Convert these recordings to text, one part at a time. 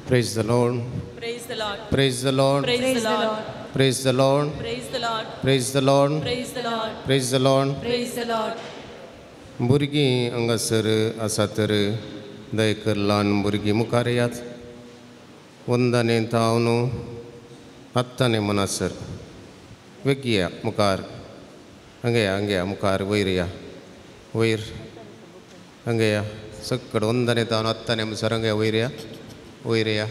Praise the Lord. Praise the Lord. Praise the Lord. Praise the Lord. Praise the Lord. Praise the Lord. Praise the Lord. Praise the Lord. Praise the Lord. Praise the Lord. भुरगीं हांगासर आसा तर दय कर ल्हान भुरगीं मुखार येयात. वंदने तावनो हत्ताने मनासर वेगिया मुखार हंगया मुखार वयर या वयर हंगया सकड वंदने तावन हत्ताने म्हणसर हंगया वयर या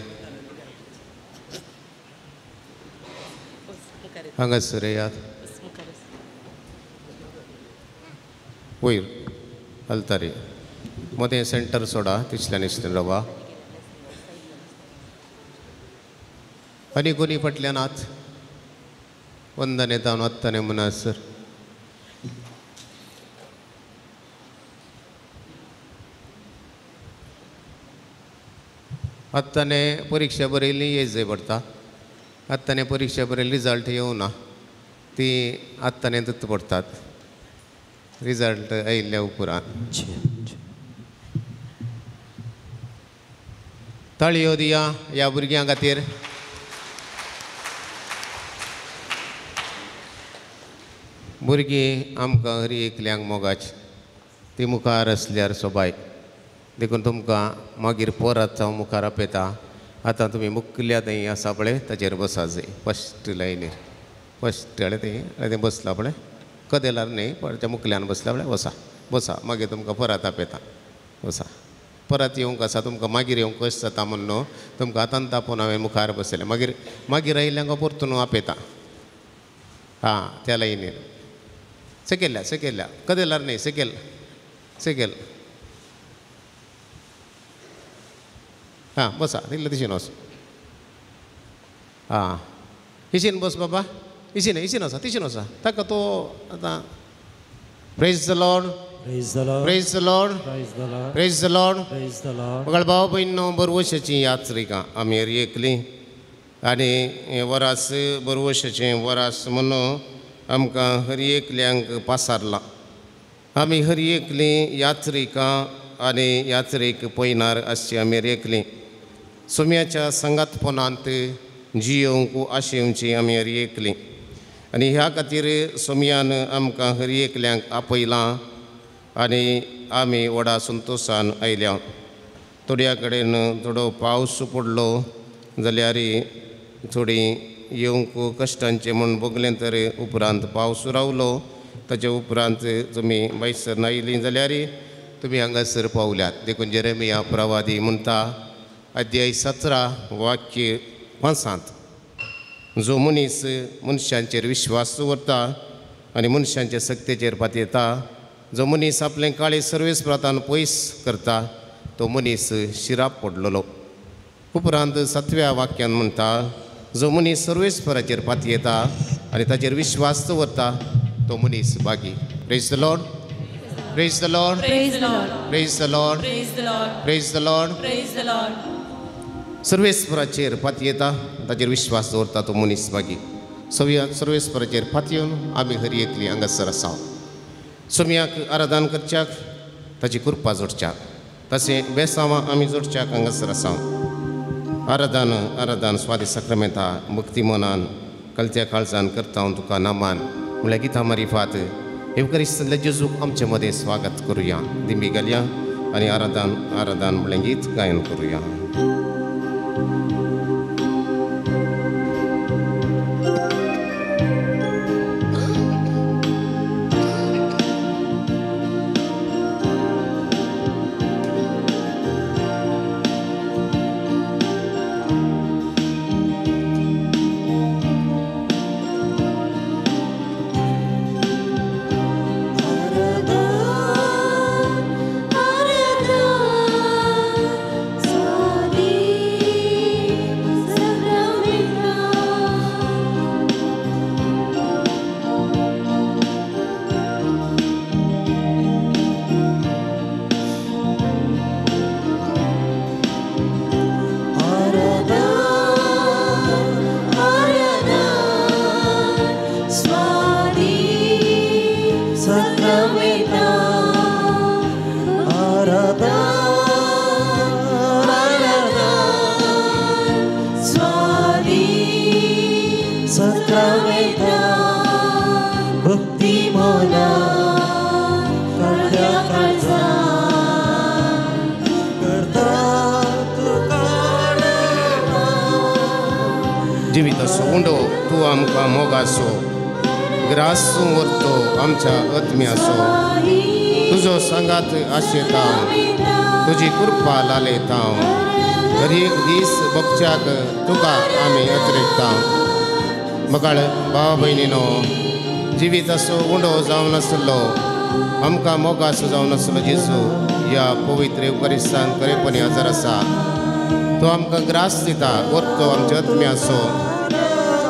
हांगासर येयात वयर हलतारी मदें सेंटर सोडा तितल्यान इश्टेन रावा आनी कोणी फाटल्यान आत वंदने तावन हत्ताने मनासर हत्ताने परीक्षा बरयली येत जाय पडटा. हत्ताने परीक्षा बरयली रिजल्ट येवना ती हत्ताने दत्त पडटात. रिजल्ट आयिल्ल्या उपरांत ताळयो दिया ह्या भुरग्यां खातीर. भुरगीं आमकां हरी एकल्यांक मोगाच ती मुखार आसल्यार सोबाय देखून तुमकां मागीर परत हांव मुखार आपयता. आतां तुमी मुखल्या थंय आसा पळय ताचेर बसा जाय फस्ट लायनीर फस्ट थंय बसला पळय कदेलार न्ही पण त्या मुखल्यान बसला पळय बसा मागीर तुमकां परत आपयता. बसा परत येवंक आसा तुमकां मागीर येवंक कशें जाता म्हूण न्हू तुमकां आतां तापोवन हांवें मुखार बसयलें मागीर आयिल्ल्यांक परतून आपयता. हां त्या लायनीर सकयल्ल्या कदेलार न्ही सकयल हां बसा तितले दिशेन वच. हां इशीन बस बाबा इशीन वचा तिशीन वचा ताका तो आतां praise the Lord Praise the Lord. Praise the Lord Praise the Lord. Praise the Lord. Praise the Lord. मगळ भाव भयणो बरवशाची यात्रिका आमी हरयेकली आनी हें वरास बरवशाचें वरास म्हणून आमकां हरयेकल्यांक पासारलां. आमी हरयेकली यात्रिका आनी यात्रेक पयनार आसची आमी हरयेकली सुम्याच्या संगातपणांत जियोंक आशेवची आमी हरयेकली आनी ह्या खातीर सुमयान आमकां हरयेकल्यांक आपयलां आनी आमी व्हडा संतोशान आयल्या. थोड्या कडेन थोडो पावस पडलो जाल्यार थोडी येवंक कश्टांचें म्हूण बगलें तर उपरांत पावस रावलो. ताचे उपरांत तुमी मैसर आयलीं जाल्यार तुमी हांगासर पावल्यात. देखून जेरेमिया प्रवादी म्हणटा अध्याय 17 वाक्य 5 जो मनीस मनशांचेर विश्वास दवरता आनी मनशांच्या सक्तेचेर पातयता जो मनीस आपलें काळें सर्वेस्परांतान पयस करता तो मनीस शिराप पडलेलो. उपरांत 7व्या वाक्यान म्हणटा जो मनीस सर्वेस्पराचेर पातयेता आनी ताचेर विश्वास दवरता तो मनीस बागी. Praise the Lord praise the Lord Praise the Lord. Praise the Lord Praise the Lord. Praise the Lord. Praise the Lord. सर्वेस्पराचेर पातयेता ताचेर विश्वास दवरता तो मनीस बागी. सर्वेस्पराचेर पातयेवन आमी हरयेकली हांगासर आसा. सुमयाक आराधन करच्याक ताची कृपा जोडच्याक तशें बेसांवां आमी जोडच्याक हांगासर आसा. आराधन स्वादी सक्रामेंता भक्ती मनान कलत्या काळजान करता हांव तुका नामान म्हळ्यार गितां मारिफात एवकरिस्तल्या जेजूक आमचे मदें स्वागत करुया. दिंबी घालया आनी आराधन म्हळ्यार गीत गायन करुया. So जिवीत असो उंडो तूं आमकां मोगासो ग्रासूं व्हरतो आमच्या आत्म्यासो तुजो सांगात आशेत हांव तुजी कृपा लालयत हांव हर एक दीस भोगच्याक तुका आमी अतिरिक्ता मकाळ भाव भयणीनो जिवीत असो उंडो जावन नासलो आमकां मोगासो जावन नासलो जेजू ह्या पवित्र युकारिस्तान खरेपणी हजर आसा तो आमकां ग्रास दिता व्हरतो आमचे आत्म्यासो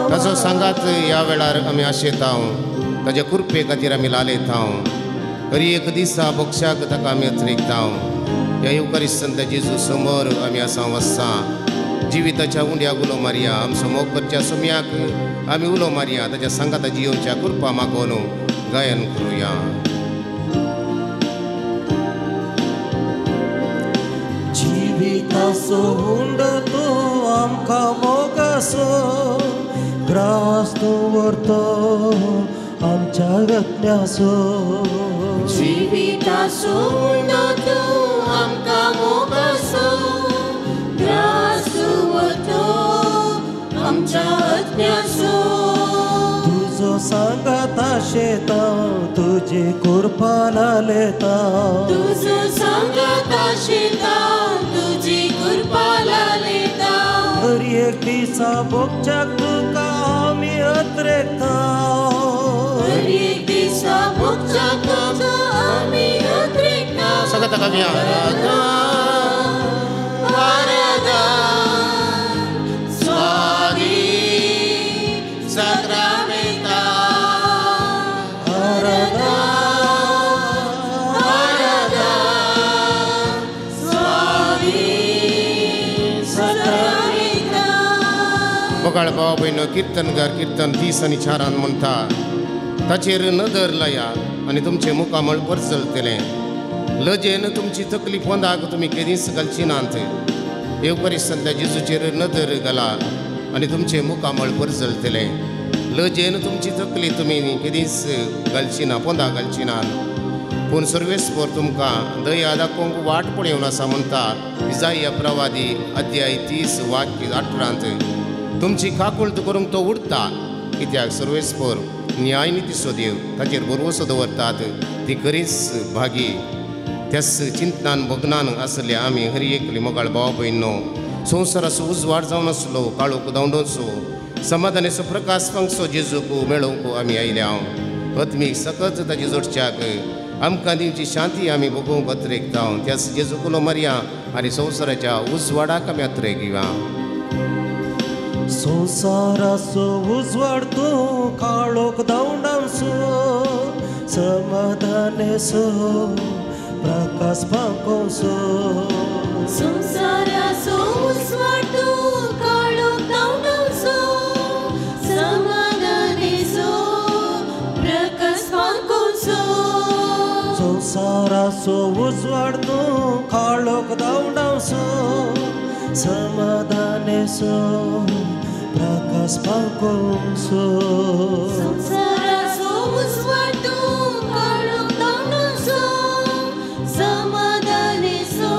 ताचो सांगात ह्या वेळार आमी आशेत हांव ताच्या कृपे खातीर आमी लालयत हांव हर एक दिसा भोगशाक ताका आमी अतिरिक्ता ह्या युकारिस्तांतल्या जेजू समोर आमी आसा वस्सा जिविताच्या उंड्याक उलो मारया आमचो मोग करच्या सुमयाक आमी उलो मारया ताच्या सांगाता जियोच्या कृपा मागोवन गायन करुया जिविताचो हुंड तूं आमकां मोगासो ग्रास तूं व्हरतो आमच्या आत्म्यासो जिविताचो हुंड तूं आमकां मोगासो ग्रास तूं व्हरतो आमच्या आत्म्यासो तुजो सांगात आशेत हांव तुजी कृपा लालयता तुजो सांगात आशेत हांव तुजी कृपा लालयता हर एक दिसा भोगच्याक तुका आमी अतिरिक्ता हर एक दिसा भोगच्याक तुका आमी अतिरिक्ता सांगात ताका आमी आराधना बगाळ भाव भयण किर्तनगार कीर्तन 30 आनी 4 म्हणटा ताचेर नदर लया आनी तुमचे मुखामळ परचलतले लजेन तुमची तकली पोंदाक तुमी केदींच घालची नात येवकारिस्तांतल्या जेजूचेर नदर घाला आनी तुमचे मुखामळ परचलतले लजेन तुमची तकली तुमी केदींच घालची ना पोंदाक घालची नात पूण सर्वेस्पर तुमकां दया दाखोवंक वाट पळोवन आसा म्हणटा इसाया प्रवादी अध्याय 30 वाक्य 18 तुमची काकुळट करूंक तो उडता कित्याक सर्वेस्पर न्याय नितीचो देव ताचेर भरवोसो दवरतात ती खरीच भागी त्याच चिंतनान भगनान आसले आमी हर एकली मोगाळ भाव भयणो संवसाराचो उजवाड जावन आसलो काळोख धांवडोचो समाधानाचो प्रकाश पंगसो जेजूक मेळोवंक आमी आयल्या आत्मीक सकत ताचे जोडच्याक आमकां दिवची शांती आमी भोगोवंक अतिरेकता त्याच जेजूक उलो मारया आनी संवसाराच्या उजवाडाक आमी अतिरेक घेवया संसाराचो उजवाड तूं काळोख धांवडावसो समाधानेसो प्रकाश पावसो संसाराचो उजवाड तूं काळोख धांवडावसो समाधानेसो प्रकाश पावसो संसाराचो उजवाड तूं काळोख धांवडावसो समाधानेसो प्रकाश पावसो संसाराचो उजवाड तूं काळोख धांवडावसो समाधानेसो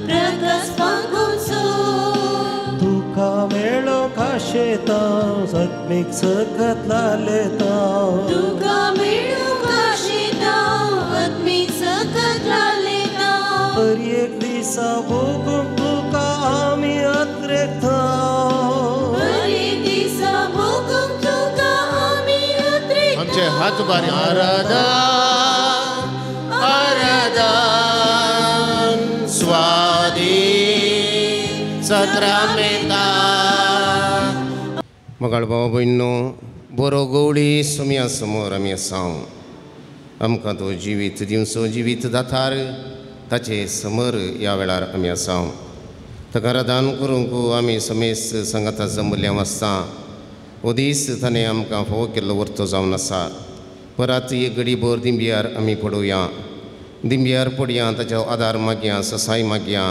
प्रकाश पावसो तुका मेळोवंक आशेता जखमीक सकत लालयता तुका मेळोवंक आशेता आत्मीक सकत लालयता हर एक दिसा भोगूंक तुका आमी अतिरेकता हर एक दिसा भोगूंक तुका आमी अतिरेकता आमचे हात बारी आराधन स्वादी सत्रामेता मोगाळ भाव भयणो बरो गवळी सुमया समोर आमी आसा आमकां तो जिवीत दिवचो जिवीत दातार ताचे समोर ह्या वेळार आमी आसा ताका राधान करूंक आमी समेस संगता जमल्या आसता हो दीस ताणें आमकां फोव केल्लो वर्तो जावन आसा परत एक घडीभर दिंब्यार आमी पडोवया दिंब्यार पडया ताचो आदार मागया ससाय मागया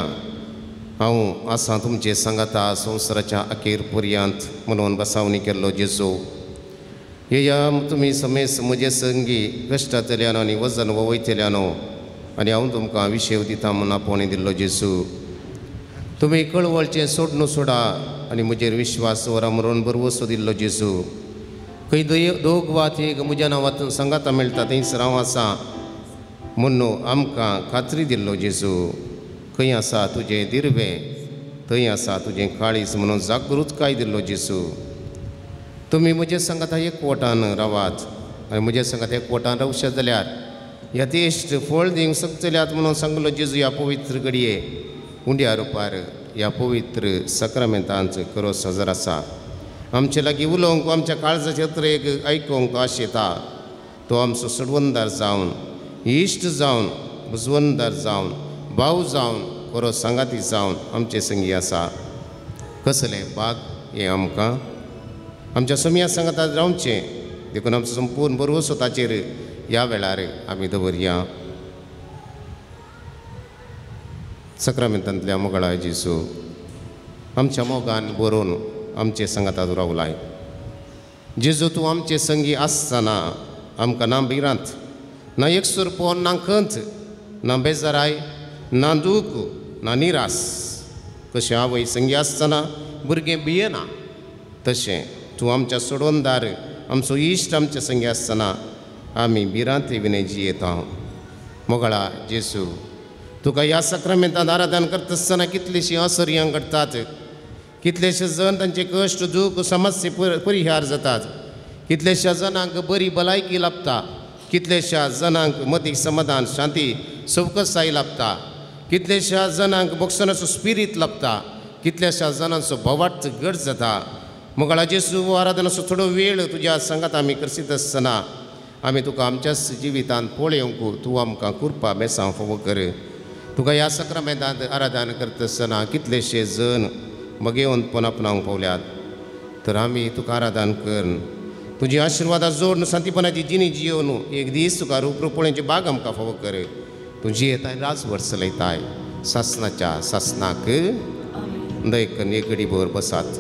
हांव आसा तुमचे सांगाता संवसाराच्या अखेर पर्यंत म्हणून बसावणी केल्लो जेजू येया तुमी समेस म्हजे संगी कश्टांतल्यान आनी वजन वयतल्यान आनी हांव तुमकां विशेव दिता म्हूण आपोवणी दिल्लो जेजू तुम्ही कळवळचें सोडून सोडा आनी म्हजेर विश्वास वर मरून बरवसो दिल्लो जेजू खंय दोग वात एक म्हज्या नांवांतून सांगाता मेळटा थंयसर हांव आसा म्हणून आमकां खात्री दिल्लो जेजू खंय आसा तुजें दिर्वें थंय आसा तुजें काळीज म्हणून जागृतकाय दिल्लो जेजू तुमी म्हजे सांगाता एकवटान रावात आनी म्हजे सांगाता एकवटान रावशात जाल्यार यथेश्ट फळ दिवंक शकतल्यात म्हणून सांगलो जेजू ह्या पवित्र घडये उंड्या रुपार ह्या पवित्र सक्रामेंतांचो खरोच हजर आसा आमचे लागीं उलोवंक आमच्या काळजाचे तरेक आयकूंक आश येता तो आमचो सडवंदार जावन इश्ट जावन बुजवंदार जावन भाव जावन खरो सांगाती जावन आमचे संगी आसा कसलें भाग हें आमकां आमच्या समिया सांगातात रावचें देखून आमचो संपूर्ण बरोवसो ताचेर ह्या वेळार आमी दवरया सक्रामेंतांतल्या मोगळा जेजू आमच्या मोगान बरोवन आमचे सांगातात रावलाय जेजू तूं आमचे संगी आसतना आमकां ना भिरांत ना एकसुरपण ना खंत ना बेजाराय ना दूख ना निरास कशें आवय संगी आसतना भुरगें भियेना तशें तूं आमच्या सोडवंदार आमचो इश्ट आमचे संगी आसतना आमी भिरांत विनय जियेता मोगळा जेजू तुका ह्या सक्रामेंतांत आराधन करता आसतना कितलींशीं असर्यां घडटात कितलेशे जण तांचे कश्ट दूख समस्या परिहार जातात कितलेशा जणांक बरी भलायकी लाभता कितलेशा जणांक मतीक समाधान शांती सवकसाय लाभता कितलेशा जणांक मोक्षणाचो स्पिरीट लाभता कितलेशा जणांचो भवार्थ घट जाता मोगळा जेजू आराधनाचो थोडो वेळ तुज्या सांगात आमी करसीत आसतना आमी तुका आमच्याच जिवितांत पळोवंक तूं आमकां कृपा बेसांव फोव कर तुका ह्या सक्रामेंतांत आराधन करता आसतना कितलेशे जण मगेवंतपण आपणावंक पावल्यात तर आमी तुका आराधन कर तुजी आशिर्वादा जोड शांतीपणाची जिणी जियो न्हू एक दीस तुका रूप पळोवचे बाग आमकां फावो कर तूं जियेताय राजवर चलयताय सासनाच्या सासनाक दयकन एक घडीभर बसात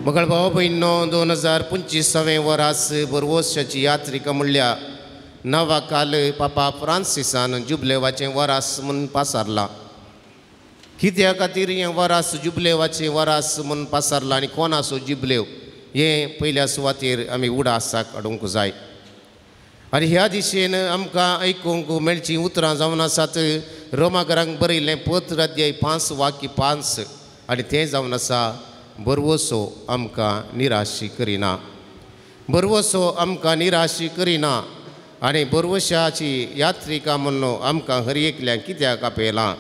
मगळ भाव भयणो 2025 वर्स बरवर्साची यात्रिका म्हणल्या नवा काल पापा फ्रांसिसान जुबलेवाचें वरास म्हूण पासारला कित्या खातीर हें वरास जुबलेवाचें वरास म्हूण पासारला आनी कोणाचो जुबलेव हें पयल्या सुवातेर आमी उडासाक हाडूंक जाय आनी ह्या दिशेन आमकां आयकूंक मेळचीं उतरां जावन आसात रोमाकारांक बरयल्लें पत्र अध्याय 5 वाक्य 5 आनी तें जावन आसा बरवसो आमकां निराशी करिना बरवसो आमकां निराशी करिना आनी बरवशाची यात्रिका म्हणून आमकां हर एकल्यांक कित्याक आपयलां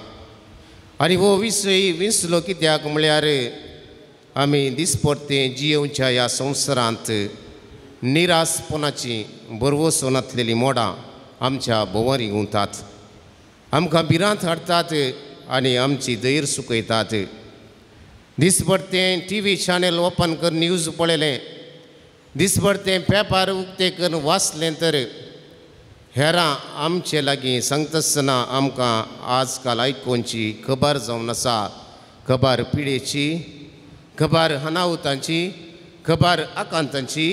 आनी हो विशय विसलो कित्याक म्हळ्यार आमी दिसपट्टें जियोवच्या ह्या संवसारांत निरासपणाची बरवसो नासलेलीं मोडां आमच्या भोंवरी गुंतात आमकां भिरांत हाडटात आनी आमची धैर सुकयतात दिसपट्टें TV चॅनल ओपन करून न्यूज पळयलें दिसपट्टें पेपर उक्तें करून वाचलें तर हेरां आमचे लागीं सांगता आसतना आमकां आजकाल आयकोवची खबर जावन आसा खबर पिडेची खबर अनाहुतांची खबर आकांतांची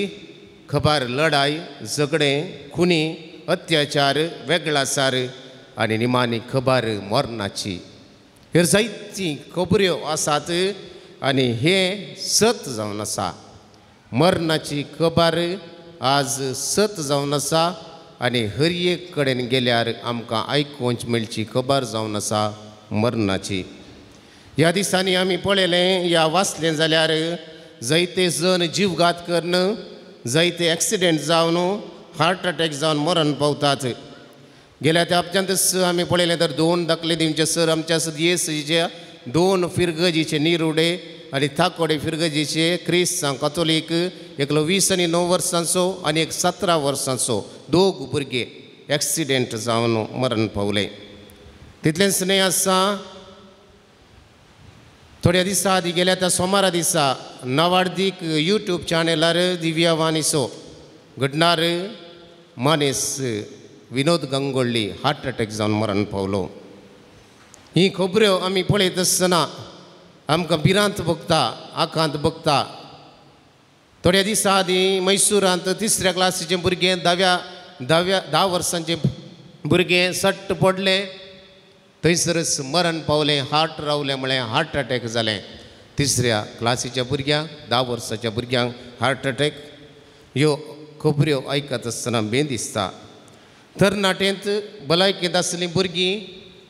खबर लढाई झगडें खुनी अत्याचार वेगळासार आनी निमाणी खबर मरणाची ह्यो जायतीं खबऱ्यो आसात आनी हें सत जावन आसा मरणाची खबर आज सत जावन आसा आनी हर एक कडेन गेल्यार आमकां आयकूंक मेळची खबर जावन आसा मरणाची ह्या दिसांनी आमी पळयलें या वाचलें जाल्यार जायते जण जीवघात करून जायते एक्सिडेंट जावन हार्ट अटॅक जावन मरण पावतात गेल्या त्या हप्त्यांत आमी पळयलें तर 2 दाखले दिवचे सर आमच्या येसुचे 2 फिरगजीचे निरुडे आनी थाकोडे फिरगजीचे क्रिस्तांव कॅथोलीक एकलो 20 आनी 9 वर्सांचो आनी एक 17 वर्सांचो 2 भुरगे एक्सिडेंट जावन मरण पावले तितलेंच न्हय आसा थोड्या दिसा आदी गेल्या त्या सोमारा दिसा नवार्दीक यूट्यूब चॅनलार दिव्यावानीचो घडणार मनीस विनोद गंगोळ्ळी हार्ट अटॅक जावन मरण पावलो ही खबऱ्यो आमी पळयत आसतना आमकां भिरांत भोगता आकांत भोगता थोड्या दिसा आदी मैसूरांत 3ऱ्या क्लासीचें भुरगें 10 वर्सांचें भुरगें सट्ट पडलें थंयसरच मरण पावलें हार्ट रावले म्हळें हार्ट अटॅक जालें 3ऱ्या क्लासीच्या भुरग्यांक 10 वर्साच्या भुरग्यांक हार्ट अटॅक ह्यो खबऱ्यो आयकत आसतना बें दिसता तरणाटेंत भलायकेंत आसलीं भुरगीं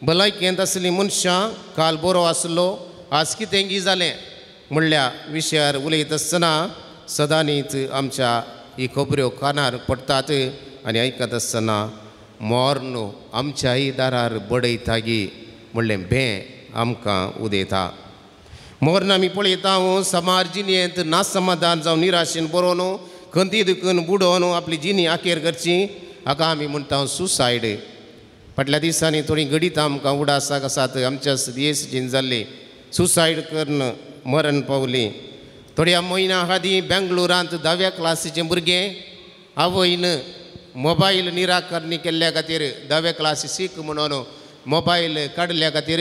भलायकेंत आसलीं मनशां काल बरो आसलो आज कितें जालें म्हणल्या विशयार उलयत आसतना सदांच आमच्या ही खबऱ्यो कानार पडटात आनी आयकत आसतना मोर्न आमच्याय दारार बडयता गी म्हणलें भें आमकां उदेता मोर्न आमी पळयता समार जिणेंत नासमाधान जावन निराशेन बरोवन खंती दुखून बुडोवन आपली जिणी आखेर करची हाका आमी म्हणटा सुसायड फाटल्या दिसांनी थोडी गडीत आमकां उडासाक आसात आमच्या येसजीन जाल्ली सुसायड करून मरण पावली थोड्या म्हयन्या आदीं बेंगलोरांत 10व्या क्लासीचें भुरगें आवयन मोबायल निराकरणी केल्ल्या खातीर 10व्या क्लासीक म्हणून मोबायल काडल्या खातीर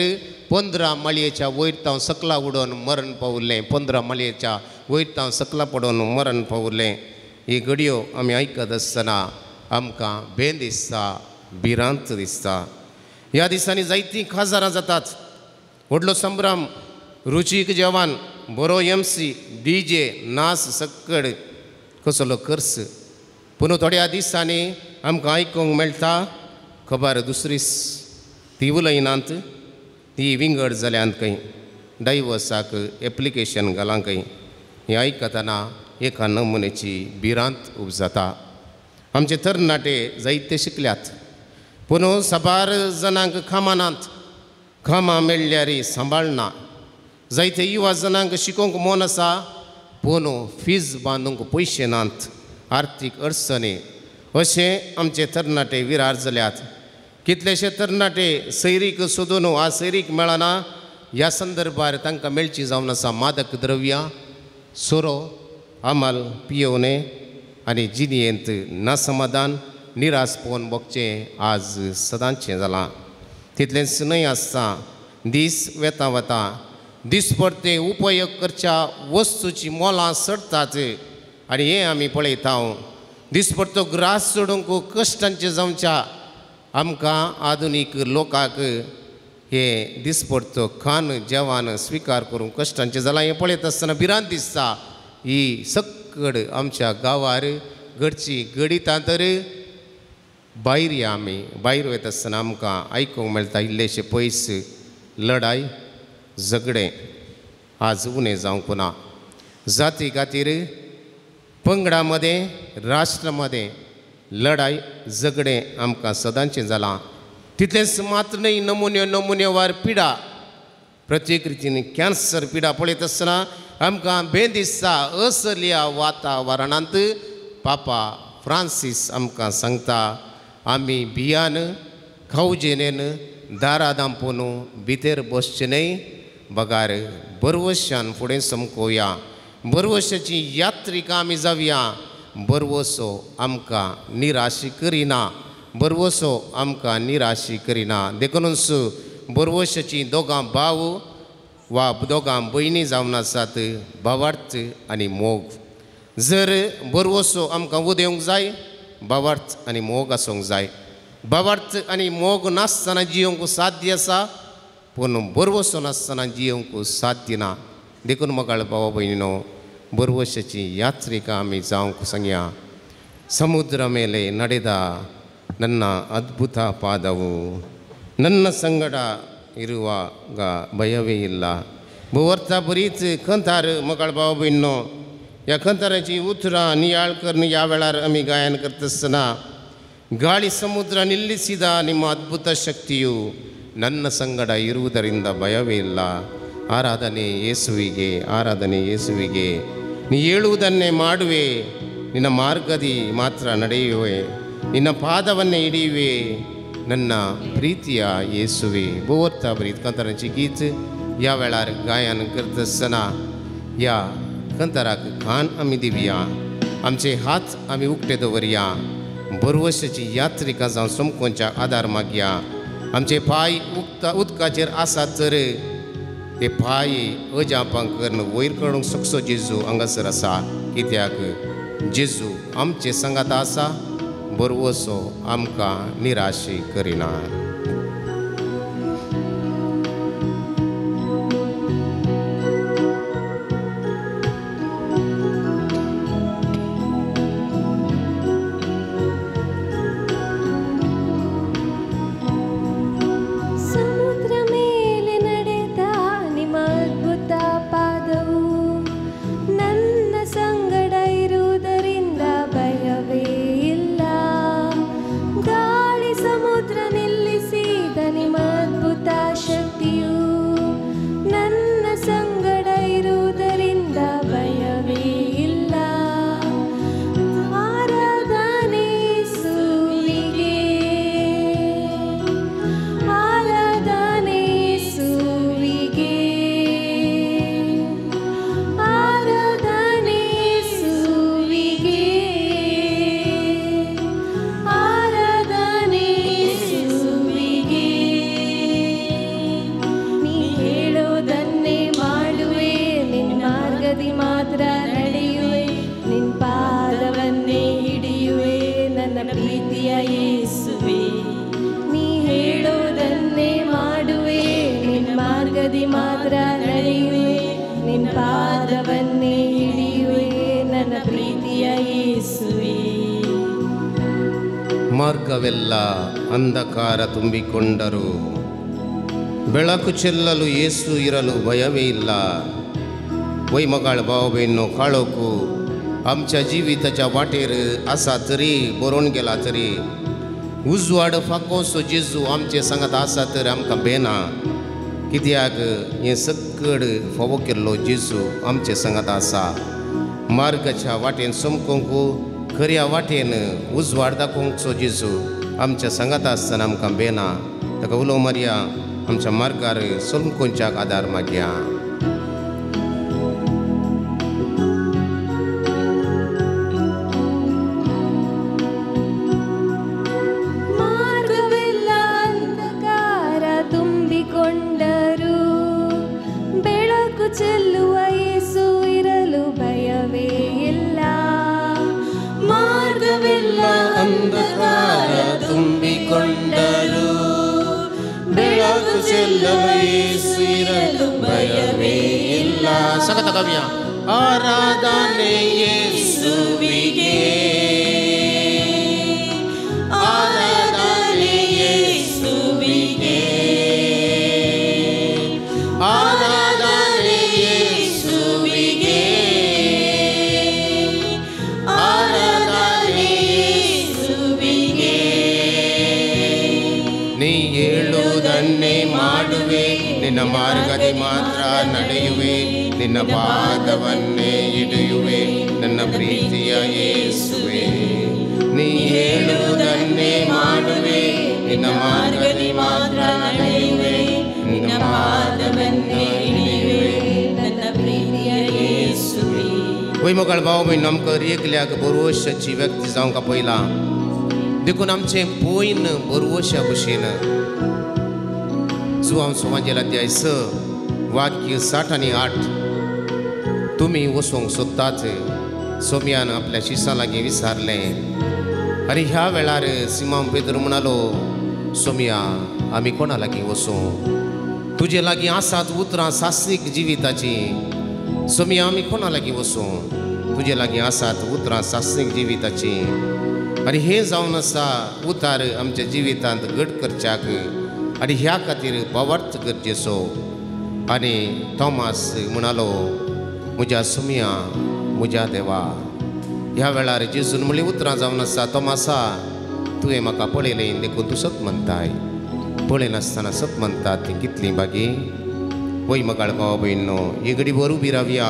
15 माळयेच्या वयर तांव सकला उडोवन मरण पावलें 15 माळयेच्या वयर तांव सकला पडोवन मरण पावलें ही घडयो आमी आयकत आसतना आमकां भें दिसता भिरांत दिसता ह्या दिसांनी जायतीं काजारां जातात व्हडलो संभ्रम रुचीक जेवण बरो MC DJ नाच सक्कड कसलो खर्च पूण थोड्या दिसांनी आमकां आयकूंक मेळटा खबर दुसरीच ती उलयनात ती विंगड जाल्यांत खंय डायवोर्साक एप्लिकेशन घालांक खंय हें आयकतना एका नमुन्याची भिरांत उपजाता आमचे तरणाटे जायते शिकल्यात पूण साबार जाणांक कामां नात कामां मेळ्ळ्यार सांबाळना जायते युवा जाणांक शिकोवंक मोन आसा पूण फीज बांदूंक पयशे नात आर्थीक अडचणी अशें आमचे तरणाटे विरार जाल्यात कितलेशे तरणाटे सैरीक सोदून आज सैरीक मेळना ह्या संदर्भार तांकां मेळची जावन आसा मादक द्रव्यां सोरो आमाल पियोवणे आनी जिणेंत नासमाधान निराश पोवन बगचें आज सदांचें जालां तितलेंच न्हय आसता दीस वेता वता दिसपरते उपयोग करच्या वस्तूची मोलां चडटात आनी हें आमी पळयता दिसपरतो ग्रास सोडूंक कश्टांचे जावच्या आमकां आधुनीक लोकांक हे दिसपरतो खान जेवण स्विकार करूंक कश्टांचें जालां हें पळयत आसतना भिरांत दिसता ही सक्कड आमच्या गांवार घडची घडिता तर भायर या आमी भायर वयता आसतना आमकां आयकूंक मेळटा इल्लेशे पयस लढाय झगडें आज उणें जावंक ना जाती खातीर पंगडा मदें राष्ट्रा मदें लढाय झगडें आमकां सदांचें जालां तितलेंच मात्र न्हय नमुन्यवार पिडा प्रत्येक रितीन कॅन्सर पिडा पळयत आसतना आमकां भें दिसता असल्या वातावरणांत पापा फ्रांसीस आमकां सांगता आमी भियान खावजेनेन दारां दांपोवन भितर बसचें न्हय बगार बरवशान फुडें समकोवया बरवशाची यात्रिका आमी जावया बरवसो आमकां निराशी करिना बरवसो आमकां निराशी करिना देखूनच बरवशाची दोगां भाव वा दोगां भयणी जावन आसात भावार्थ आनी मोग जर बरवसो आमकां उदेवंक जाय भावार्थ आनी मोग आसूंक जाय भावार्थ आनी मोग नासतना जियोवंक साध्य आसा पूण बरवसो नासतना जियोवंक साध्य ना देखून मोगाळ भावा भयणीनो बरवशाची यात्रिका आमी जावंक सांगया ಸಮುದ್ರ ಮೇಲೆ ನಡೆದ ನನ್ನ ಅದ್ಭುತ ಪಾದವು ನನ್ನ ಸಂಗಡ ಇರುವಾಗ ಭಯವೇ ಇಲ್ಲ भुवर्थ बरीच खंतार मोगाळ भाव भयणो ह्या खंताराची उतरां नियाळ करून ह्या वेळार आमी गायन करता आसतना ಗಾಳಿ ಸಮುದ್ರ ನಿಲ್ಲಿಸಿದ ನಿಮ್ಮ ಅದ್ಭುತ ಶಕ್ತಿಯು ನನ್ನ ಸಂಗಡ ಇರುವುದರಿಂದ ಭಯವೇ ಇಲ್ಲ ಆರಾಧನೆ ಯೇಸುವಿಗೆ ನೀ ಹೇಳುವುದನ್ನೇ ಮಾಡುವೆ ನಿನ್ನ ಮಾರ್ಗದಿ ಮಾತ್ರ ನಡೆಯುವೆ ನಿನ್ನ ಪಾದವನ್ನೇ ಹಿಡಿಯುವೆ ನನ್ನ ಪ್ರೀತಿಯ ಯೇಸುವೆ भुवर्थ बरीत खंताराची गीत ह्या वेळार गायन करता आसतना ह्या खंताराक कान आमी दिवया आमचे हात आमी उक्ते दवरया बरवशाची यात्रिका जावन समकोवच्या आदार मागया आमचे पांय उदकाचेर आसात तर ते पांय अजापां करून वयर काडूंक शकचो जेजू हांगासर आसा कित्याक जेजू आमचे सांगात आसा बरवसो आमकां निराशी करिना ಮಾತ್ರ ನಡೆಯುವೆ ನಿನ್ನ ಪಾದವನ್ನೇ ಹಿಡಿಯುವೆ ನನ್ನ ಪ್ರೀತಿಯ ಯೇಸುವೆ. ಮಾರ್ಗವೆಲ್ಲ ಅಂಧಕಾರ ತುಂಬಿಕೊಂಡರು, ಬೆಳಕು ಚೆಲ್ಲಲು ಯೇಸು इरलू भयवे ಇಲ್ಲ. वय मगाळ भाव बहिणो काळोखू आमच्या जिविताच्या वाटेर आसा तरी बरोवन गेला तरी उजवाड फाकोसो जेजू आमचे सांगात आसा तर आमकां भेना. कित्याक हें सकड फोवो केल्लो जेजू आमचे सांगात आसा. मार्गाच्या वाटेन समकोंक खऱ्या वाटेन उजवाड दाखोवंकचो जेजू आमच्या सांगात आसतना आमकां भेना. ताका उलो मारया, आमच्या मार्गार समकोवच्याक आदार मागया. ಮಾರ್ಗವೆಲ್ಲ ಅಂಧಕಾರ ತುಂಬಿಕೊಂಡರು, ಬೆಳಕು ಚೆಲ್ಲುವ ಯೇಸು ಇರಲು ಭಯವೇ ಇಲ್ಲ. ಮಾರ್ಗವೆಲ್ಲ ಅಂಧಕಾರ ತುಂಬಿಕೊಂಡರು, ಬೆಳಕು ಚೆಲ್ಲುವ ಯೇಸು ಇರಲು ಭಯವೇ ಇಲ್ಲ. ಸಗತ ಕವಿಯ ಆರಾಧನೆ ಯೇಸುವಿಗೆ, ಆರಾಧನೆ ಯೇಸುವಿಗೆ, ಆರಾಧನೆ ಯೇಸುವಿಗೆ, ಆರಾಧನೆ ಯೇಸುವಿಗೆ. ನೀ ಹೇಳುವುದನ್ನೇ ಮಾಡುವೆ, ನಿನ್ನ ಮಾರ್ಗದಿ ಮಾತ್ರ ನಡೆಯುವೆ, ನಿನ್ನ ಪಾದವನ್ನೇ ಹಿಡಿಯುವೆ ನನ್ನ ಪ್ರೀತಿಯ ಯೇಸುವೆ. ನೀ ಹೇಳುವುದನ್ನೇ ಮಾಡುವೆ, ನಿನ್ನ ಮಾರ್ಗದಿ ಮಾತ್ರ ನಡೆಯುವೆ, ನಿನ್ನ ಪಾದವನ್ನೇ ಹಿಡಿಯುವೆ ನನ್ನ प्रिय येशुवे. वय मोगाळ भाव बहीण आमकां एकल्याक बरोवशाची व्यक्ती जावंक पयला. देखून आमचें पयन बरोवशा भशेन सुवांसो वांजेल अध्याय 6 वाक्य 7 आनी 8 तुमी वचोंक सोदतात. सोमयान आपल्या शिश्यां लागीं विचारलें आनी ह्या वेळार सिमोन पेद्र म्हणालो, सोमया आमी कोणा लागीं वचूं? तुजे लागीं आसात उतरां सासरीक जिविताची. सोमया आमी कोणा लागीं वचूं? तुजे लागीं आसात उतरां सासरीक जिविताची. आनी हें जावन आसा उतार आमच्या जिवितांत घट करच्याक आनी ह्या खातीर पवार्थ गरजेचो. आनी थॉमास म्हणालो, म्हज्या सोमया म्हज्या देवा. ह्या वेळार जेजून म्हणली उतरां जावन आसा, थॉमासा तुवें म्हाका पळयलें देखून तूं सत म्हणटाय. पळयनासतना सत म्हणटात ती कितली बागी. वय मगाळ भाव भयणो ही घडी वर उबी रावया.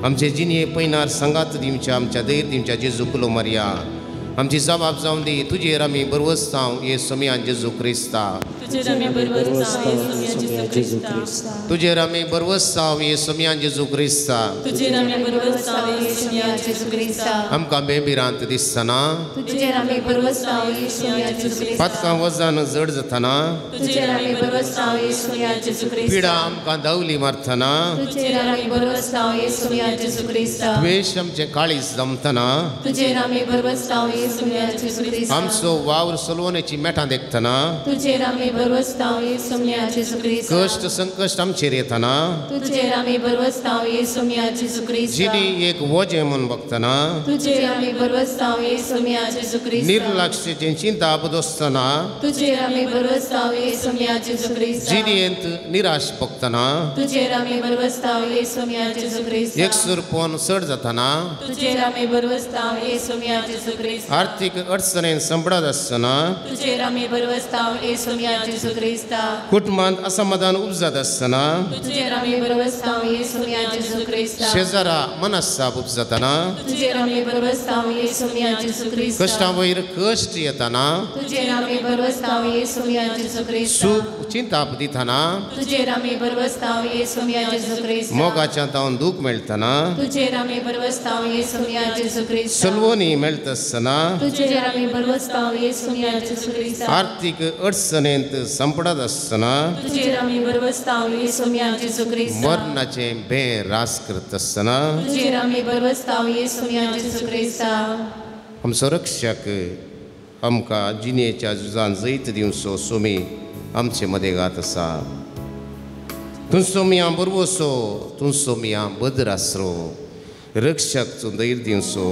आमचे जिणे पयनार सांगात दिवच्या, आमच्या धैर्य दिवच्या जेजू कुलो मारया. आमची जबाब जावन दी, तुजेर आमी बरवस्तांव ये सोमयान जेजू क्रिस्ता. तुजेर आमी बरवस्तांव ये सोमयान जेजू क्रिस्ता. तुजेर आमी बरवस्तांव ये सोमयान जेजू क्रिस्ता. तुजेर आमी बरवस्तांव ये सोमयान जेजू क्रिस्ता. आमकां बेबिरांत दिसतना, तुजेर आमी बरवस्तांव ये सोमयान जेजू क्रिस्ता. पातकां वजन जड जातना, तुजेर आमी बरवस्तांव ये सोमयान जेजू क्रिस्ता. पिडा आमकां धांवली मारतना, तुजेर आमी बरवस्तांव ये सोमयान जेजू क्रिस्ता. द्वेश आमचें काळीज जमतना, तुजेर आमी बरवस्तांव ये सोमयान जेजू क्रिस्ता. आमचो वावर सलवण्याची मेटां देखतना, तुजेर आमी बरवस्तांव ये सोमयान जेजू क्रिस्ता. कश्ट संकश्ट आमचेर येतना, तुजेर आमी बरवस्तांव ये सोमयान जेजू क्रिस्ता. जिणी एक वजें म्हूण बगतना, तुजेर आमी बरवस्तांव ये सोमयान जेजू क्रिस्ता. निर्लक्षेची चिंता बदसतना, तुजेर आमी बरवस्तांव ये सोमयान जेजू क्रिस्ता. जिणेंत निराश बगतना, तुजेर आमी बरवस्तांव ये सोमयान जेजू क्रिस्ता. एकसुरपण चड जातना, तुजेर आमी बरवस्तांव ये सोमयान जेजू क्रिस्ता. आर्थीक अडचणेन संपडत आसतना, तुजेर आमी बरवस्तांव ये सोमयान जेजू क्रिस्ता. कुटुंबांत असमाधान उपजत आसतना, तुजेर आमी बरवस्तांव ये सोमयान जेजू क्रिस्ता. शेजारा मनस्ताप उपजतना, तुजेर आमी बरवस्तांव ये सोमयान जेजू क्रिस्ता. कश्टां वयर कश्ट येतना, तुजेर आमी बरवस्तांव ये सोमयान जेजू क्रिस्ता. सूख चिंताप दितना, तुजेर आमी बरवस्तांव ये सोमयान जेजू क्रिस्ता. मोगाच्या तावन दूख मेळटना, तुजेर आमी बरवस्तांव ये सोमयान जेजू क्रिस्ता. सलवणी मेळत आसतना, तुजेर आमी बरवस्तांव ये सोमयान जेजू क्रिस्ता. आर्थीक अडचणेंत संपडत आसतना, तुजेर आमी बरवस्तांव ये सोमयान जेजू क्रिस्ता. मरणाचें भें रास करत आसतना, तुजेर आमी बरवस्तांव ये सोमयान जेजू क्रिस्ता. आमचो रक्षक आमकां जिणेच्या झुजान जैत दिवचो सोमी आमचे मदेगांत आसा. तूं सोमिया बरवसो तूं सोमिया बदरासरो रक्षक तूं दैर दिवसो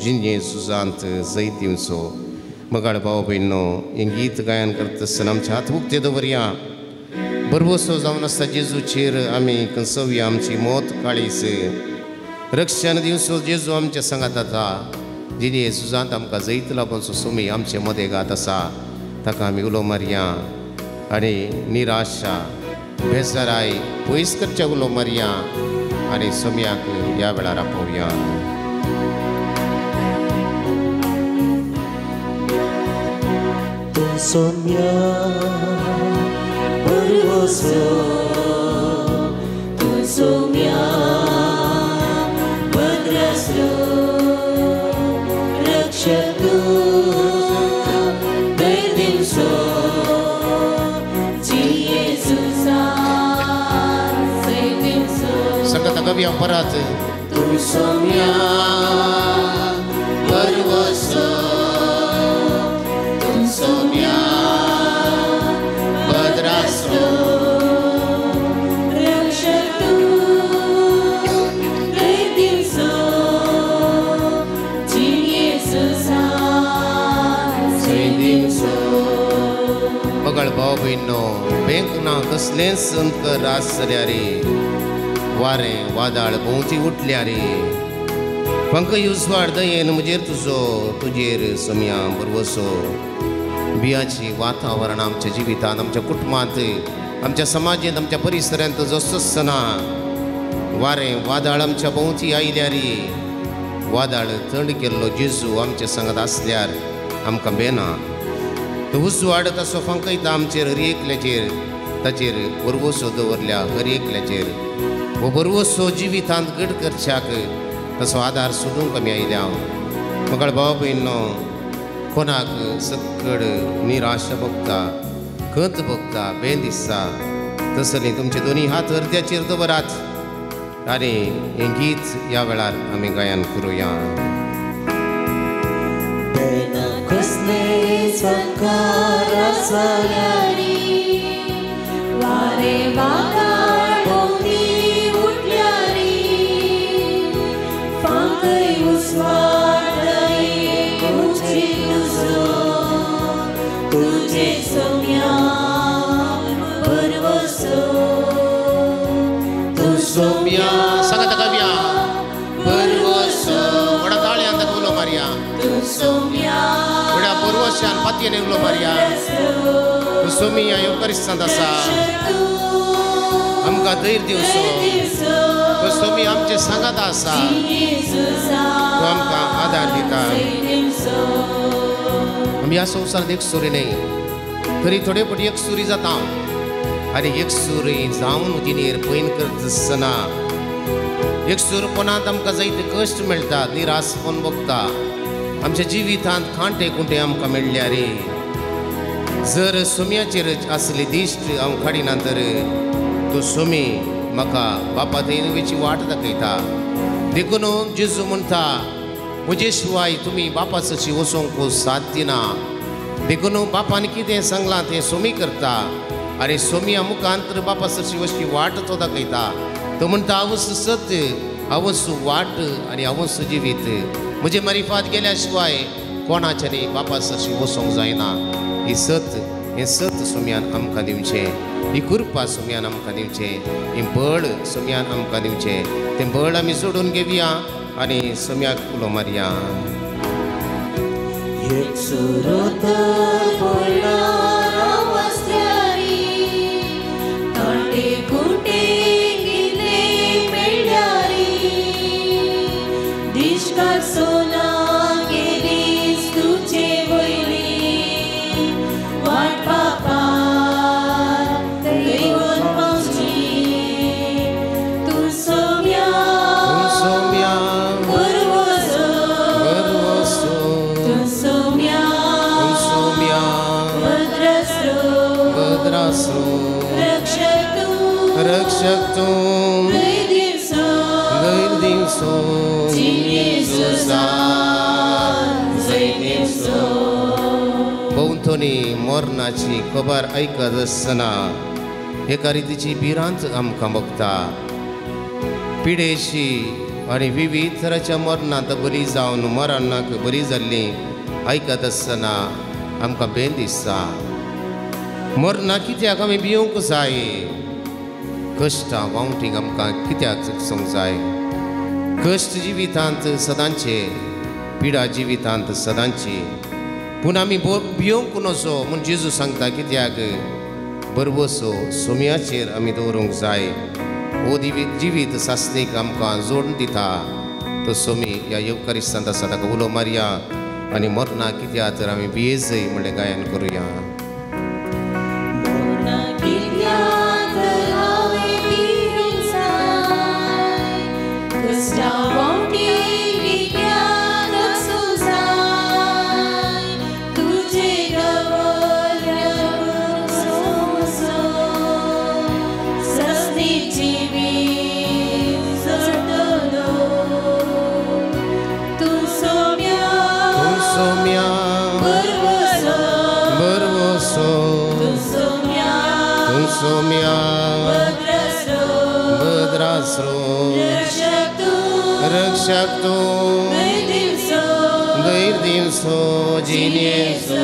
जिन्हे सुजांत जैत दिवसो मगाळ भाव भयणो हें गीत गायन करता आसतना आमचे हात उक्ते दवरया बरवसो जावन आसता जेजूचेर आमी कंसवया आमची मोत काळीस रक्षण दिवसो जेजू आमच्या सांगात जाता जिन्हे सुजांत आमकां जैत लागून सोमी आमचे मदें गात आसा ताका आमी उलो मारया आनी निराशा बेजाराय पयस करचे उलो मारया आनी सोम्याक ह्या वेळार आपोवया तूं सोम्या बरवसो तूं सोम्या बदरासरो रक्षक दैर दिवसो संगत कवी अपराध तूं सोम्या बरवसो तूं सोम्या बदरासरो रक्षक दैर दिवसो जिन्हे सुजांत जैत दिवसो मगाळ भाव भयणो बेंक ना कसलेंच संकर आसल्या रे वारें वादळ भोंवती उठल्या रे पंख युसवाड दयेन म्हजेर तुजेर सोम्या बरवसो बियाची वातावरण आमच्या जिवितांत आमच्या कुटुंबांत आमच्या समाजांत आमच्या परिसरांत जसो आसना वारें वादळ आमच्या भोंवती आयल्या रे वादळ थंड केल्लो जेजू आमच्या सांगात आसल्यार आमकां बेना तो उसवाड तसो फंकयता आमचेर हर एकल्याचेर ताचेर बरवसो दवरल्या हर एकल्याचेर वो बरवसो जिवितांत घट करच्याक तसो आदार सोदूंक आमी आयल्या मगाळ भाव भयणो कोणाक सकड निराशा भोगता खंत भोगता बेन दिसता तसली तुमचे दोनी हात हृदयाचेर दवरात आनी हें गीत ह्या वेळार आमी गायन करुया कसले संकार आसल्या रे वारे वादळ भोंवती उठल्या रे फांकय उसवाड दयेन म्हजेर तुजे सोम्या बरवसो तूं सोम्या सांगात कव्या बरवसो वडा ताळ्यान ताका उलो मारया तूं सोम्या वडा बरवशान पातयेन उलो मारया तूं सोमिया ह्यो परिस्तांत आसा आमकां दैर दिवसो तो सोमी आमचे सांगात आसा तो आमकां आदार दिता आमी ह्या संवसारांत एक सुरी न्ही तरी थोडे फावटी एक सुरी जाता आनी एक सुरी जावन जिणेर पैन करता आसतना एक सुरपणांत आमकां जायते कश्ट मेळटात निरासपण भोगता आमच्या जिवितांत खांटे खुंटे आमकां मेळ्ळ्या रे जर सोम्याचेर आसली दिश्ट हांव काडिना तर तो सोमी म्हाका बापा देणवेची वाट दाखयता देखून जेजू म्हणटा म्हजे शिवाय तुमी बापा सशी वचोंक साध्य ना देखून बापान कितें सांगलां तें सोमी करता आनी सोमिया मुखांतर बापा सशी वचची वाट तो दाखयता तो म्हणटा हांवूच सत्य हांवूच वाट आनी हांवूच जिवीत म्हजे मारिफात गेल्या शिवाय कोणाच्यानी बापा सशी वचोंक जायना ही सत हें सत सोम्यान आमकां दिवचें ही कृपा सोम्यान आमकां दिवचें हें बळ सोम्यान आमकां दिवचें तें बळ आमी सोडून घेवया आनी सोम्याक उलो मारया एक सुरत पडला वस्त्यारी कांटे खुंटे कितें मेळ्ळ्या रे दिश्कार सोना गेलीस तुजे वयली वाट पापार देवून पावची तूं सोम्या बरवसो तूं सोम्या बदरासरो रक्षक तूं दैर दिवसो जिन्हे सुजांत जैत दिवसो भोंवतणी मोरणाची खबर आयकत आसतना एका रितीची भिरांत आमकां भोगता पिडेशी आनी विविध तरांच्या मरणांत बरी जावन मरणाक बरी जाल्ली आयकत आसतना आमकां भेंड दिसता मरना कित्याक आमी भिवंक जाय कश्टां वावटींक आमकां कित्याक जगसूंक जाय कश्ट जिवितांत सदांचे पिडा जिवितांत सदांची पूण आमी भिवंक नजो म्हूण जेजू सांगता कित्याक बरवसो सोम्याचेर आमी दवरूंक जाय हो जिवीत सासणेक आमकां जोडून दिता तो सोमी ह्या येवकारिस्तांत आसा ताका उलो मारया आनी मरना कित्याक तर आमी भियेजय म्हणलें गायन करुया सोम्या भद्रास्रो रक्षक तू दैर्दिवसो जिनेसो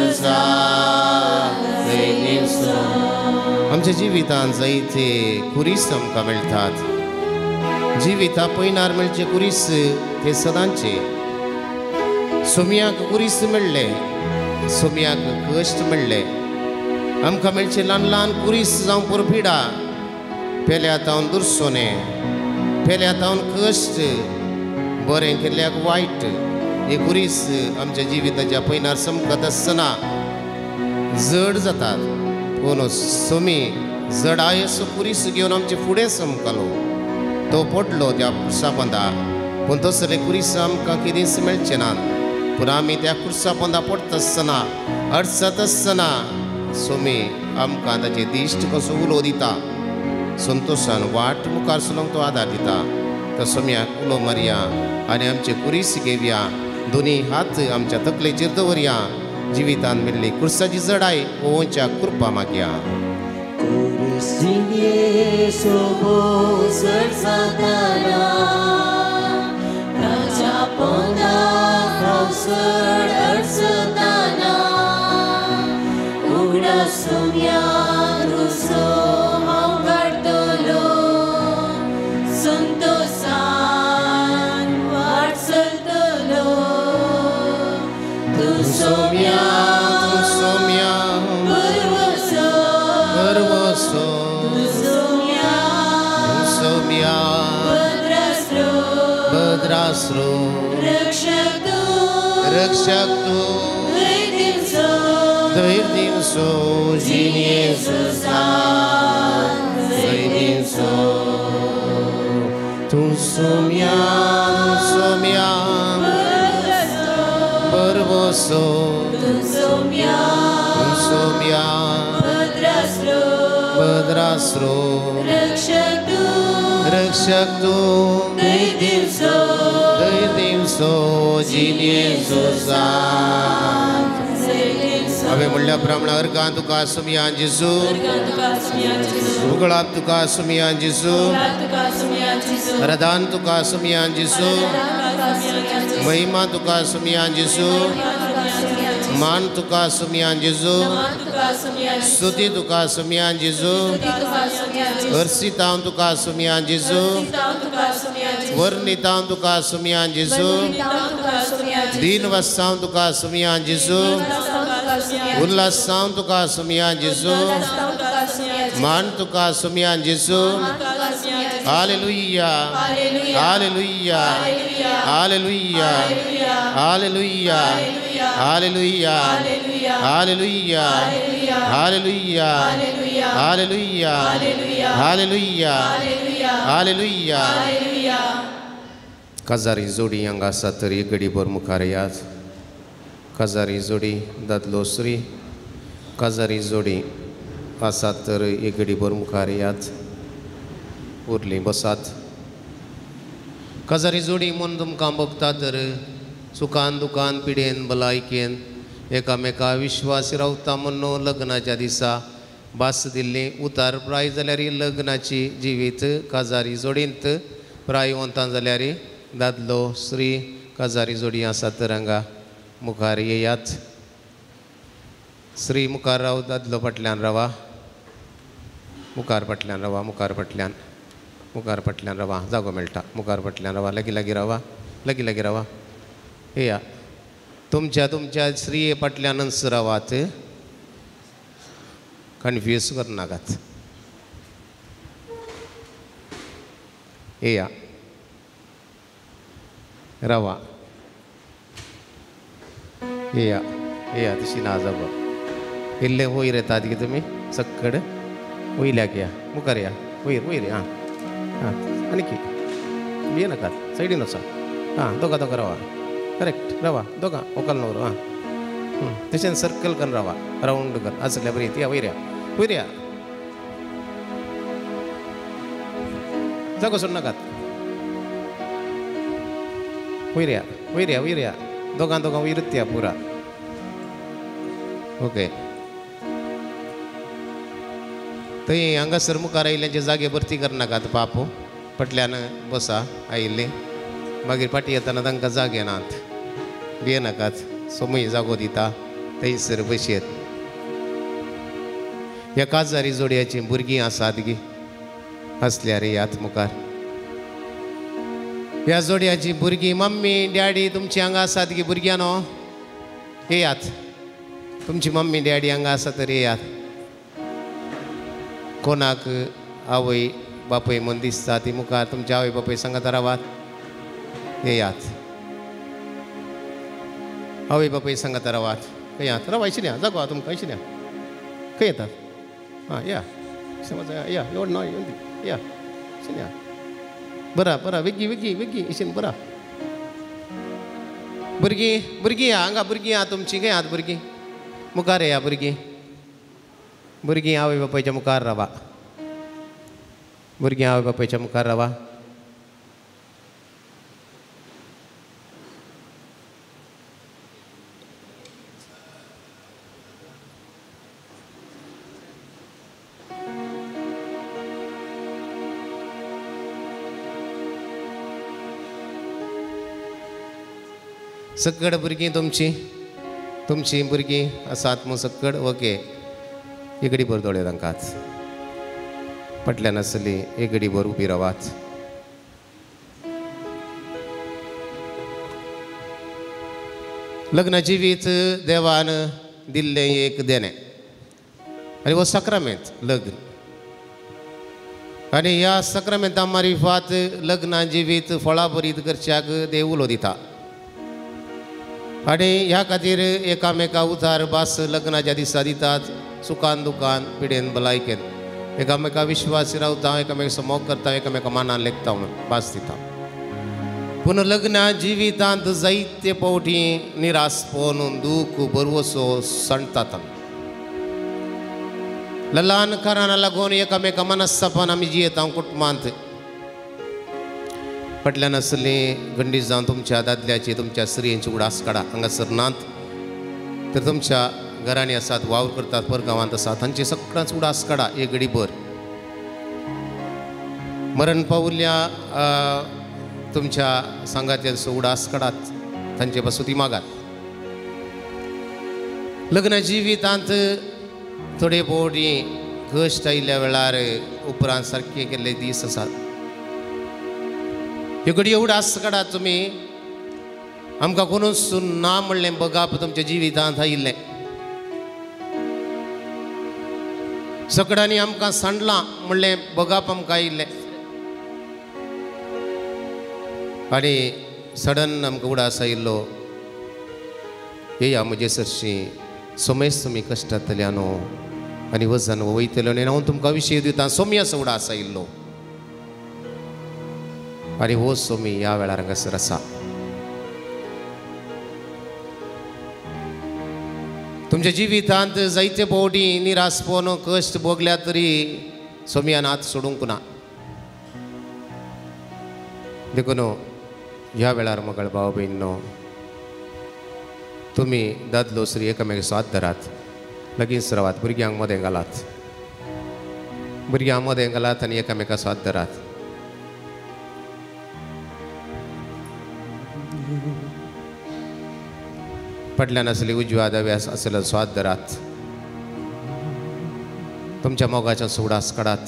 आमच्या जिवितांत जायते कुरीस आमकां मेळटात जिविता पयनार मेळचे कुरीस ते सदांचे सोम्याक कुरीस मेळ्ळे सोम्याक कश्ट मेळ्ळे आमकां मेळचे ल्हान ल्हान कुरीस जावं पुरपिडा पेल्या तावन दुरसोने पेल्या तावन कश्ट बरें केल्ल्याक वायट हे कुरीस आमच्या जिविताच्या पयनार समकत आसतना जड जातात पूण सोमी जडाय असो कुरीस घेवन आमचे फुडें समकलो तो पडलो त्या कुर्सा पोंदा पूण तसले कुरीस आमकां कितेंच मेळचे नात पूण आमी त्या कुर्सा पोंदा पडटा आसतना अडचत आसतना सोमी आमकां ताचे दिश्ट कसो उलो दिता संतोशान वाट मुखार चलोवंक तो आदार दिता तो सोम्याक उलो मारया आनी आमचे कुरीस घेवया दोनी हात आमच्या तकलेचेर दवरया जिवितांत मेळ्ळी कुर्साची जडाय ओवच्या कृपा मागया सोम्या रुसो हांव काडटलो संतोषान वाट चलतलो तूं सोम्या बरवसो तूं सोम्या भद्रास्रो रक्षक तूं दैर्दिवसो जिनेसो तूं सोम्या बरवसो तूं सोम्या भद्रास्रो रक्षक तूं दैर्दिवसो जिनेसो हांवें म्हणल्या प्रमाणे अर्गां तुका सोम्या जेजू उगळाप तुका सोम्या जेजू रदान तुका सोम्या जेजू महिमा तुका सोम्या जेजू मान तुका सोम्या जेजू स्तुती तुका सोम्या जेजू हर्षितां तुका सोम्या जेजू वर्णितां तुका सोम्या जेजू दीनवस्तां तुका सोम्या जेजू उल्हासां तुका सोम्या जेजू मान तुका सोम्या जेजू hallelujah hallelujah hallelujah hallelujah hallelujah hallelujah hallelujah hallelujah hallelujah hallelujah काजारी जोडी हांगा आसा तर एक घडी भर मुखार यात काजारी जोडी दादलो श्री काजारी जोडी आसात तर एक घडी भर मुखार यात उरली बसात काजारी जोडी म्हूण तुमकां भोगता तर सुखान दुखान पिडेन भलायकेन एकामेका विश्वास रावता म्हणून लग्नाच्या दिसा भास दिल्ली उतार प्राय जाल्यार लग्नाची जिवीत काजारी जोडींत प्राय वंता जाल्यार दादलो श्री काजारी जोडी आसा तर हांगा मुखार येयात. श्री मुखार राव, दादलो फाटल्यान रावा, मुखार फाटल्यान रावा, मुखार फाटल्यान रावा, जागो मेळटा. मुखार फाटल्यान रावा, लागीं लागीं रावा, लागीं लागीं रावा. येया तुमच्या श्री फाटल्यानच रावात, कन्फ्यूज करनाकात. येया रावा, येया येया तशी ना जागो. इल्ले वयर येतात की तुमी सक्कड वयल्याक या, मुखार या, वयर हां हां आनीक ये नाकात, सायडीन वचा. हां दोगा रावा, करेक्ट रावा, दोगा ओकाल नवरो. हां तशें सर्कल करून रावा, रावंड कर आसल्या बरी. या वयर या, जागो सोड नाकात. वयर या, दोगां वयरूच या पुरा. ओके थंय हांगासर मुखार आयिल्ल्याचे जागे भरती करनाकात. पापो फाटल्यान बसा आयिल्ली, मागीर फाटी येताना तांकां जागे नात, भियेनाकात. सोमूय जागो दिता थंयसर बसयेत. ह्या काजारी जोडयाची भुरगीं आसात गी, आसल्यार यात मुखार. ह्या जोडयाची भुरगीं मम्मी डॅडी तुमची हांगा आसात गी भुरग्यानो, येयात. तुमची मम्मी डॅडी हांगा आसा तर येयात. कोणाक आवय बापय म्हूण दिसता ती मुखार तुमच्या आवय बापय सांगात रावात, येयात. आवय बापय सांगात रावात, येयात. रावा इशिन्या जागो तुमकां, इशिन्या खंय येतात. हां या समज या एवढं न्हय या इशिन्या. बरा वेगी इशिन बरा. भुरगीं या हांगा, भुरगीं या तुमची, खंय आहात भुरगीं? मुखार या भुरगीं आवय बापायच्या मुखार रावा. भुरगीं आवय बापायच्या मुखार रावा. सकड भुरगीं तुमची भुरगीं आसात मग सकड. ओके एक घडी भर दोळे तांकांच फाटल्यान आसली, एक घडी भर उबी रावात. लग्न जिवीत देवान दिल्लें एक देणें आनी हो सक्रामेंत लग्न. आनी ह्या सक्रामेंता मारिफात लग्ना जिवीत फळां बरीत करच्याक देव उलो दिता. आनी ह्या खातीर एकामेका उतार भास लग्नाच्या दिसा दितात. सुखान दुखान पिडेन भलायकेन एकामेका विश्वास रावता, एकामेकाचो मोग करता, एकामेका मानान लेखता म्हणून भास दिता. पूण लग्ना जिवितांत जायते फावटी निरासपण दूख बरवसो सणतात. ल्हान कारणा लागून एकामेका मनस्तापान आमी जियेता कुटुंबांत. फाटल्यान आसली गंडी जावन तुमच्या दादल्याची, तुमच्या स्त्रियेंची उडास काडा. हांगासर नात तर तुमच्या घरांनी आसात, वावर करतात, परगांवांत आसात, तांची सगळ्यांच उडास काडा एक घडी भर. मरण पावुल्ल्या तुमच्या सांगात्याचो उडास काडात, तांचे पासून ती मागात. लग्न जिवितांत थोडे फावटी कश्ट आयिल्ल्या वेळार उपरांत सारके केल्ले दीस आसात. ह्यो घडयो उडास काडात तुमी. आमकां कोणूच ना म्हणलें बगाप तुमच्या जिवितांत आयिल्लें. सकडांनी आमकां सांडलां म्हणलें बगाप आमकां आयिल्लें. आनी सडन आमकां उडास आयिल्लो. येया म्हजे सरशी सोमेस तुमी कश्टांतल्यान आनी वजन वयतलो आनी हांव तुमकां विशय दितां. सोम्याचो उडास आयिल्लो आनी हो सोमी ह्या वेळार हांगासर आसा. तुमच्या जिवितांत जायते फावटी निरासपण कश्ट भोगल्या तरी सोमयान हात सोडूंक ना. देखून ह्या वेळार मगळ भाव भयणो तुमी दादलो स्त्री एकामेकाचो हात धरात, लगींच रावात, भुरग्यांक मदें घालात. भुरग्यां मदें घालात आनी एकामेका स्वाद धरात. पडल्यान असली उजव्या दाव्यास असलेला स्वाद धरात. तुमच्या मोगाच्या सुडास काढात.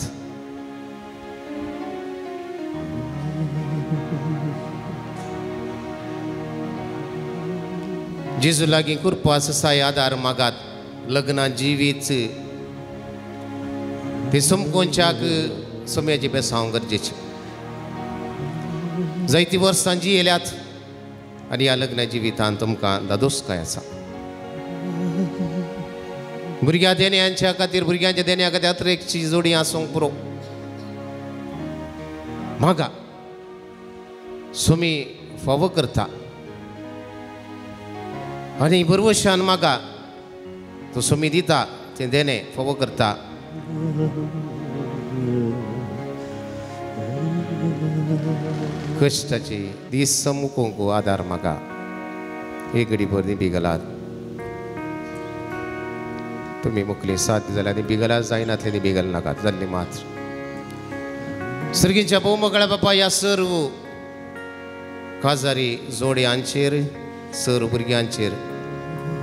जेजू लागीं कृपास साय आदार मागात. लग्ना जिवीत ते सोमकोनच्याक सोम्याची बेसांव गरजेची. जायती वर्सां जियेल्यात आनी ह्या लग्ना जिवितांत तुमकां दादोसकाय आसा. भुरग्यां देण्यांच्या खातीर भुरग्यांच्या देण्या खातीर अत्रेकची जोडी आसूंक पुरो. मागा सोमी फावो करता आनी बरवशान मागा तो सोमी दिता. तें देणे फावो करता. कश्टाचे दीस मुकोवंक आदार मागा. एक घडी भर न्ही बिगलात. तुमी मुखली साथ जाल्यार न्ही बिगलात, जायनातले न्ही बिगल नाकात. जाल्ली मात्र सर्गीच्या भोवमगळ्या बापा ह्या सर्व काजारी जोड्यांचेर सर्व भुरग्यांचेर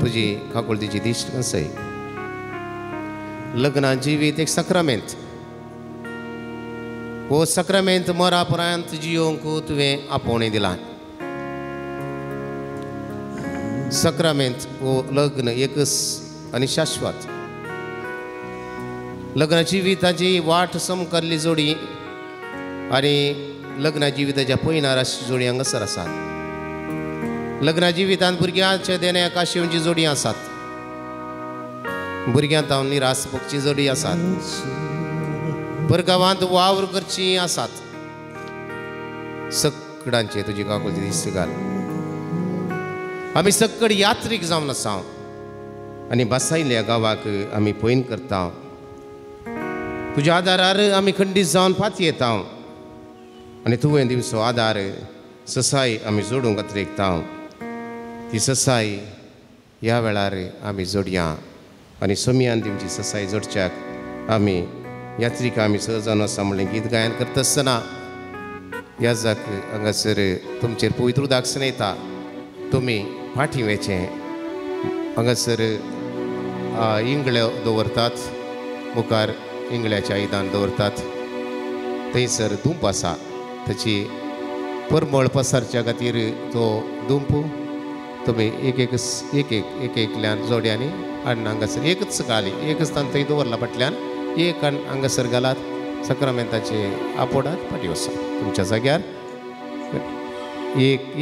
तुजी काकुळतीची दिश्ट कसय. लग्ना जिवीत एक सक्रामेंत. हो सक्रामेंत मरा पर्यंत जियोंक तुवें आपोवणें दिलां. सक्रामेंत हो लग्न एकच आनी शाश्वत. लग्ना जिविताची वाट समकल्ली जोडी आनी लग्ना जिविताच्या पयनार अशी जोडी हांगासर आसात. लग्ना जिवितांत भुरग्यांच्या देण्या काशेवची जोडी आसात. भुरग्यांत हांव निरास भोगची जोडी आसात. परगांवांत वावर करची आसात. सक्कडांचे तुजी काकुळती दिश्ट घाल. आमी सक्कड यात्रीक जावन आसा आनी बसायल्या गांवाक आमी पयन करता. तुज्या आदारार आमी खंडीत जावन फाती येता आनी तुवें दिवचो आदार ससाय आमी जोडूंक अत्रेकता. ती ससाय ह्या वेळार आमी जोडया आनी सोमयान दिवची ससाय जोडच्याक आमी यात्रिका आमी सहजावन आसा म्हणलें गीत गायन करता आसतना याजाक हांगासर तुमचेर पवित्र उदक सनयता. तुमी फाटीं वेचें. हांगासर इंगळ्यो दवरतात. मुखार इंगळ्याच्या आयदान दवरतात. थंयसर धूप आसा. ताची परमळ पसारच्या खातीर तो धूप तुमी एकल्यान जोड्यांनी आनी हांगासर एकच घाली. एकच तान थंय दवरला फाटल्यान. एक हांगासर घालात. सक्रामेंताचे आपोडात फाटीं वसा. तुमच्या जाग्यार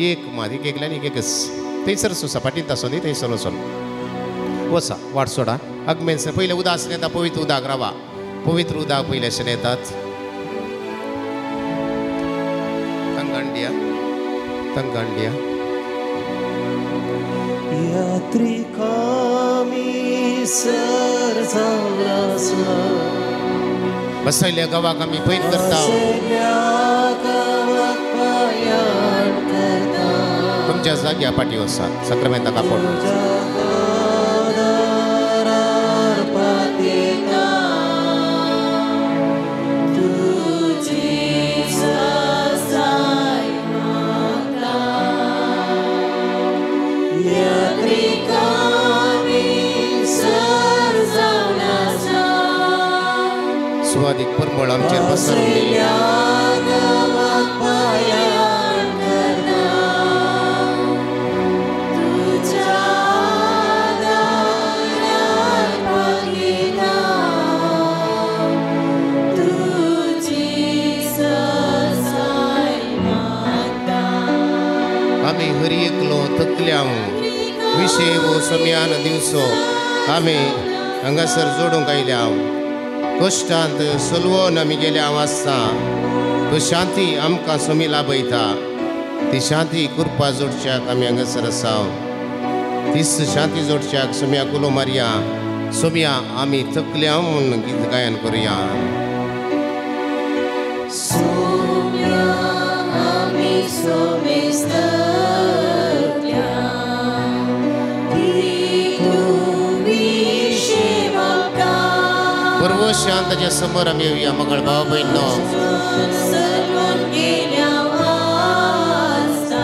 एक मात एकल्यान एकच थंयसर वसा. फाटींत आसो न्ही थंयसर वचून वसा. वाट सोडा. अगमेन्सर पयलें उदास येता. पवित्र उदक रावा. पवित्र उदक पयलेशें येतात. तंगांडिया यात्रिकामी सर जावरासा. बसयल्या गावाक आमी पयन करता. तुमच्या जाग्या फाटीं वसात. सक्रामेंताक आपोड. सुवादीक परमळ आमचेर पसरली. आमी हरी एकलो तकल्या विशय वो सोम्यान दिवचो आमी हांगासर जोडूंक आयल्या. कश्टांत सुलवून आमी गेल्या वाचता. तो शांती आमकां सोमी लाभयता. ती शांती कृपा जोडच्याक आमी हांगासर आसा. तीच शांती जोडच्याक सोम्याक उलो मारया. सोम्या आमी तकल्या म्हूण गीत गायन करुया. शांत भगवंताच्या समोर आम्ही येऊया मंगळ भाव बहिणो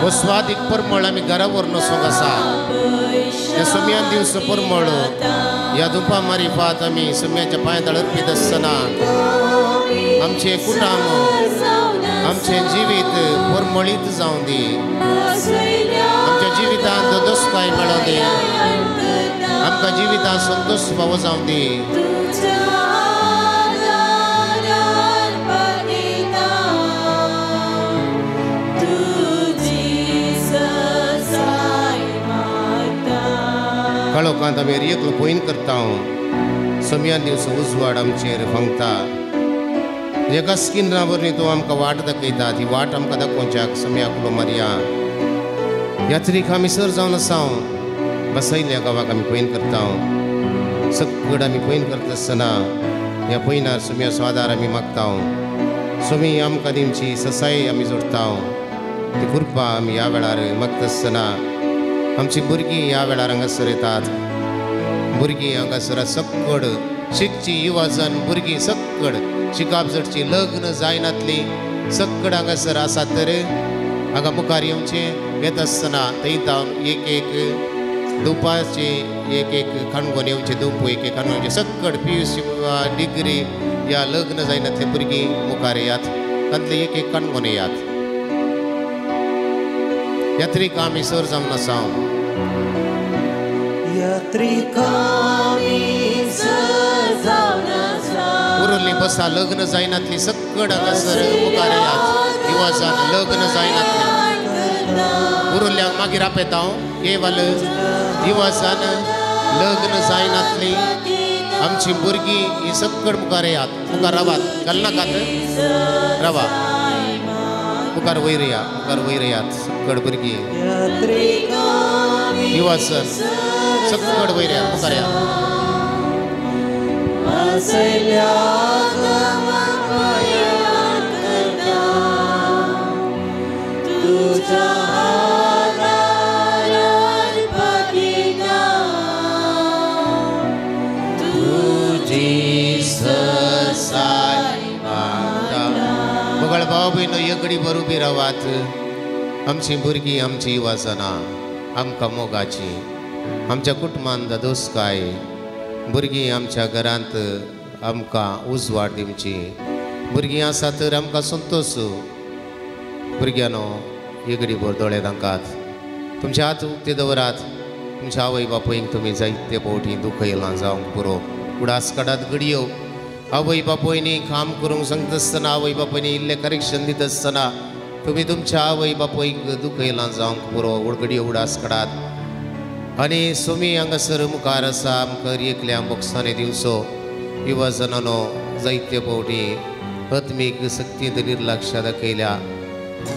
हो स्वादिक परमळ आम्ही घरावर नसो कसा त्या सोम्यान दिवस परमळ या दुपा मारी पाहत आम्ही सोम्याच्या पायात अर्पित असताना आमचे कुटुंब आमचे जीवित परमळीत जाऊन दे आमच्या जिवितांत दोष काय मिळव दे आमच्या जिवितांत संतोष भाव जाऊन दे काळोखांत आमी एकलो पयन करता सोम्यान दिवस उजवाड आमचेर भांगता एका स्किनरावरनी तूं आमकां वाट दाखयता ती वाट आमकां दाखोवच्याक सोम्याकलो मारया यात्रेक आमी सर जावन आसा बसयल्या गांवाक आमी पयन करता सकड आमी पयन करता आसतना ह्या पयनार सोम्याचो आदार आमी मागता सोमी आमकां दिवची ससाय आमी जोडटा ती कृपा आमी ह्या वेळार मागता आसतना आमची भुरगीं ह्या वेळार हांगासर येतात भुरगीं हांगासर सकड शिकची युवाजन भुरगीं सकड शिकाप जडची लग्न जायनातली सकड हांगासर आसात तर हांगा मुखार येवचें येता आसतना थंय एक एक दुपारचे एक एक खाणगोन येवचे दुंपू एक एक खाणगोन येवचे सकड PUC डिग्री या लग्न जायनातले भुरगीं मुखार येयात तांतले एक एक खाणगोन येयात यात्रेक आमी सर जावन आसा उरली बसा लग्न जायनातली सकड हांगासर मुखार येयात युवाजान लग्न जायनातली उरल्यांक मागीर आपयता केवल युवाजान लग्न जायनातली आमची भुरगीं ही सकड मुखार येयात मुखार रावात कलनाकात रावा मुखार वयर येयात सकड भुरगीं युवासन सकड वयर येयात मुखार मंगळ भाव भयणो एकडी बर उबी रावात आमची भुरगीं आमची युवासनां आमकां मोगाची आमच्या कुटुंबांत दोस्काय भुरगीं आमच्या घरांत आमकां उजवाड दिवची भुरगीं आसा तर आमकां संतोश भुरग्यांनो एकडी भर दोळे दांकात तुमचे हात उक्ते दवरात तुमच्या आवय बापूयक तुमी जायते फावटी दुखयलां जावंक पुरो उडास काडात घडयो आवय बापूयनी काम करूंक सांगता आसतना आवय बापूयनी इल्लें करेक्शन दिता आसतना तुमी तुमच्या आवय बापूयक दुखयलां जावंक पुरो घडयो उडास काडात आनी सोमी हांगासर मुखार आसा आमकां एकल्या बॉक्सांनी दिवचो युवाजनांनो जायते फावटी आत्मीक सक्तींत निर्लक्ष दाखयल्या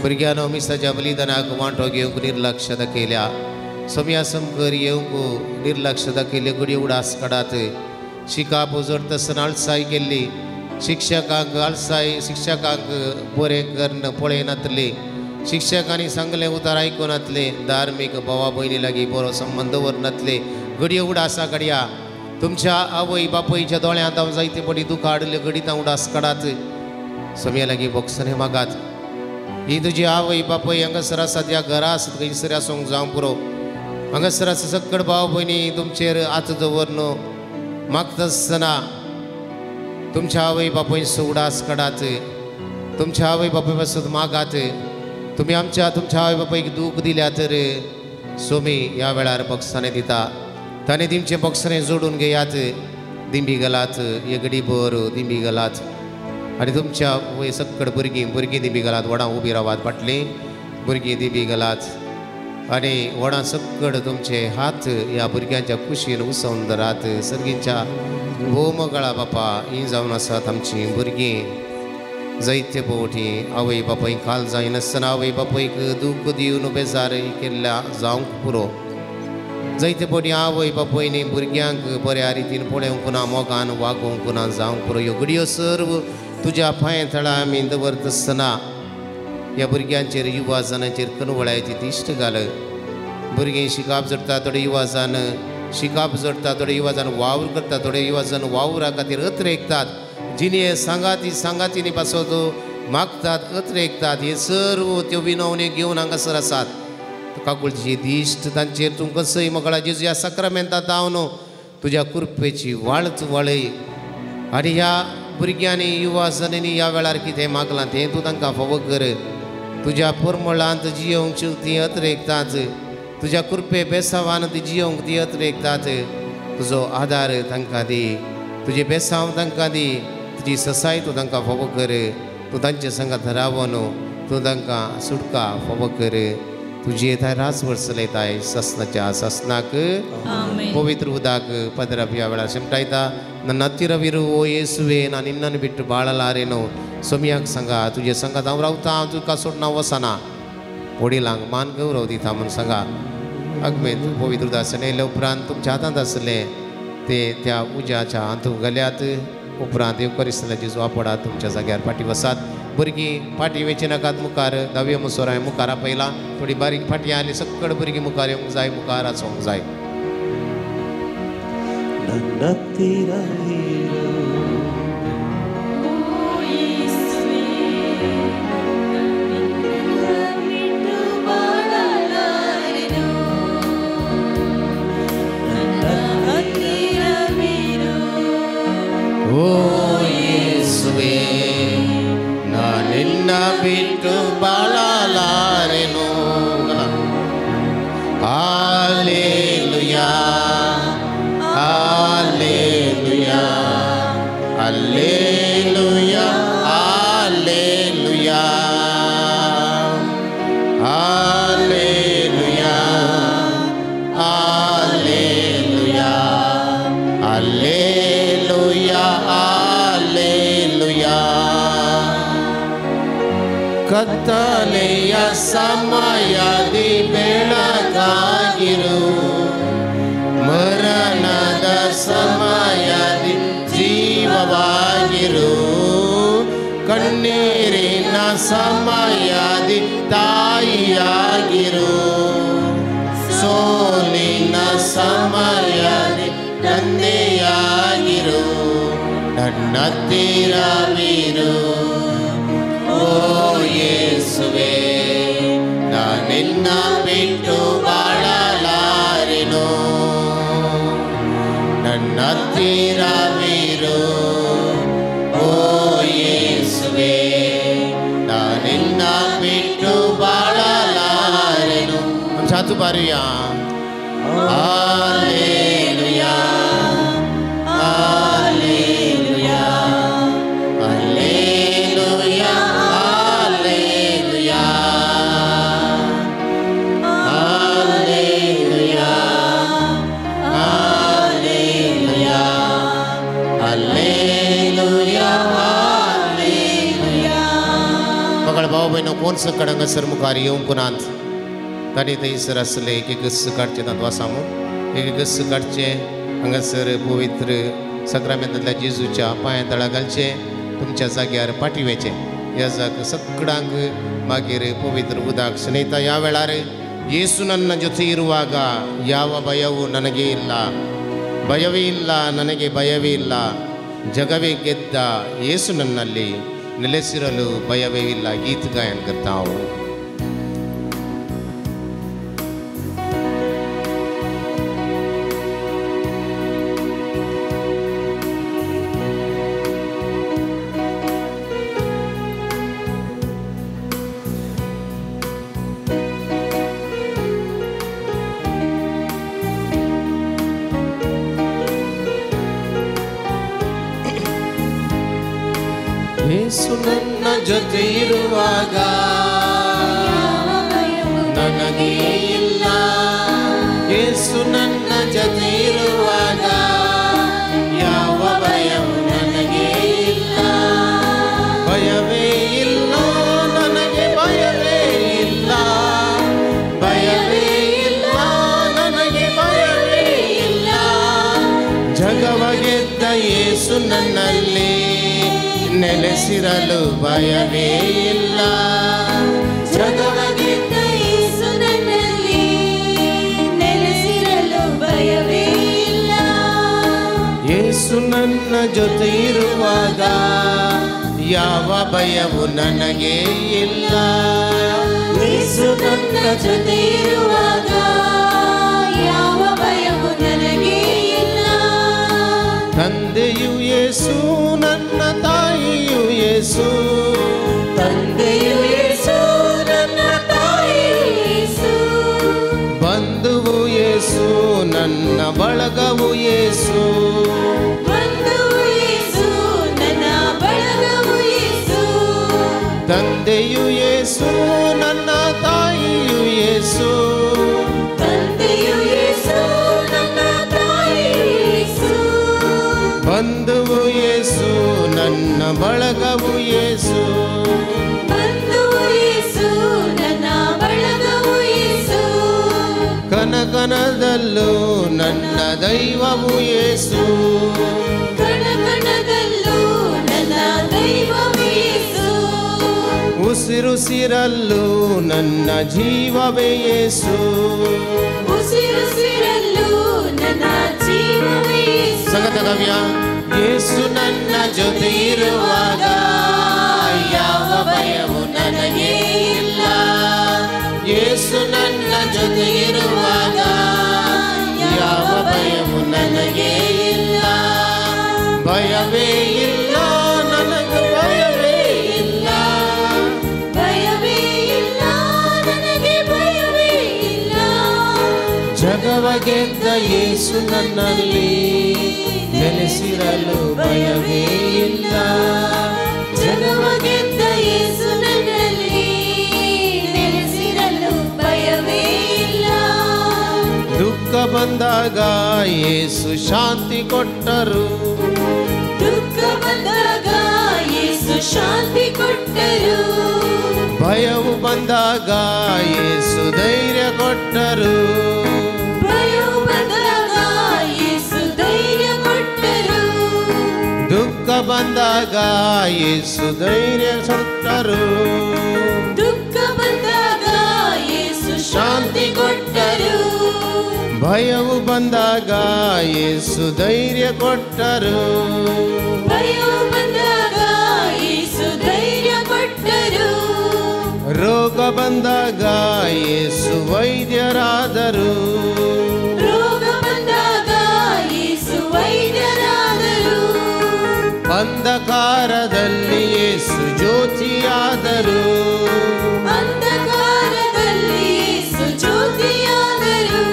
भुरग्यांनो मिसाच्या बलिदानाक वांटो घेवंक निर्लक्ष दाखयल्या सोम्या समकर येवंक निर्लक्ष दाखयले घडयो उडास काडात शिकाप उजडता आसतना आळसाय केल्ली शिक्षकांक आळसाय शिक्षकांक बरें करून पळयनातली शिक्षकांनी सांगलें उतर आयकूनातले धार्मीक भावा भयणी लागीं बरो संबंद दवरनातले घडयो उडासा काडया तुमच्या आवय बापूयच्या दोळ्यांत हांव जायते फावटी दुखां हाडले घडीत हांव उडास काडात सोम्या लागीं बॉक्सांनी मागात ही तुजी आवय बापूय हांगासर आसा त्या घरा आसत खंयसर आसूंक जावं पुरो हांगासर आसा सकड भाव भयणी तुमचेर हात दवरन मागता आसतना तुमच्या आवय बापूयचो उडास काडात तुमच्या आवय बापूय पासून मागात तुमी तुमच्या आवय बापूयक दूख दिल्या तर सोमी ह्या वेळार बॉक्सांनी दिता ताणें तेमचे बॉक्सांनी जोडून घेयात दिंबी घालात एकडी भर दिंबी घालात आनी तुमच्या वय सकड भुरगीं दिंबी घालात वडां उबी रावात फाटलीं भुरगीं दिंबी घालात आनी वडां सकड तुमचे हात ह्या भुरग्यांच्या कुशीन उसोवन धरात सर्गींच्या भोवमगळा बापा ही जावन आसात आमचीं भुरगीं जायते फावटी आवय बापूयक काल जायनासतना आवय बापूयक दूख दिवन बेजार केल्ल्या जावंक पुरो जायते फावटी आवय बापूयनी भुरग्यांक बऱ्या रितीन पळोवंक ना मोगान वागोवंक ना जावंक पुरो ह्यो घडयो सर्व तुज्या पांय तळा आमी दवरता आसतना ह्या भुरग्यांचेर युवाजनांचेर कनवळ्याची दिश्ट घाल भुरगीं शिकाप जोडटा थोडे युवाजन शिकाप जोडटा थोडे युवाजन वावर करता थोडे युवाजन वावरा खातीर अत्र ऐकतात जिने सांगातीने बसवतो मागतात अत्र ऐकतात हे सर्व त्यो विनवणे घेऊन हांगासर आसात. काकुळची दिश्ट तांचेर तूं कसंय मकळा जेजू ह्या सक्रामेंतांत हांव न्हू तुज्या कृपेची वाळच वळय आनी ह्या भुरग्यांनी युवा जनींनी ह्या वेळार कितें मागलां तें तूं तांकां फावो कर. तुज्या परमळांत जियोंक तीं अत्र ऐकतात. तुज्या कृपे बेसांवान ती जियोंक ती अत्र ऐकतात. तुजो आदार तांकां दी. तुजे बेसांव तांकां दी. तुजी ससाय तूं तांकां फावो कर. तूं तांचे संगात रावो न्हू तूं तांकां सुटका फावो कर. तुझे येताय रास वर्सलयताय ससनाच्या ससनाक पवित्र उदाक पदरप ह्या वेळार शिमटायता. ನನ್ನ ಹತ್ತಿರವಿರು ಓ ಯೇಸುವೆ ನಾನು ನಿನ್ನನ್ನು ಬಿಟ್ಟು ಬಾಳಲಾರೇನು. सोम्याक सांगा तुझे संगात हांव रावता हांव तुका सोडना वसना. वडिलांक मान गौरव दिता म्हूण सांगा. अगमेत पवित्र उदासन येयले उपरांत तुमच्या हातांत आसले ते त्या उज्याच्या हातूंत घाल्यात. उपरांत येवकरिस्तल्या जेजू आपणात तुमच्या जाग्यार फाटी वसात. भुरगीं फाटी वेची नाकात मुखार दाव्या मुसोराय मुखार आपयला. थोडी बारीक फाटी आली सकड भुरगीं मुखार येवंक जाय मुखार आसोंक जाय. ಬಿಟ್ಟು ಬಾಳಲಾರೆನು. Hallelujah hallelujah hallelujah hallelujah hallelujah hallelujah hallelujah hallelujah. ಕತ್ತಲೆಯ ಸಮಯದಿ ಬೆಳಗಾಗಿರು ಮರಣದ ಸಮಯದಿ ಜೀವವಾಗಿರು ಕಣ್ಣೀರಿನ ಸಮಯದಿ ತಾಯಿಯಾಗಿರು ಸೋಲಿನ ಸಮಯದಿ ತಂದೆಯಾಗಿರು ನನ್ನ ಹತ್ತಿರವಿರು ಓ ಯೇಸುವೆ ನಾನಿನ್ನ ಬಿಟ್ಟು ಬಾಳಲಾರೆನು. ನನ್ನ ಹತ್ತಿರವಿರು ಓ ಯೇಸುವೆ ನಾನಿನ್ನ ಬಿಟ್ಟು ಬಾಳಲಾರೆನು. ಸಾತು ಬಾರಿಯಾ hallelujah hallelujah hallelujah hallelujah hallelujah hallelujah hallelujah hallelujah मगळ भाऊ बहिणो कोण सकड हंगसर मुखार येवंक कुनांत ताणी थंयसर आसले एक गस काडचे तातूंत सामू एक गस काडचे हांगासर पवित्र सक्रामेंतांतल्या जेजूच्या पांया तळा घालचे तुमच्या जाग्यार पाठिवेचे ह्या जाग सगळ्यांक मागीर पवित्र उदक स्नेहिता ह्या वेळार ಯೇಸು ನನ್ನ ಜೊತೆ ಇರುವಾಗ ಯಾವ ಭಯವೂ ನನಗೆ ಇಲ್ಲ ಭಯವೇ ಇಲ್ಲ ನನಗೆ ಭಯವೇ ಇಲ್ಲ ಜಗವೇ ಗೆದ್ದ ಯೇಸು ನನ್ನಲ್ಲಿ ನೆಲೆಸಿರಲು ಭಯವೇ ಇಲ್ಲ ಗೀತ ಗಾಯन करता हूँ. ಯೇಸು ನನ್ನ ಜೊತೆ ಇರುವಾಗ ನನಗೆ ಇಲ್ಲ ಯೇಸು ನನ್ನ ಜೊತೆ ಇರುವಾಗ ಯಾವ ಭಯವೂ ನನಗೆ ಇಲ್ಲ ಭಯವೇ ಇಲ್ಲ ನನಗೆ ಭಯವೇ ಇಲ್ಲ ಭಯವೇ ಇಲ್ಲ ನನಗೆ ಭಯವೇ ಇಲ್ಲ ಜಗವ ಗೆದ್ದ ಯೇಸು ನನ್ನಲ್ಲಿ ನೆಲೆಸಿರಲು ಭಯವೇ ಇಲ್ಲ ಜಗವ ಗೆದ್ದ ಯೇಸು ನನ್ನಲ್ಲಿ ನೆಲೆಸಿರಲು ಭಯವೇ ಇಲ್ಲ ಯೇಸು ನನ್ನ ಜೊತೆ ಇರುವಾಗ ಯಾವ ಭಯವು ನನಗೆ ಇಲ್ಲ. ಯೇಸು ನನ್ನ ಜೊತೆ ಇರುವಾಗ ಯಾವ ಭಯವು ನನಗೆ ಇಲ್ಲ. ತಂದೆಯು ಯೇಸು ನನ್ನ ತಾಯಿಯು ಯೇಸು, ತಂದೆಯು ಯೇಸು ನನ್ನ ತಾಯಿಯು ಯೇಸು, ಬಂಧುವು ಯೇಸು ನನ್ನ ಬಳಗವು ಯೇಸು, ಬಂಧುವು ಯೇಸು ನನ್ನ ಬಳಗವು ಯೇಸು. ತಂದೆಯು ಯೇಸು ನನ್ನ ತಾಯಿಯು ಯೇಸು, ತಂದೆಯು ಯೇಸು ನನ್ನ ತಾಯಿಯು ಯೇಸು, ಬಂಧುವು ಯೇಸು ನನ್ನ ಬಳಗವು ಯೇಸು, ಬಂಧುವು ಯೇಸು ನನ್ನ ಬಳಗವು ಯೇಸು. ಕನಕನದಲ್ಲೂ ನನ್ನ ದೈವವು ಯೇಸು, ಕಣಕಣದಲ್ಲೂ ನನ್ನ ದೈವವು ಯೇಸು, ಉಸಿರುಸಿರಲ್ಲೂ ನನ್ನ ಜೀವವೇ ಯೇಸು. ಉಸಿರುಸಿರಲ್ಲೂ ನನ್ನ ಜೀವವೇ ಯೇಸು. ಸಂಗತ ಕವ್ಯ. ಯೇಸು ನನ್ನ ಜೊತೆ ಇರುವಾಗ ಯಾವ ಭಯವು ನನಗೆ ಇಲ್ಲ. ಯೇಸು ನನ್ನ ಜೊತೆ ಇರುವಾಗ ಯಾವ ಭಯವು ನನಗೆ ಇಲ್ಲ. ಭಯವೇ ಇಲ್ಲ ನನಗೆ ಭಯವೇ ಇಲ್ಲ. ಭಯವೇ ಇಲ್ಲ ನನಗೆ ಭಯವೇ ಇಲ್ಲ. ಜಗವ ಗೆದ್ದ ಯೇಸು ನನ್ನಲ್ಲಿ ನೆಲೆಸಿರಲು ಭಯವೇ ಇಲ್ಲ. ಜಗವ ಗೆದ್ದ ಯೇಸು ನನ್ನಲ್ಲಿ ನೆಲೆಸಿರಲು ಭಯವೇ ಇಲ್ಲ. ದುಃಖ ಬಂದಾಗ ಯೇಸು ಶಾಂತಿ ಕೊಟ್ಟರು, ದುಃಖ ಬಂದಾಗ ಯೇಸು ಶಾಂತಿ ಕೊಟ್ಟರು, ಭಯವು ಬಂದಾಗ ಯೇಸು ಧೈರ್ಯ ಕೊಟ್ಟರು, ಭಯವು ಬಂದಾಗ ಯೇಸು ಧೈರ್ಯ ಕೊಟ್ಟರು, ದುಃಖ ಬಂದಾಗ ಯೇಸು ಧೈರ್ಯ ಕೊಟ್ಟರು, ದುಃಖ ಬಂದಾಗ ಯೇಸು ಶಾಂತಿ ಕೊಟ್ಟರು, ಭಯವು ಬಂದಾಗ ಯೇಸು ಧೈರ್ಯ ಕೊಟ್ಟರು, ಭಯವು ಬಂದಾಗ ಯೇಸು ಧೈರ್ಯ ಕೊಟ್ಟರು, ರೋಗ ಬಂದಾಗ ಯೇಸು ವೈದ್ಯರಾದರು, ರೋಗ ಬಂದಾಗ ಯೇಸು ವೈದ್ಯರಾದರು, ಅಂಧಕಾರದಲ್ಲಿ ಯೇಸು ಜ್ಯೋತಿಯಾದರು, ಅಂಧಕಾರದಲ್ಲಿ ಯೇಸು ಜ್ಯೋತಿಯಾದರು.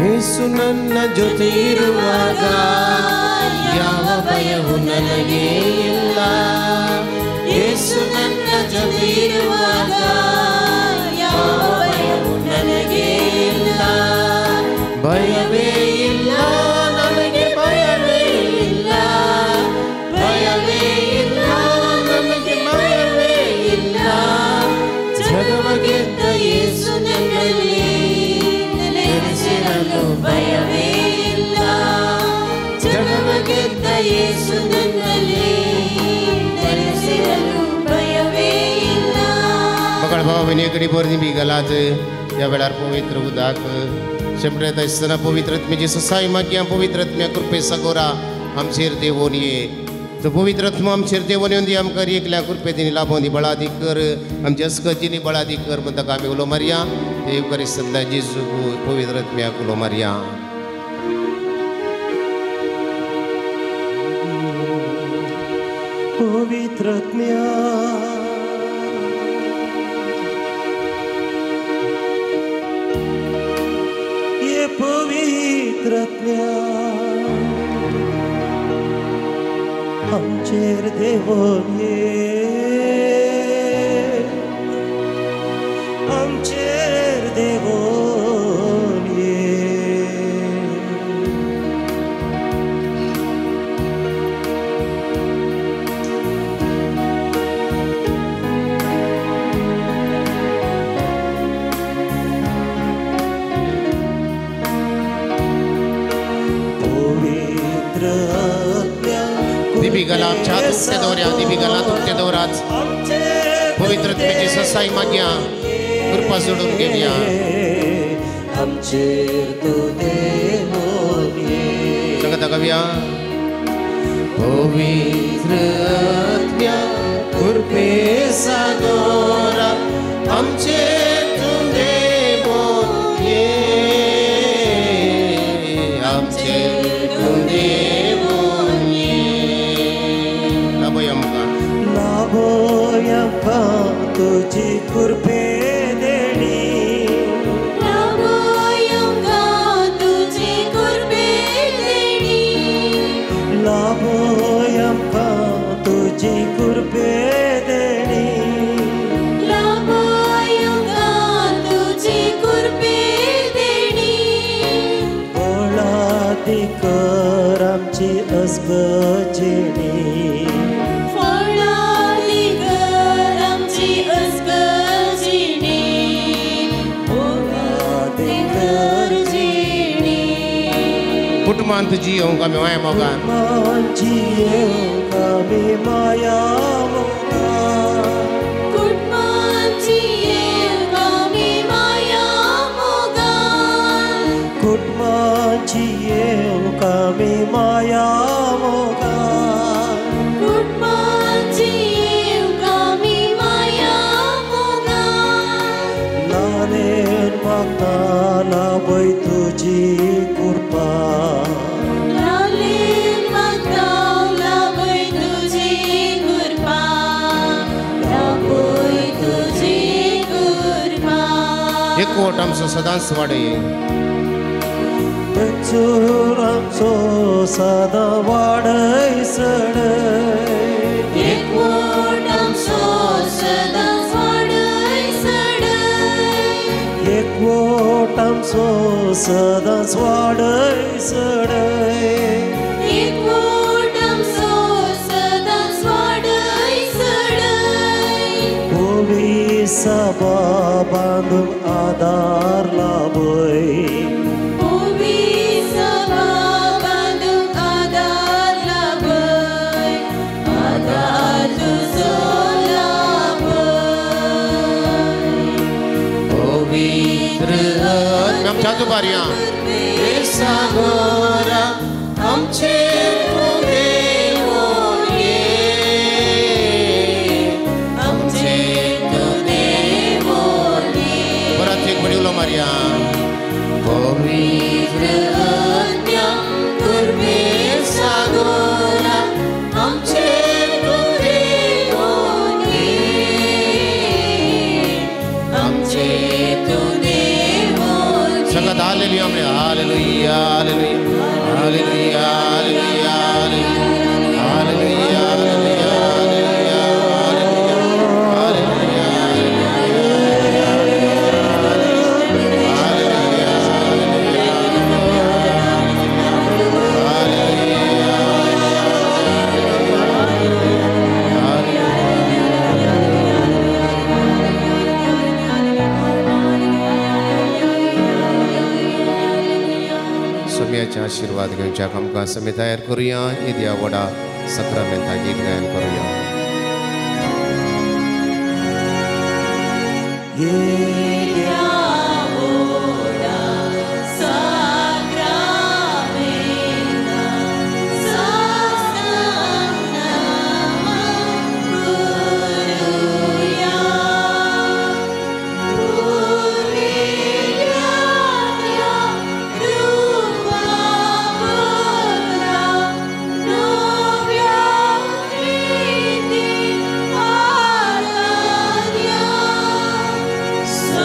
ಯೇಸು ನನ್ನ ಜೊತೆ ಇರುವಾಗ ಯಾವ ಭಯವು ನನಗೆ ಇಲ್ಲ. ಯೇಸು ನನ್ನ ಜೊತೆ ಇರುವಾಗ ಯಾವ ಭಯವು ನನಗೆ ಇಲ್ಲ. ಭಯವೇ ಇಲ್ಲ ನನಗೆ ಭಯವೇ ಇಲ್ಲ. ಭಯವೇ ಇಲ್ಲ ನನಗೆ ಭಯವೇ ಇಲ್ಲ. ಜಗವ ಗೆದ್ದ ಯೇಸು ನನ್ನಲ್ಲಿ ನೆಲೆಸಿರಲು ಭಯವೇ ಇಲ್ಲ. ಜಗವ ಗೆದ್ದ ಯೇಸು ನನ್ನಲ್ಲಿ ನೆಲೆಸಿರಲು ಭಯವೇ ಇಲ್ಲ. पकड़ भाव बनी कड़ी बोरनी भी गलात या बेड़ार पवित्र उदाक शेमरेता इसना पवित्र आत्म्याची ससाई माग्या पवित्र आत्म्या कृपे सगोरा आमचेर देवोनिये. तो पवित्र आत्मा आमचेर देवोनी होंदी आमकां एकल्या कृपे दिनी लाभोंदी बळादी कर आमची अस्कतीनी बळादी कर म्हणटा आमी उलो मारया. देव करी सल्ला जेजू पवित्र आत्म्याक उलो मारया. पवित्र आत्म्या ये पवित्र आत्म्या आमचेर देवोन ये आमचेर देवोन ये दिबिगला आमच्या तुटत्या दौऱ्या दिबिगला तुटत्या दौरात पवित्र आत्म्याची ससाई माग्या कृपा जोडून घेऊया. आमचेर तू देवोन ये सांगता कव्या पवित्र आत्म्या कृपे सागोरा आमचे तुंदे बोये आमचे तुंदे बोये लाभोय आमकां तुझी कृपे देणी लाभोय आमकां तुझी कृपे देणी फळादी कर आमची अस्गजेणी कुटुंबांत जियोंक आमी माया मोगान जियोंक आमी माया मोगान कुटुंबांत जियोंक आमी माया मोगान लालेन म्हाका लाभय तुजी कृपा एकवट आमचो सदांच वाडय चोर आमचो सदां वाडय सडय एकवट आमचो सदां वाडय सडय सभा बांधून आधार लाभय आमच्या दुबारया सागोरा आमचे तुंदे बोये आमचे तुंदे बोये परत एक बडी उलो मारया पवित्र आत्म्या कृपे सागोरा आमचे तुंदे बोये आमचे तुंदे बोये संगत हालेलुया म्हणया hallelujah hallelujah hallelujah hallelujah hallelujah सोम्याचे आशीर्वाद घेवच्याक आमकां समे तयार करुया येद्या वडा सक्रामेंता गीत गायन करुया So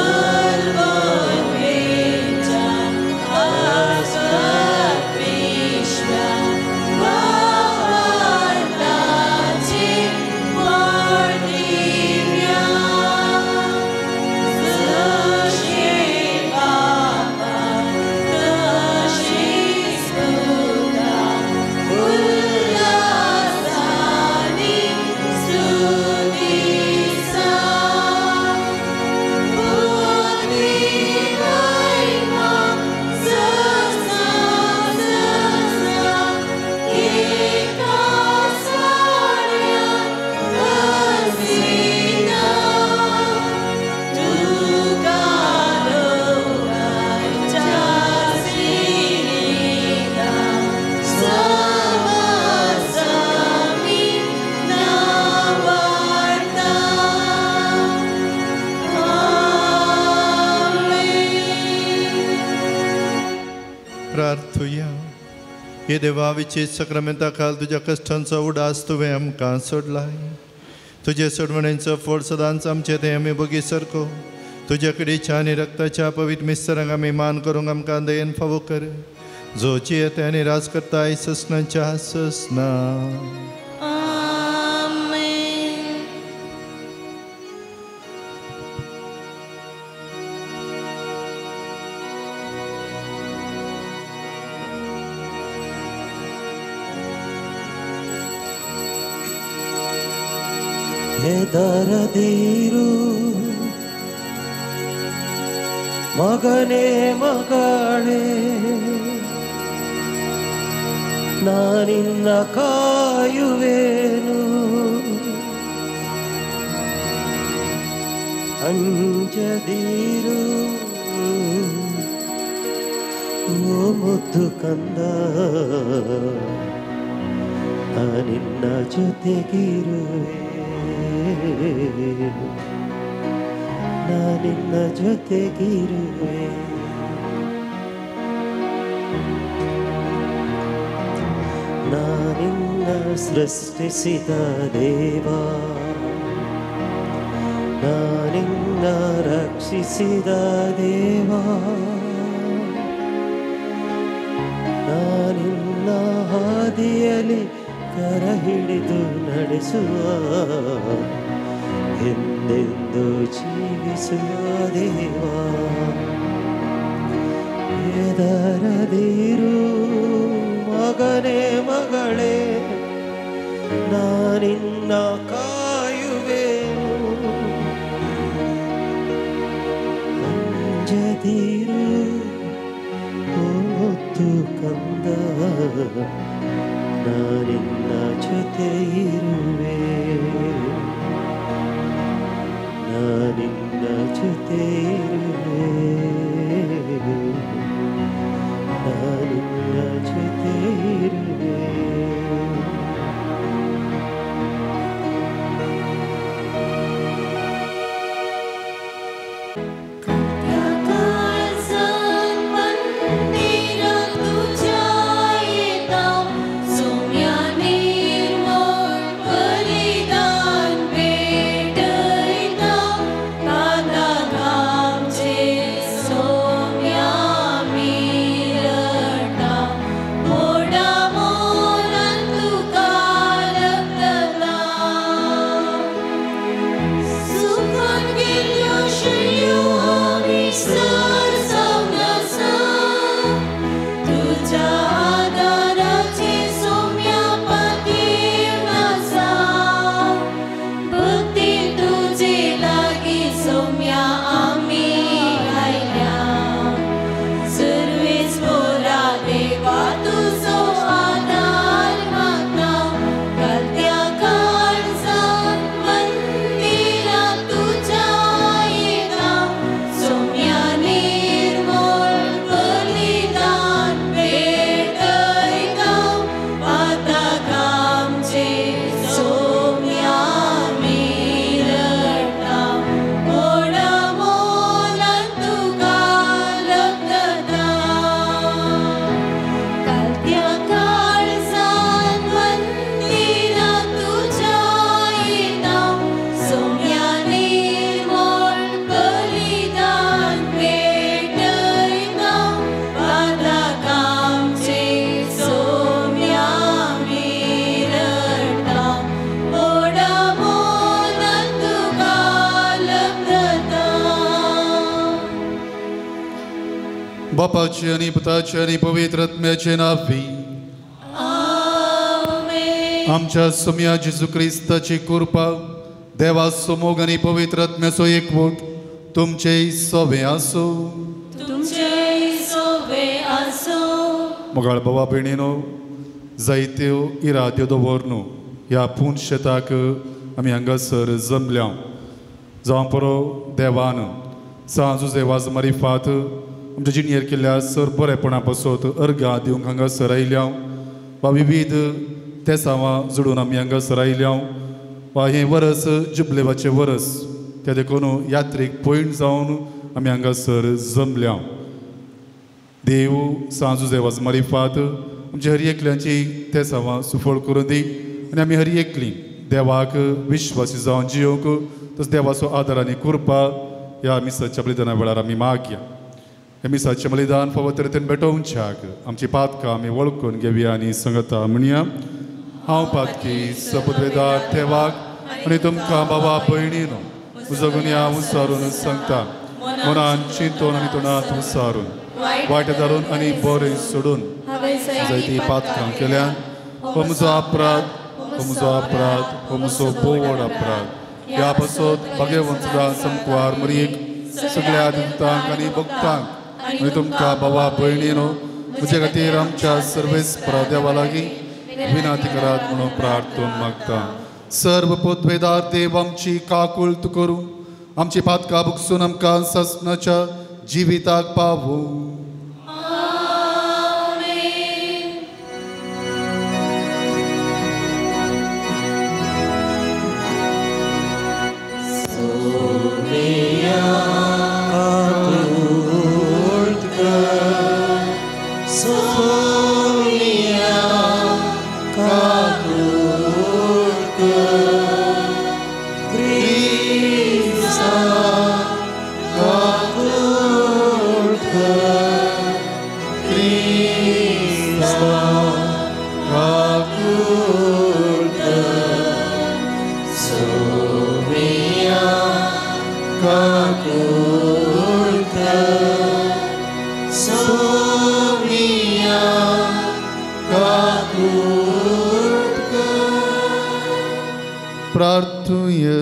हे देवा विचित सक्रामेंता खाल तुझ्या कश्टांचो उडास तुवें आमकां सोडलाय. तुजे सोडवणेंचो फळ सदांच आमचे ते आमी बगी सारको तुज्या कडेच्या आनी रक्ताच्या पवित्र मिस्सरांक आमी मान करूंक आमकां दयेन फावो कर. जो जियेता आनी राज करता ससनाच्या ससना. ಹೆದರದಿರು ಮಗನೇ ಮಗಳೇ, ನಾನಿನ್ನ ಕಾಯುವೆನು. ಅಂಜದಿರು ಓ ಮುದ್ದು ಕಂದ, ನಾನಿನ್ನ ಜೊತೆಗಿರುವೆ. ನಾನಿನ್ನ ಜೊತೆಗಿರುವೆ. ನಾನಿನ್ನ ಸೃಷ್ಟಿಸಿದ ದೇವ, ನಾನಿನ್ನ ರಕ್ಷಿಸಿದ ದೇವ, ನಾನಿನ್ನ ಹಾದಿಯಲ್ಲಿ ಕರ ಹಿಡಿದು ನಡೆಸುವ, ಎಂದೆಂದು ಜೀವಿಸುವ ದೇವ. ಹೆದರದಿರು ಮಗನೇ ಮಗಳೇ, ನಾನಿನ್ನ ಕಾಯುವೆನು. ಅಂಜದಿರು ಓ ಮುದ್ದು ಕಂದ, ನಾನಿನ್ನ ಜೊತೆ ಇರುವೆ. ನಾನಿನ್ನ ಜೊತೆ ಇರುವೆ. ನಾನಿನ್ನ ಜೊತೆ ಇರುವೆ. बापाचे आणि पुताचे आणि पवित्र आत्म्याचे नावी. आमच्या सम्या जेजू क्रिस्ताची कृपा, देवा समोग आणि पवित्र आत्म्याचो एकवट तुमचे सोबे आसो. मोगाळ बाबा भयणीनो, जायत्यो इराद्यो दवरनो ह्या पूर्ण शेताक आमी हांगासर जमल्या. जावं परो देवान सांजू जेवाज मारिफात आमच्या जिणेर केल्ल्या सर बरेपणा पासत अर्घा दिवंक हांगासर आयल्या. वा विविध तेसावां जोडून आमी हांगासर आयल्या. वा हें वरस जुबलेवाचें वरस, त्या देखून यात्रेक पयण जावन आमी हांगासर जमल्या. देव सांजू जेवाज मारिफात आमची हर एकल्यांची ते सवा सुफळ करून दी आनी आमी हर एकली देवाक विश्वासी जावन जियोंक तस देवाचो आदर आनी कृपा ह्या मिसाच्या बलिदाना वेळार आमी मागया. हे मिसाचें बलिदान फावो तरेन भेटोवच्याक आमची पातकां आमी वळखून घेवया आनी सांगता म्हणया. हांव पातकी सपदवेदार देवाक आनी तुमकां बाबा भयणीनो तुजो गुन्या विसारून सांगता. मनान चिंतून आनी तोंडांत विसारून वायट धाडून आनी बरें सोडून जायतीं पातकां केल्यान हो म्हजो अपराध, हो म्हजो अपराध, हो म्हजो बोवड अपराध. ह्या पासत भगवंत सदां समकुवार मरीक सगळ्या दिवतांक आनी भक्तांक आनी तुमकां बाबा भयणीनो म्हजे खातीर आमच्या सर्वेस्परा देवा लागीं विनाती करात म्हणून प्रार्थना मागता. सर्व पोतवेदार देव आमची काकुळट करूं आमची पातकां बुकसून आमकां ससनाच्या जिविताक पावूं. प्रार्थूया.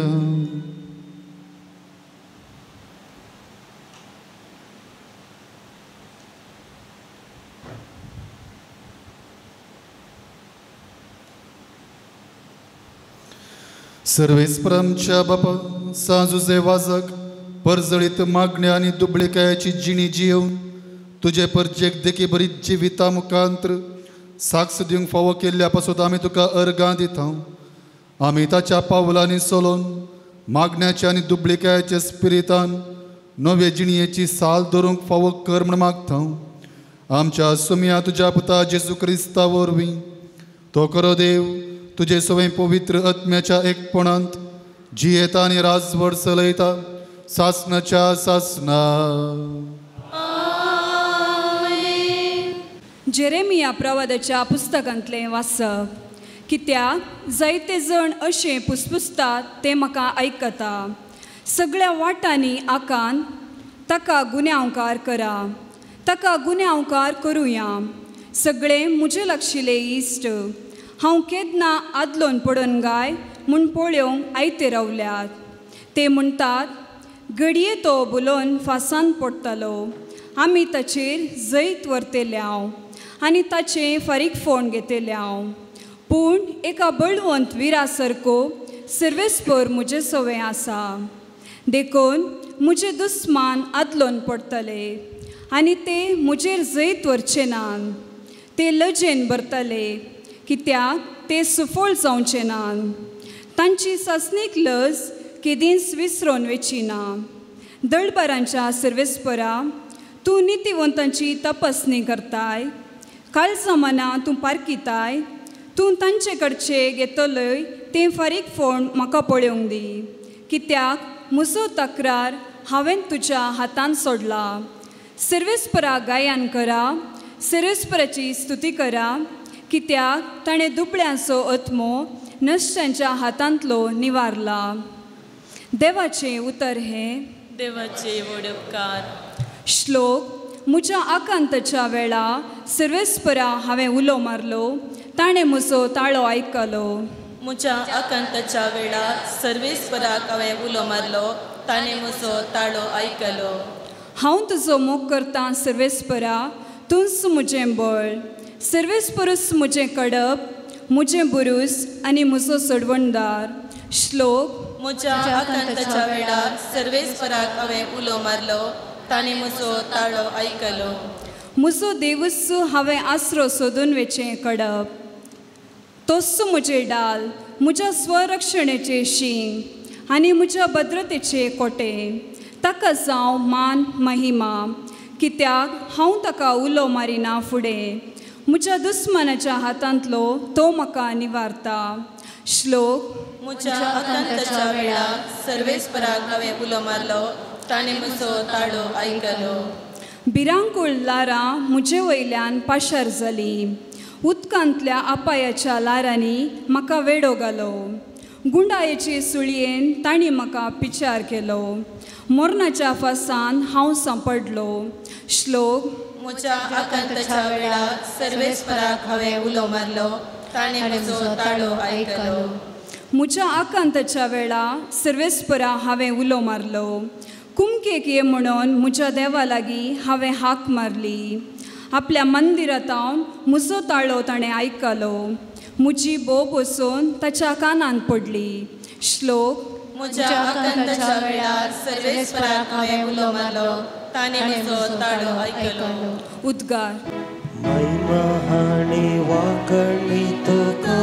सर्वेस्परांच्या बापा सांजुजे वाजक परजळीत मागण्या आनी दुबळेकायाची जिणी जियोवन तुजे परजेक देखी बरी जिविता मुखांतर साक्ष दिवंक फावो केल्ल्या पासून आमी तुका अर्गां दिता. आमी ताच्या पावलांनी चलोवन मागण्याच्या आनी दुबळेकायाच्या स्पिरितान नवे जिणयेची साल धरूंक फावो कर म्हण मागता. आमच्या सुम्या तुज्या पुता जेजू क्रिस्ता वरवीं तो खरो देव तुजे सवय पवित्र आत्म्याच्या एकपणांत जियेता आनी राजवट चलयता सासनाच्या सासना. जेरेमिया प्रवादाच्या पुस्तकांतलें वाचप. कित्याक जायते जण अशें पुसपुसतात ते म्हाका आयकता. सगळ्या वाटांनी आकान ताका गुन्यांवकार करा, ताका गुन्यांवकार करुया. सगळे मुजे लागशिल्ले इश्ट हांव केन्ना आदलोन पडोन गाय म्हूण पळोवंक आयते रावल्यात. ते म्हणटात घडये तो बुलोवन फासान पडटलो. आमी ताचेर जैत व्हरतेल्याव आनी ताचें फारीक फोण घेतेल्याव. पूण एका बळवंत विरा सारको सर्वेस्पर मुजे सवय आसा. देखून मुजे दुस्मान आदलोन पडटले आनी ते मुजेर जैत व्हरचे नान. ते लजेन भरतले कित्याक ते सुफळ जावचे नान. तांची सासणीक लज केदींच विसरोन वची ना. दळबारांच्या सर्वेस्परा तूं नितीवंतांची तपासणी करताय. काळजामना तूं पारकिताय. तूं तांचे कडचे घेतलोय तें फारीक फोण म्हाका पळोवंक दी. कित्याक म्हजो तक्रार हांवें तुज्या हातान सोडला. सर्वेस्परा गायन करा, सर्वेस्पराची स्तुती करा. कित्याक ताणें दुबळ्यांचो आत्मो नश्टांच्या हातांतलो निवारला. देवाचें उतर हें. देवाचे वडपकार. श्लोक. म्हज्या आकांताच्या वेळा सर्वेस्परा हांवें उलो मारलो, ताणें म्हजो ताळो आयकलो. म्हज्या आकांताच्या वेळार सर्वेस्पराक हांवें उलो मारलो, ताणें म्हजो ताळो आयकलो. हांव तुजो मोग करतां सर्वेस्परा, तूंच म्हजें बळ. सर्वेस्परूच म्हजें कडप, म्हजें बुरूस आनी म्हजो सडवणदार. श्लोक. म्हज्या आकांताच्या वेळार सर्वेस्पराक हांवें उलो मारलो, ताणें म्हजो ताळो आयकलो. म्हजो देवूच हांवें आसरो सोदून वेचें कडप. तोच म्हजे डाल, म्हज्या स्वरक्षणेचें शींग आनी म्हज्या भद्रतेचे कोटे. ताका जावं मान महिमा, कित्याक हांव ताका उलो मारिना फुडें. म्हज्या दुस्मनाच्या हातांतलो तो म्हाका निवारता. श्लोक. म्हज्या आकांताच्या वेळार सर्वेस्पराक हांवें उलो मारलो, ताणें म्हजो ताळो आयकलो. भिरांकूळ लारां म्हजे वयल्यान पाशार जालीं. उदकांतल्या आपायाच्या लारांनी म्हाका वेडो घालो. गुंडायेचे सुळयेन तांणी म्हाका पिचार केलो. मोरणाच्या फासान हांव सांपडलो. श्लोक. म्हज्या आकांताच्या वेळार सर्वेस्पराक हांवें उलो मारलो, ताणें म्हजो ताळो आयकलो. म्हज्या आकांताच्या वेळार सर्वेस्परा हांवें उलो मारलो. कुमकेक ये म्हणून म्हज्या देवा लागीं हांवें हाक मारली. आपल्या मंदिरांत म्हजो ताळो ताणें आयकलो. म्हजी बोव बसून ताच्या कानान पडली. श्लोक. म्हज्या आकांताच्या वेळार सर्वेस्पराक हांवें उलो मारलो, ताणें म्हजो ताळो आयकलो. उद्गार. महिमा हाणे वाकणी तुका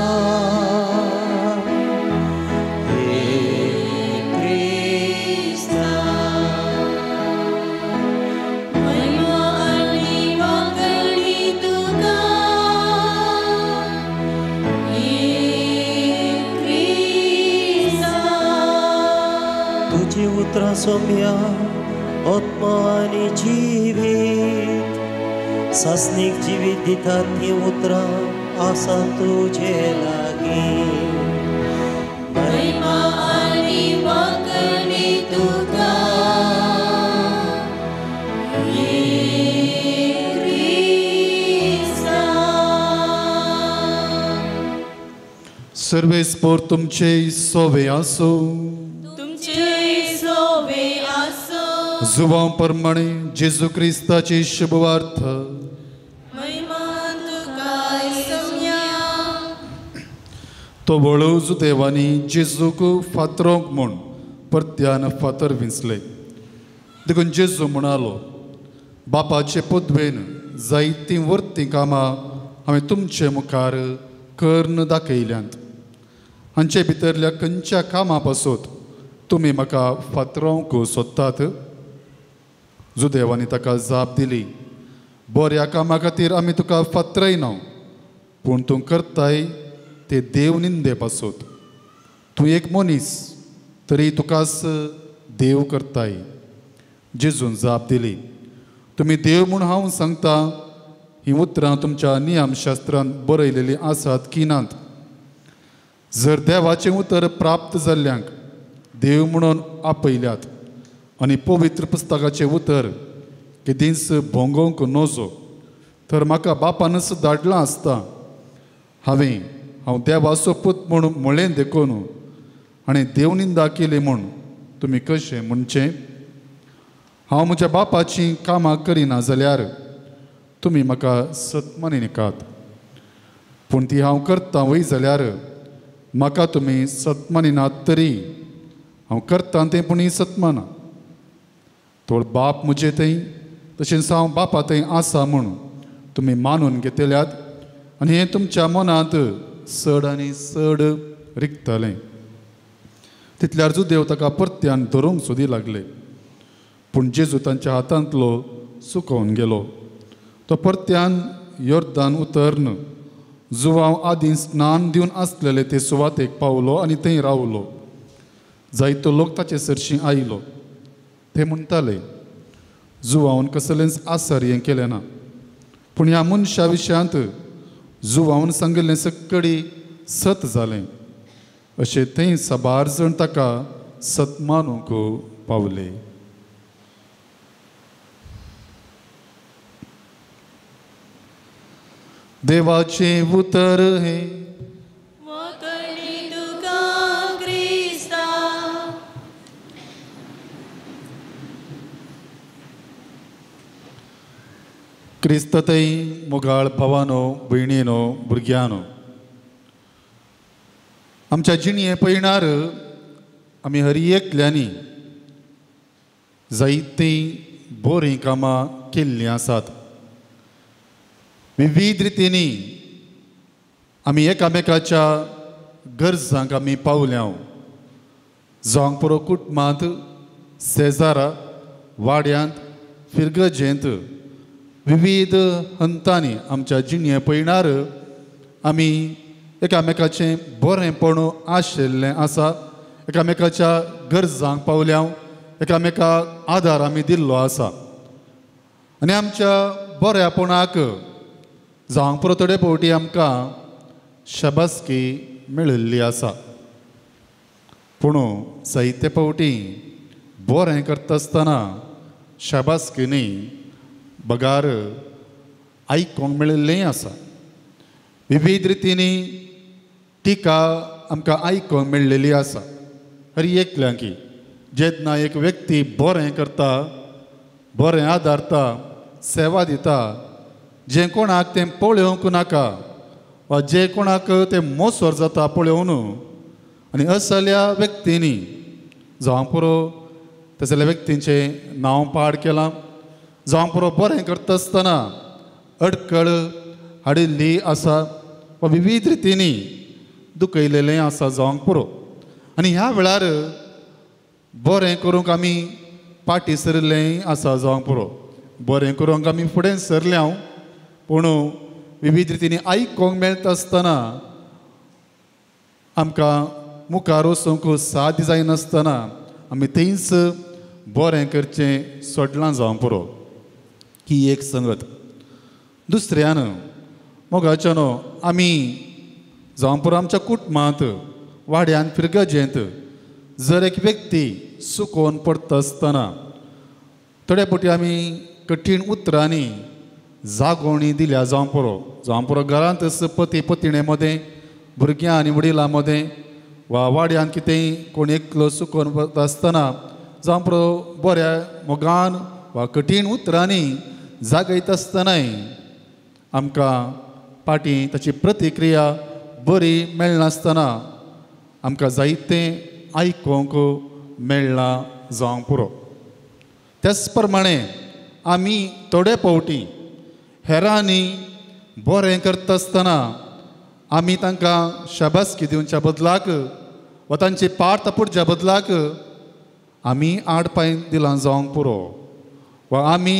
तुझी उतरां सोम्या आत्मा आनी जिवीत, सासनीक जिवीत दितात ती उतरां आसा तुजे लागीं. महिमा आनी वाकणी तुका सर्वेस्पोर तुमचे सोवे आसो. जुवां प्रमाणे जेजू क्रिस्ताची शुभवार्थ. तो वळूज देवानी जेजूक फातरोंक म्हूण परत्यान फातर विंचले. देखून जेजू म्हणालो, बापाचे पदवेन जायतीं वर्तीं कामां हांवें तुमचे मुखार करून दाखयल्यांत. हांचे भितरल्या खंयच्या कामां पासून तुमी म्हाका फातरोवंक सोदतात? जुदेवानी ताका जाप दिली, बऱ्या कामा खातीर आमी तुका फातरयना, पूण तूं करताय ते देव निंदे पासून. तूं एक मनीस तरी तुकाच देव करताय. जेजून जाप दिली, तुमी देव म्हूण हांव सांगता, हीं उतरां तुमच्या नियमशास्त्रांत बरयलेलीं आसात की नात? जर देवाचें उतर प्राप्त जाल्ल्यांक देव म्हणून आपयल्यात आनी पवित्र पुस्तकाचें उतर केदींच भोंगोवंक नजो, तर म्हाका बापानच धाडलां आसता. हांव देवाचो पूत म्हूण म्हळें देखून आनी देवनिंदा केली म्हूण तुमी कशें म्हणचें? हांव म्हज्या बापाचीं कामां करिना जाल्यार तुमी म्हाका सत मानिनात, पूण ती हांव करतां वय जाल्यार म्हाका तुमी सत मानिनात. तरी हांव करतां तें पूण सत माना. थोड बाप म्हजे थंय तशेंच हांव बापा थंय आसा म्हूण तुमी मानून घेतल्यात आनी हें तुमच्या मनांत चड आनी चड रिगतलें. तितल्यार जुदेव ताका परत्यान धरूंक सोदी लागले, पूण जेजू तांच्या हातांतलो सुकोवन गेलो. तो परत्यान योर्दान उतरन जुवांव आदीं स्नान दिवन आसलेले ते सुवातेक पावलो आनी थंय रावलो. जायतो लोक ताचे सरशीं आयलो. ते म्हणटाले, जुवांवन कसलेंच आसर हें केलें ना, पूण ह्या मनशा विशयांत जुवांवन सांगिल्लें सकडी सत जालें. अशें थंय साबार जण ताका सत मानूंक पावले. देवाचें उतर हें. क्रिस्ततय मोगाळ भावानो, भयणीनो, भुरग्यानो, आमच्या जिणये पळयणार आमी हर एकल्यांनी जायतीं बरीं कामां केल्लीं आसात. विविध रितींनी आमी एकामेकाच्या गरजांक आमी पावल्या. जावंक पुरो कुटुंबांत, शेजारा, वाड्यांत, फिरगजेंत विविध हंतांनी आमच्या जिणे पळयणार आमी एकामेकाचें बरेंपण आशिल्लें आसा, एकामेकाच्या गरजांक पावल्या, एकामेकाक आदार आमी दिल्लो आसा आनी आमच्या बऱ्यापणाक जावंक पुरो थोडे फावटी आमकां शाबासकी मेळिल्ली आसा. पूण जायते फावटी बरें करता आसतना शाबासकी न्ही बगार आयकोंक मेळिल्लेंय आसा. विविध रितींनी टिका आमकां आयकोंक मेळिल्ली आसा. हर एकल्यांकी जेन्ना एक व्यक्ती बरें करता, बरें आदारता, सेवा दिता, जे कोणाक तें पळोवंक नाका वा जे कोणाक तें मोसोर जाता पळोवन आनी असल्या व्यक्तींनी जावं पुरो तसल्या व्यक्तींचें नांव पाड केलां, जावं पुरो बरें करता आसतना अडखळ हाडिल्ली आसा वा विविध रितींनी दुखयलेलें आसा जावंक पुरो. आनी ह्या वेळार बरें करूंक आमी फाटीं सरलें आसा जावंक पुरो. बरें करूंक आमी फुडें सरल्या पूण विविध रितींनी आयकोंक मेळटा आसतना आमकां मुखार वचूंक साद जायनासतना आमी थंयच बरें करचें सोडलां जावंक पुरो. ही एक संगत. दुसऱ्यान मोगाच्यान आमी जावं पुरो आमच्या कुटुंबांत वाड्यान फिरगजेंत जर एक व्यक्ती सुकोवन पडटा आसतना थोड्या फावटी आमी कठीण उतरांनी जागोवणी दिल्या जावं पुरो घरांत पती पत्नी मदें, भुरग्यां आनी वडिलां मदें वा वाड्यान कितेंय कोण एकलो सुकोवन पडटा आसतना जावं पुरो बऱ्या मोगान वा कठीण उतरांनी जागयता आसतनाय आमकां फाटीं ताची प्रतिक्रिया बरी मेळनासतना आमकां जायतें आयकोंक मेळना जावंक पुरो. त्याच प्रमाणे आमी थोडे फावटी हेरांनी बरें करता आसतना आमी तांकां शाबासकी दिवच्या बदलाक वा तांची पाड तापडच्या बदलाक आमी आडपाय दिलां जावंक पुरो वा आमी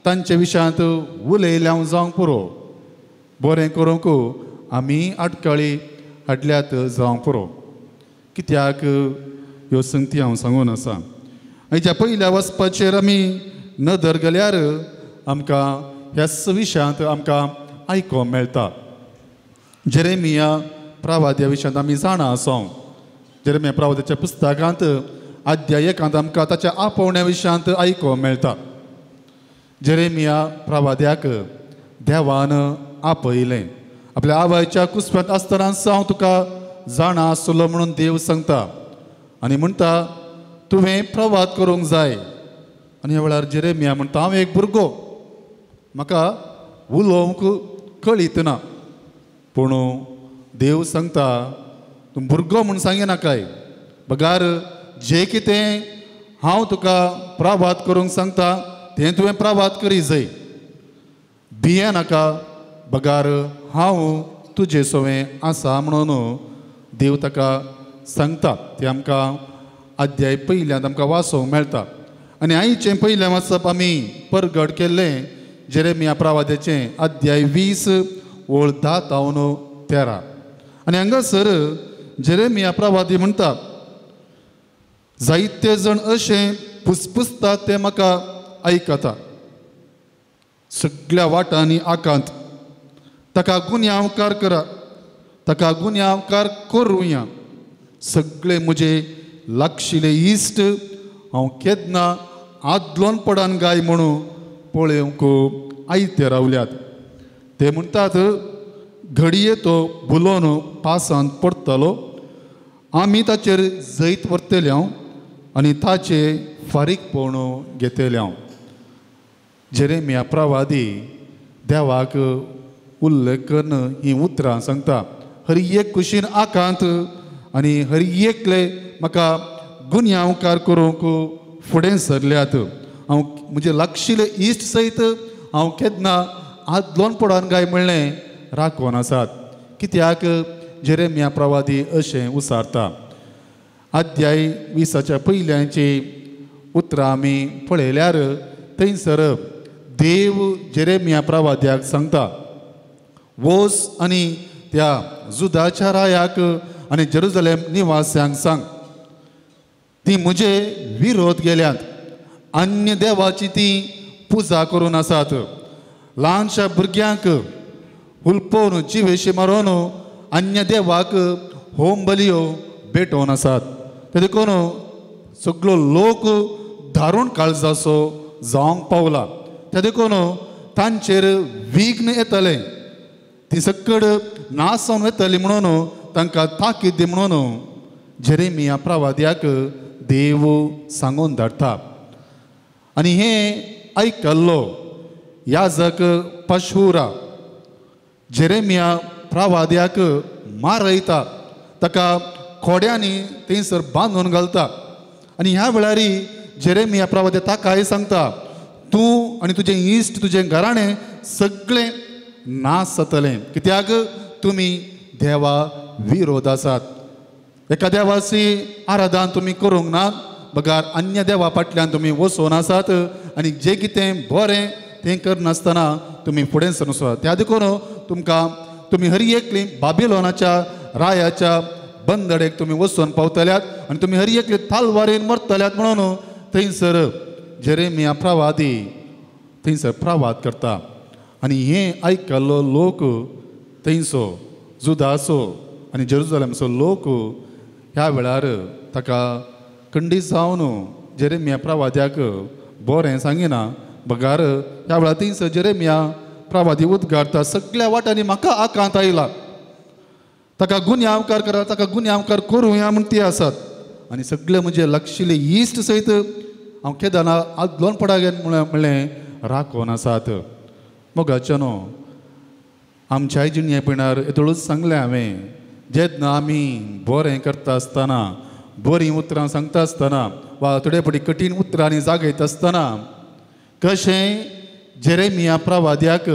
तांचे विशयांत उलयल्या जावंक पुरो. बरें करूंक आमी आडखळी हाडल्यात जावंक पुरो. कित्याक ह्यो संगती हांव सांगून आसा. हेच्या पयल्या वचपाचेर आमी नदर गेल्यार आमकां ह्याच विशयांत आमकां आयकोंक मेळटा. जेरेमिया प्रवाद्या विशयांत आमी जाणा आसा. जेरेमिया प्रवाद्याच्या पुस्तकांत अध्याय 1 आमकां ताच्या आपोवण्या विशयांत आयकोंक मेळटा. जेरेमिया प्रवाद्याक देवान आपयलें. आपल्या आवयच्या कुस्प्यांत आसतना हांव तुका जाणा आसलो म्हणून देव सांगता आनी म्हणटा तुवें प्रवाद करूंक जाय. आनी ह्या वेळार जेरेमिया म्हणटा हांव एक भुरगो, म्हाका उलोवंक कळीत ना. पूण देव सांगता तूं भुरगो म्हूण सांगिनाकाय, बगार जें कितें हांव तुका प्रवाद करूंक सांगता तें तुवें प्रवाद करी जाय. भिये नाका, बगार हांव तुजे सोवें आसा म्हणून देव ताका सांगता. तें आमकां अध्याय पयल्यांत आमकां वाचोवंक मेळटा. आनी आयचें पयलें वाचप आमी परगट केल्लें जेरेमिया प्रवाद्याचें अध्याय 20 ओळ 10 तावन 13. आनी हांगासर जेरेमिया प्रवादी म्हणटा जायते जण अशें पुसपुसतात ते म्हाका आयकता. सगळ्या वाटांनी आकांत ताका गुन्यांवकार करा, ताका गुन्यांवकार करुया. सगळे म्हजे लागशिले इश्ट हांव केन्ना आदलोन पडान गाय म्हणून पळोवंक आयते रावल्यात. ते म्हणटात घडये तो बुलोन पासांत पडटलो, आमी ताचेर जैत व्हरतल्या आनी ताचे फारीकपण घेतल्या. जेरेमिया प्रवादी देवाक उल्लेख करून ही उतरां सांगता. हर एक कुशीन आकांत आनी हर एकले म्हाका गुन्यांवकार करूंक फुडें सरल्यात. हांव म्हजे लागशिले इश्ट सयत हांव केन्ना आदलोन पडान गाय म्हणलें राखोन आसात. कित्याक जेरेमिया प्रवादी अशें उसारता. अध्याय 20 पयल्यांची उतरां आमी पळयल्यार थंयसर देव जेरेमिया प्रवाद्याक सांगता, वोस आनी त्या जुदाच्या रायाक आनी जेरुसलेम निवास्यांक सांग, ती म्हजे विरोध गेल्यात, अन्य देवाची ती पुजा करून आसात, ल्हानशा भुरग्यांक हुलपोवन जिवेशी मारून अन्य देवाक होम बलियो भेटोवन आसात. ते देखून सगळो लोक धारून काळजाचो जावंक पावला. ते देखून तांचेर विघ्न येतले, ती सकड नासोन येतली म्हणून तांकां ताकीद दी म्हणून जेरेमिया प्रवाद्याक देव सांगून धाडटा. आनी हें आयकल्लो याजक पशुरा जेरेमिया प्रवाद्याक मारयता, ताका खोड्यांनी थंयसर बांदून घालता. आनी ह्या वेळार जेरेमिया प्रवाद्या ताकाय सांगता, तूं आनी तुजें इश्ट तुजें घराणें सगळें नाश जातलें, कित्याक तुमी देवा विरोध आसात. एका देवाची आराधन तुमी करूंक नात, बगार अन्य देवा फाटल्यान तुमी वचून आसात आनी जें कितें बरें तें करनासतना तुमी फुडें सरून वचात. त्या देखून तुमी हर एकली बाबिलोनाच्या रायाच्या बंदडेक तुमी वचून पावतल्यात आनी तुमी हर एकली तालवारीन मरतल्यात म्हणून थंयसर जेरेमिया प्रवादी थंयसर प्रवाद करता. आनी हें आयकल्लो लोक थंयचो जुदाचो आनी जेरुसलेमचो लोक ह्या वेळार ताका खंडीत जावन जेरेमिया प्रवाद्याक बरें सांगिना, बगार ह्या वेळार थंयसर जेरेमिया प्रवादी उद्गारता, सगळ्या वाटांनी म्हाका आकांत आयला, ताका गुन्यांवकार करा, ताका गुन्यांवकार करूया म्हूण ती आसात. आनी सगळे म्हजे लागशिल्ले इश्ट सयत हांव केदारना आदलोन पडा म्हणलें राखोन आसात. मोगाच्यानो आमच्याय जिणेपणार येतळूच सांगलें हांवें, जेन्ना आमी बरें करता आसतना, बरीं उतरां सांगता आसतना वा थोडे फावटी कठीण उतरांनी जागयता आसतना कशें जेरेमिया प्रवाद्याक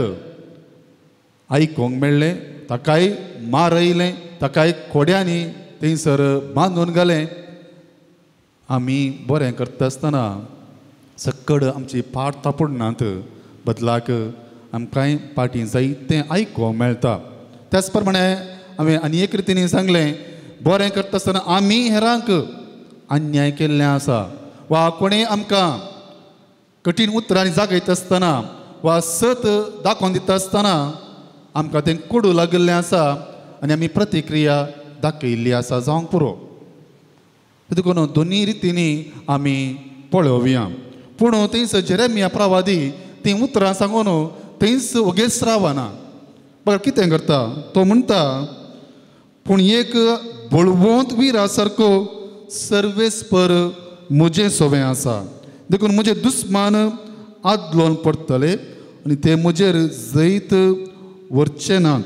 आयकोंक मेळ्ळें, ताकाय मारयलें, ताकाय खोड्यांनी थंयसर बांदून घालें. आमी बरें करता आसतना सकड आमची पाट तापडनात, बदलाक आमकांय पाटी जायतें आयकोंक मेळटा. त्याच प्रमाणे हांवें आनी एक रितीन सांगलें, बरें करता आसतना आमी हेरांक अन्याय केल्लें आसा, वा कोणें आमकां कठीण उतरांनी जागयता आसतना वा सत दाखोवन दिता आसतना आमकां तें कोडू लागिल्लें आसा आनी आमी प्रतिक्रिया दाखयल्ली आसा जावंक पुरो. देखून दोनी रितींनी आमी पळोवया. पूण थंयसर जेरेमिया प्रवादी तीं उतरां सांगून थंयच ओगेच रावना. बघा कितें करता तो म्हणटा, पूण एक बळवंत विरा सारको सर्वेस्पर म्हजें सोवें आसा, देखून म्हजे दुस्मान आदलोन पडटले आनी ते म्हजेर जैत व्हरचे नात,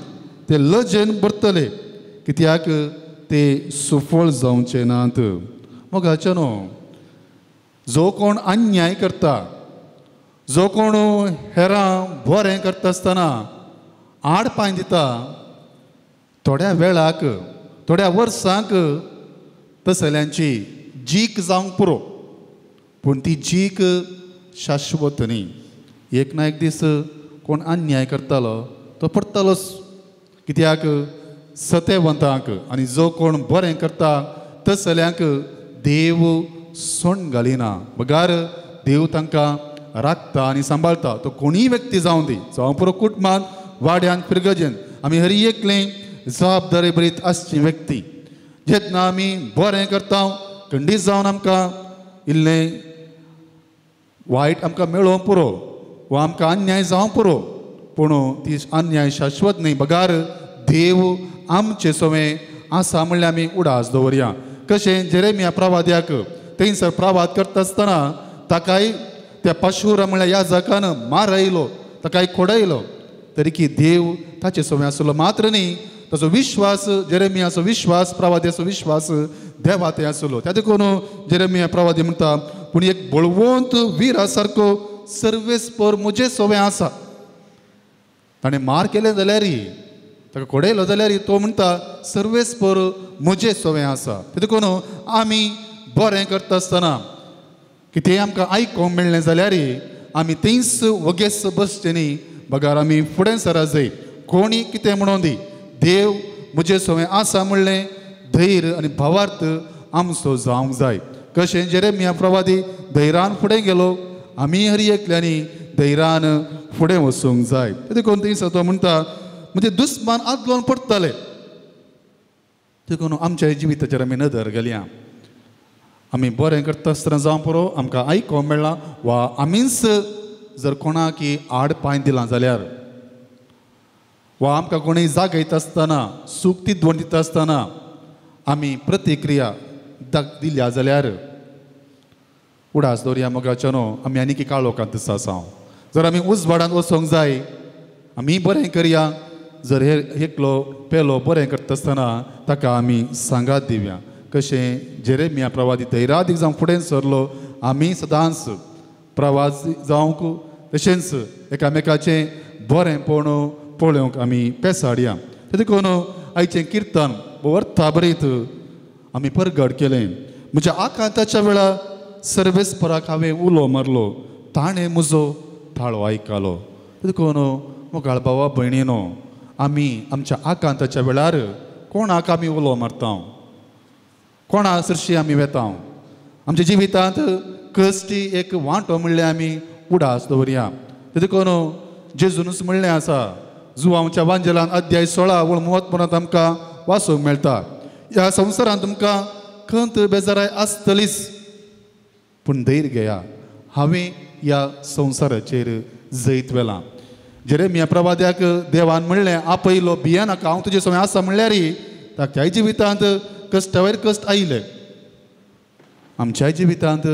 ते लजेन भरतले, कित्याक ते सुफळ जावचे नात. मोगाच्यानो जो कोण अन्याय करता, जो कोण हेरां बरें करता आसतना आडपांय दिता, थोड्या वेळाक थोड्या वर्सांक तसल्यांची जीक जावंक पुरो, पूण ती जीक शाश्वत न्ही. एक ना एक दीस कोण अन्याय करतालो तो पडटलोच, कित्याक सत्यवंतांक आनी जो कोण बरें करता तसल्यांक देव सोंड घालिना. बगार देव तांकां राखता आनी सांबाळटा. तो कोणीय व्यक्ती जावं दी, जावं पुरो कुटुंबांत, वाड्यान, पिरगजेन, आमी हर एकलें जबाबदारी बरीत आसची व्यक्ती. जेन्ना आमी बरें करता खंडीत जावन आमकां इल्लें वायट आमकां मेळोवंक पुरो वा आमकां अन्याय जावंक पुरो, पूण ती अन्याय शाश्वत न्ही. बगार देव आमचें सोवें आसा म्हणल्यार आमी उडास दवरया. कशें जेरेमिया प्रवाद्याक थंयसर प्रवाद करता आसतना ताकाय त्या पशुरा म्हणल्यार याजकान मारयलो, ताकाय खोडयलो, तरी की देव ताचे सोवें आसलो. मात्र न्ही, ताचो विश्वास, जेरेमियाचो विश्वास, प्रवाद्याचो विश्वास देवात आसलो. त्या देखून जेरेमिया प्रवादी म्हणटा, पूण एक बळवंत वीरा सारको सर्वेस्पर म्हजें सोवें आसा. ताणें मार केलें जाल्यारय, ताका खोडयलो जाल्यार तो म्हणटा सर्वेस्पर म्हजें सोवें आसा. ते देखून आमी बरें करता आसतना कितेंय आमकां आयकोंक मेळ्ळें जाल्यार आमी थंयच वगेस बसचे न्ही बगार आमी फुडें सरा जाय कोणी कितें म्हणून दी देव म्हजे सवय आसा म्हणलें धैर्य आनी भावार्थ आमचो जावंक जाय कशें जेरेमिया प्रवादी धैर्यान फुडें गेलो आमी हरी एकल्यांनी धैर्यान फुडें वचूंक जाय देखून थंयसर तो म्हणटा म्हणजे दुस्मान आदलोवन पडटले देखून आमच्या जिविताचेर आमी नदर घालया आमी बरें करता आसतना जावं परो आमकां आयको मेळ्ळां वा आमीच जर कोणाकी आड पांय दिलां जाल्यार वा आमकां कोणूय जागयता आसतना सूख दिवन दिता आसतना आमी प्रतिक्रिया दिल्या जाल्यार उडास दवरया मोगाच्या न्हू आमी आनी काळोखांत आसा जर आमी उजवाडांत वचोंक जाय आमी बरें करया जर एकलो पेलो बरें करता आसतना ताका आमी सांगात दिवया कशें जेरेमिया प्रवादी धैर्यादीक जावं फुडें सरलो आमी सदांच प्रवास जावंक तशेंच एकामेकाचें बरें पळोवंक आमी पेसाडया देखून आयचें किर्तन वर्था बरीत आमी परगट केलें म्हज्या आकांताच्या वेळार सर्वेस्पराक हांवें उलो मारलो ताणें म्हजो थाळो आयकलो देखून मोगाळ भावा भयणीनो आमी आमच्या आकांताच्या वेळार कोणाक आमी उलो मारता कोणा सरशी आमी वेता आमच्या जिवितांत कश्टी एक वांटो म्हणलें आमी उडास दवरया देखून जेजूनच म्हणलें आसा जुवांच्या वांजेलान अध्याय 16 वळ 30 आमकां वाचूंक मेळटा ह्या संवसारांत तुमकां खंत बेजाराय आसतलीच पूण धैर्य घेया हांवें ह्या संवसाराचेर जैत वेलां जेरेमिया प्रवाद्याक देवान म्हणलें आपयलो भिये नाका हांव तुजे सवय आसा म्हणल्यार ताच्या जिवितांत कश्टावयर कश्ट आयले आमच्या जिवितांत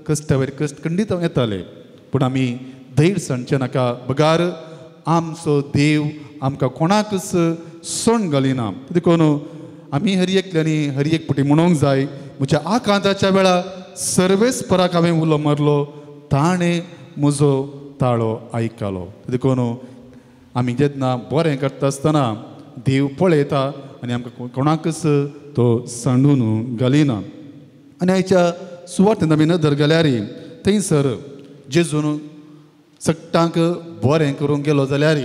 कश्टावयर कश्ट खंडीत येताले पूण आमी धैर्य सणचे नाका बगार आमचो देव आमकां कोणाकच सण घालिना देखून आमी हरी एकल्यांनी हरी एक पुटी म्हणूंक जाय म्हज्या आकांताच्या वेळार सर्वेस्पराक हांवें उलो मारलो ताणें म्हजो ताळो आयकलो देखून आमी जेन्ना बरें करता आसतना देव पळयता आनी आमकां कोणाकच तो सांडून घालिना आनी आयच्या सुवातेन आमी नदर गेल्यार थंयसर जेजून सट्टांक बरें करूंक गेलो जाल्यार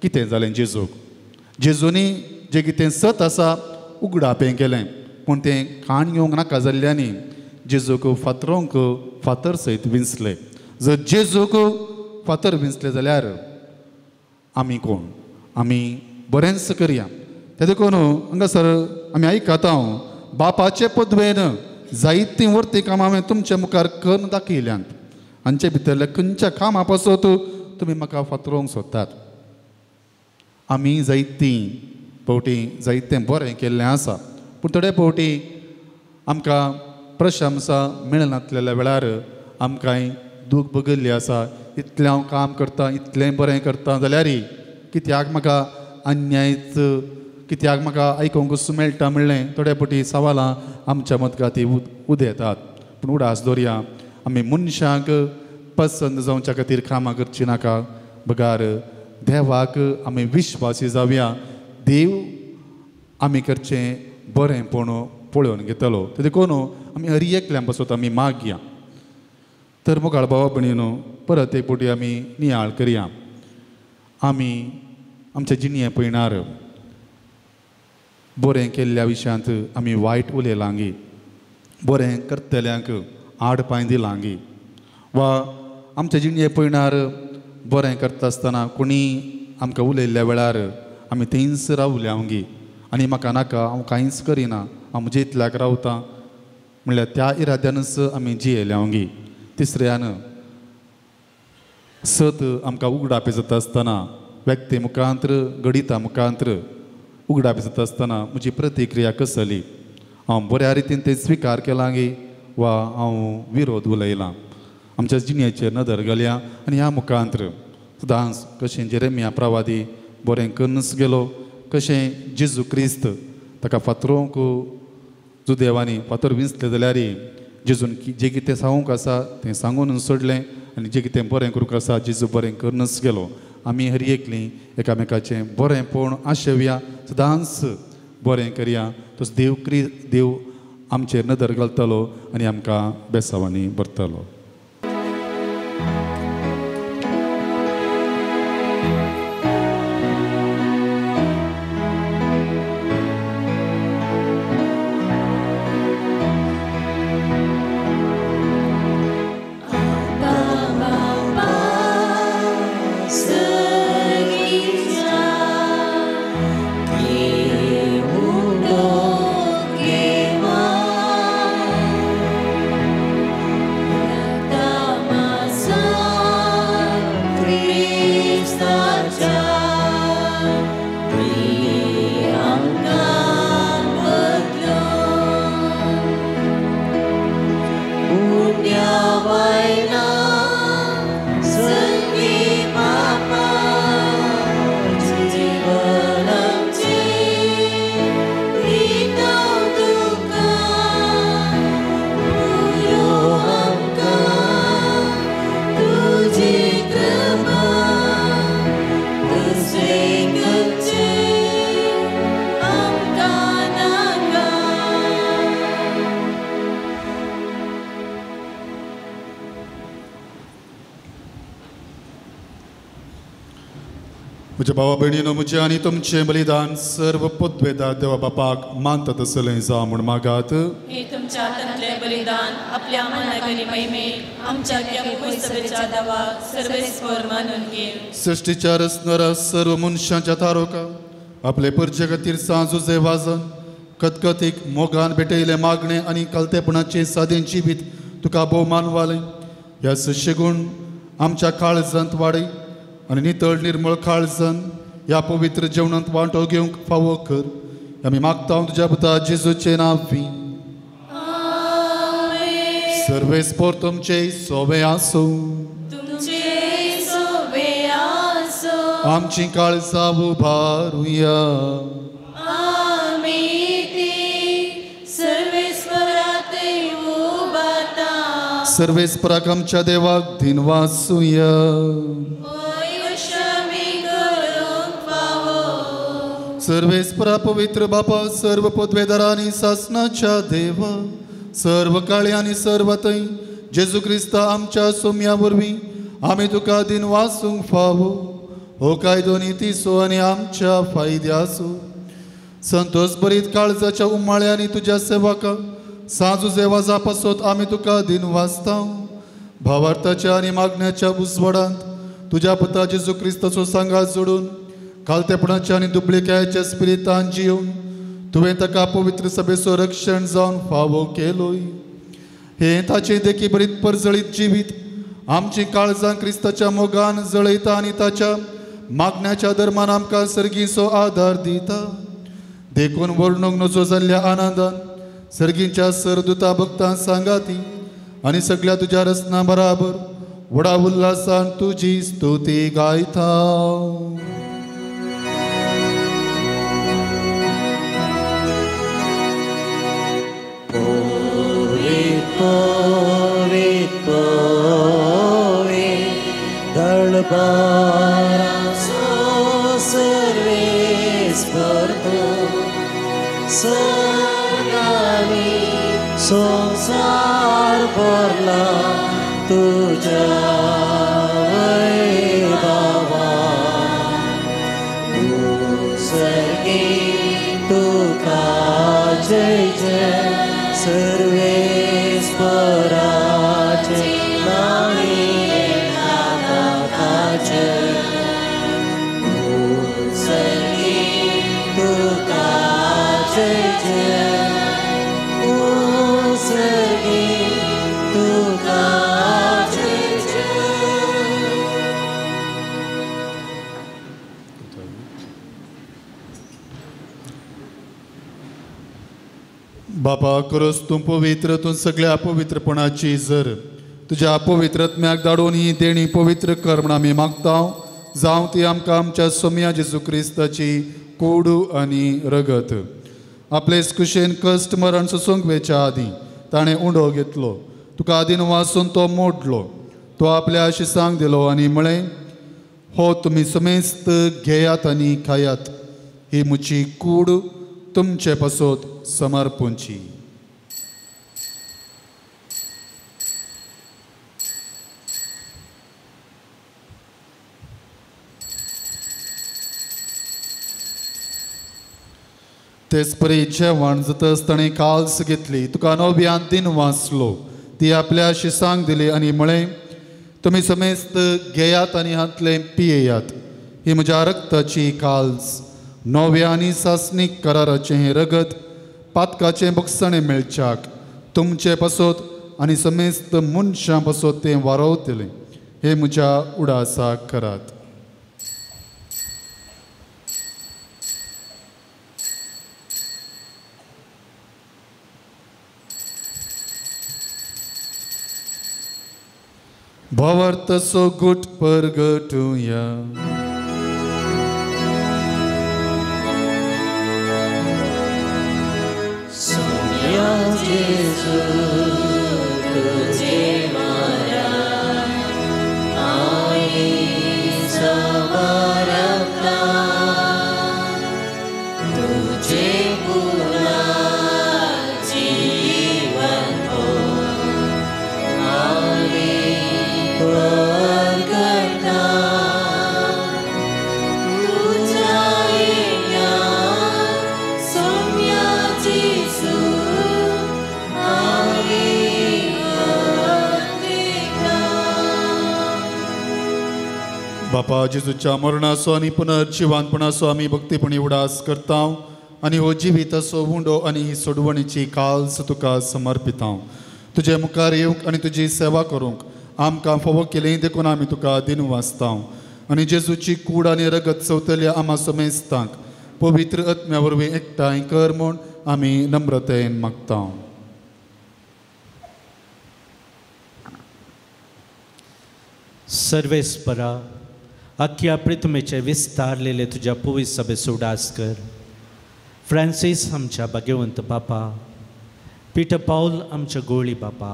कितें जालें जेजूनी जें कितें सत आसा उगडापें केलें पूण तें काण येवंक नाका जाल्ल्यानी जेजूक फातरोंक फातर सयत विंचले जर जेजूक फातर विंचले जाल्यार आमी कोण आमी बरेंच करया ते देखून हांगासर आमी आयकता बापाचे पदवेन जायतीं वर्ती कामां हांवें तुमच्या मुखार करून दाखयल्यांत हांचे भितरल्या खंयच्या कामां पासत तुमी म्हाका फातरोवंक सोदतात आमी जायतीं फावटी जायतें बरें केल्लें आसा पूण थोडे फावटी आमकां प्रशंसा मेळनासलेल्या वेळार आमकांय दूख भोगिल्ली आसा इतलें हांव काम करतां इतलें बरें करतां जाल्यार कित्याक म्हाका अन्यायच कित्याक म्हाका आयकूंक मेळटा म्हणलें थोडे फावटी सवालां आमच्या मतगाती उदेतात पूण उडास दवरया आमी मनशाक पसंद जावच्या खातीर कामां करची नाका बगार देवाक आमी विश्वासी जावया देव आमी करचें बरेंपण पळोवन घेतलो ते देखून आमी हरी एकल्यां पासून आमी मागया तर मोगाळ भावा भयणीनो परत एक फावटी आमी नियाळ करया आमी आमच्या जिणये पळयणार बरें केल्ल्या विशयांत आमी वायट उलयलांगी बरें करतल्यांक आड पांय दिलांगी वा आमच्या जिणये पळयणार बरें करता आसतना कोणी आमकां उलयल्ल्या वेळार आमी थंयच रावल्यांगी आनी म्हाका नाका हांव कांयच करिना हांव म्हज्या इतल्याक रावतां म्हणल्यार त्या इराद्यानच आमी जियेल्यांगी तिसऱ्यान सत आमकां उगडापे जाता आसतना व्यक्ती मुखांतर गणिता मुखांतर उगडापे जाता आसतना म्हजी प्रतिक्रिया कशी जाली हांव बऱ्या रितीन ते स्विकार केलांगी वा हांव विरोध उलयलां आमच्या जिणेचेर नदर घालया आनी ह्या मुखांतर सदांच कशें जेरेमिया प्रवादी बरें करूनच गेलो कशें जेजू क्रिस्त ताका फातरोवंक जो देवानी फातर विंचले जाल्यार जेजून जें कितें सांगूंक आसा तें सांगून सोडलें आनी जें कितें बरें करूंक आसा जेजू बरें करूनच गेलो आमी हरी एकलीं एकामेकाचें बरें पळोवन आशेवया सदांच बरें करया तसो देव आमचेर नदर घालतलो आनी आमकां बेसावांनी भरतलो म्हज्या भावा भयणीनो म्हजें आनी तुमचें बलिदान सर्व पद्वेदार देवा बापाक मानता तसलें जावं म्हूण मागात. हे तुमच्या हातांतलें बलिदान आपल्या मनाकनी महिमे आमच्या त्या सभेच्या दावा सर्वेस्वर मानून घे. सृष्टीच्या रचणारा सर्व मनशांच्या तारोका आपले परजे खातीर सांजुजे वाजन खतखतीक मोगान भेटयले मागणे आनी कलतेपणाचे सादेन जिवीत तुका भोवमान वाले. ह्या सश्यगूण आमच्या काळजांत वाडय आनी नितळ निर्मळ काळजान ह्या पवित्र जेवणांत वांटो घेवंक फावो कर. आमी मागता तुज्या पुता जेजूचे नांवी. सर्वेस्पोर तुमचे सोवे आसूं. आमची काळजां उबारुया. सर्वेस्पराक आमच्या देवाक दिन वासूया. सर्वेस्परा पवित्र बापा सर्व पदवेदारांनी सासनाच्या देवा सर्व काळी आनी सर्वतय जेजू क्रिस्ता आमच्या सोम्या वरवीं आमी तुका दिन वासूंक फावो. हो कायदो नितीसो आनी आमच्या फायद्याचो संतोष बरीत काळजाच्या उमाळ्यांनी तुज्या सेवकां सांजू जेवाजा पासत आमी तुका दिन वाचता. भावार्थाच्या आनी मागण्याच्या उजवाडांत तुज्या पुता जेजू क्रिस्ताचो सांगात जोडून कालतेपणाच्या आनी दुबळिकायाच्या स्पिरितान जिवन तुवें ताका पवित्र सभेचो रक्षण जावन फावो केलोय. हे ताचे देखी बरीत परजळीत जिवीत आमची काळजां क्रिस्ताच्या मोगान जळयता आनी ताच्या मागण्याच्या धर्मान आमकां सर्गीचो आदार दिता. देखून वर्णूंक नजो जाल्ल्या आनंदान सर्गींच्या सरदुता भक्तां सांगाती आनी सगळ्या तुज्या रसना बराबर व्हडा उल्हासान तुजी स्तुती गायता. संसार भरला तुझ्या वैभवा. सर्गी तुका जय जय सर्वेस्पराचे नावे नागाचे. सर्गी तुका जय जय बापा करोस तूं पवित्र तूं सगळ्या पवित्रपणाची जर तुज्या पवित्रत्म्याक धाडून ही देणी पवित्र कर म्हण आमी मागता. जावं ती आमकां आमच्या सोम्या जेजू क्रिस्ताची कोडू आनी रगत. आपलेच कुशेन कश्ट मरण सोसूंक वेच्या आदीं ताणें उंडो घेतलो. तुका आदीन वाचून तो मोडलो. तो आपल्या शिसांक दिलो आनी म्हळें हो तुमी समेस्त घेयात आनी खायात. ही म्हजी कूड तुमचे पासत समर्पूंची. तेच परी जेवण जातच ताणें काल्स घेतली. तुका नव्यान दिन वाचलो. ती आपल्या शिसांक दिली आनी म्हळें तुमी समेस्त घेयात आनी हातले पियेयात. ही म्हज्या रक्ताची काल्स नव्या आनी सासनीक कराराचें हें रगत पातकाचें बक्षणें मेळच्याक तुमचे पासत आनी समेस्त मनशां पासत तें वारवतलें. हे म्हज्या उडासाक करात. भावार्थाचो घुट परगटुया. जेजू तुझे मारा आईचा मारता तुझे गुना जीवन हो आम्ही प्रगटा. बापा जेजूच्या मरणाचो आनी पुनर्जिवानपणाचो आमी भक्तीपणी उडास करता आनी हो जिविताचो उंडो आनी ही सोडवणीची काल्स तुका समर्पिता. तुजे मुखार येवंक आनी तुजी सेवा करूंक आमकां फावो केलें देखून आमी तुका दिनू वाचता आनी जेजूची कूड आनी रगत चवतल्या आमा समेस्तांक पवित्र आत्म्या वरवीं एकठांय कर म्हूण आमी नम्रतेन मागता. सर्वेस्परा अख्ख्या पृथ्वीचे विस्तारलेले तुझ्या पवित्र सभेस उडास कर. फ्रांसीस आमच्या भाग्यवंत बापा, पिटर पाऊल आमच्या गोळी बापा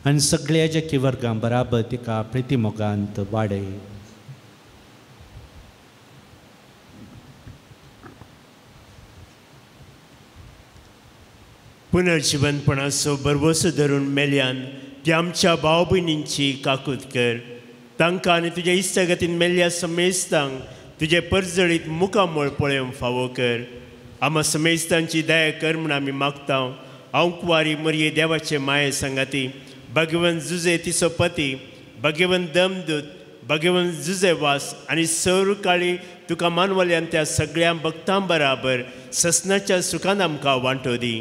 आनी सगळ्या जे किवर्गां बराबर तिका प्रितीमोगांत वाडय. पुनर्जिवनपणाचो बरवसो धरून मेल्यान त्या आमच्या भाव भयणींची काकूत कर. तांकां आनी तुज्या इश्टागतीन मेल्ल्या समेस्तांक तुजे परजळीत मुखामोळ पळोवंक फावो कर. आमा समेस्तांची दया कर म्हूण आमी मागता. हांव कुवारी मरये देवाचे माये सांगाती, भगवंत जुजे तिचो पती, भगवंत दमदूत, भगवंत जुजे वास आनी सौर काळी तुका मानवल्यान त्या सगळ्या भक्तां बराबर ससनाच्या सुखान आमकां वांटो दी.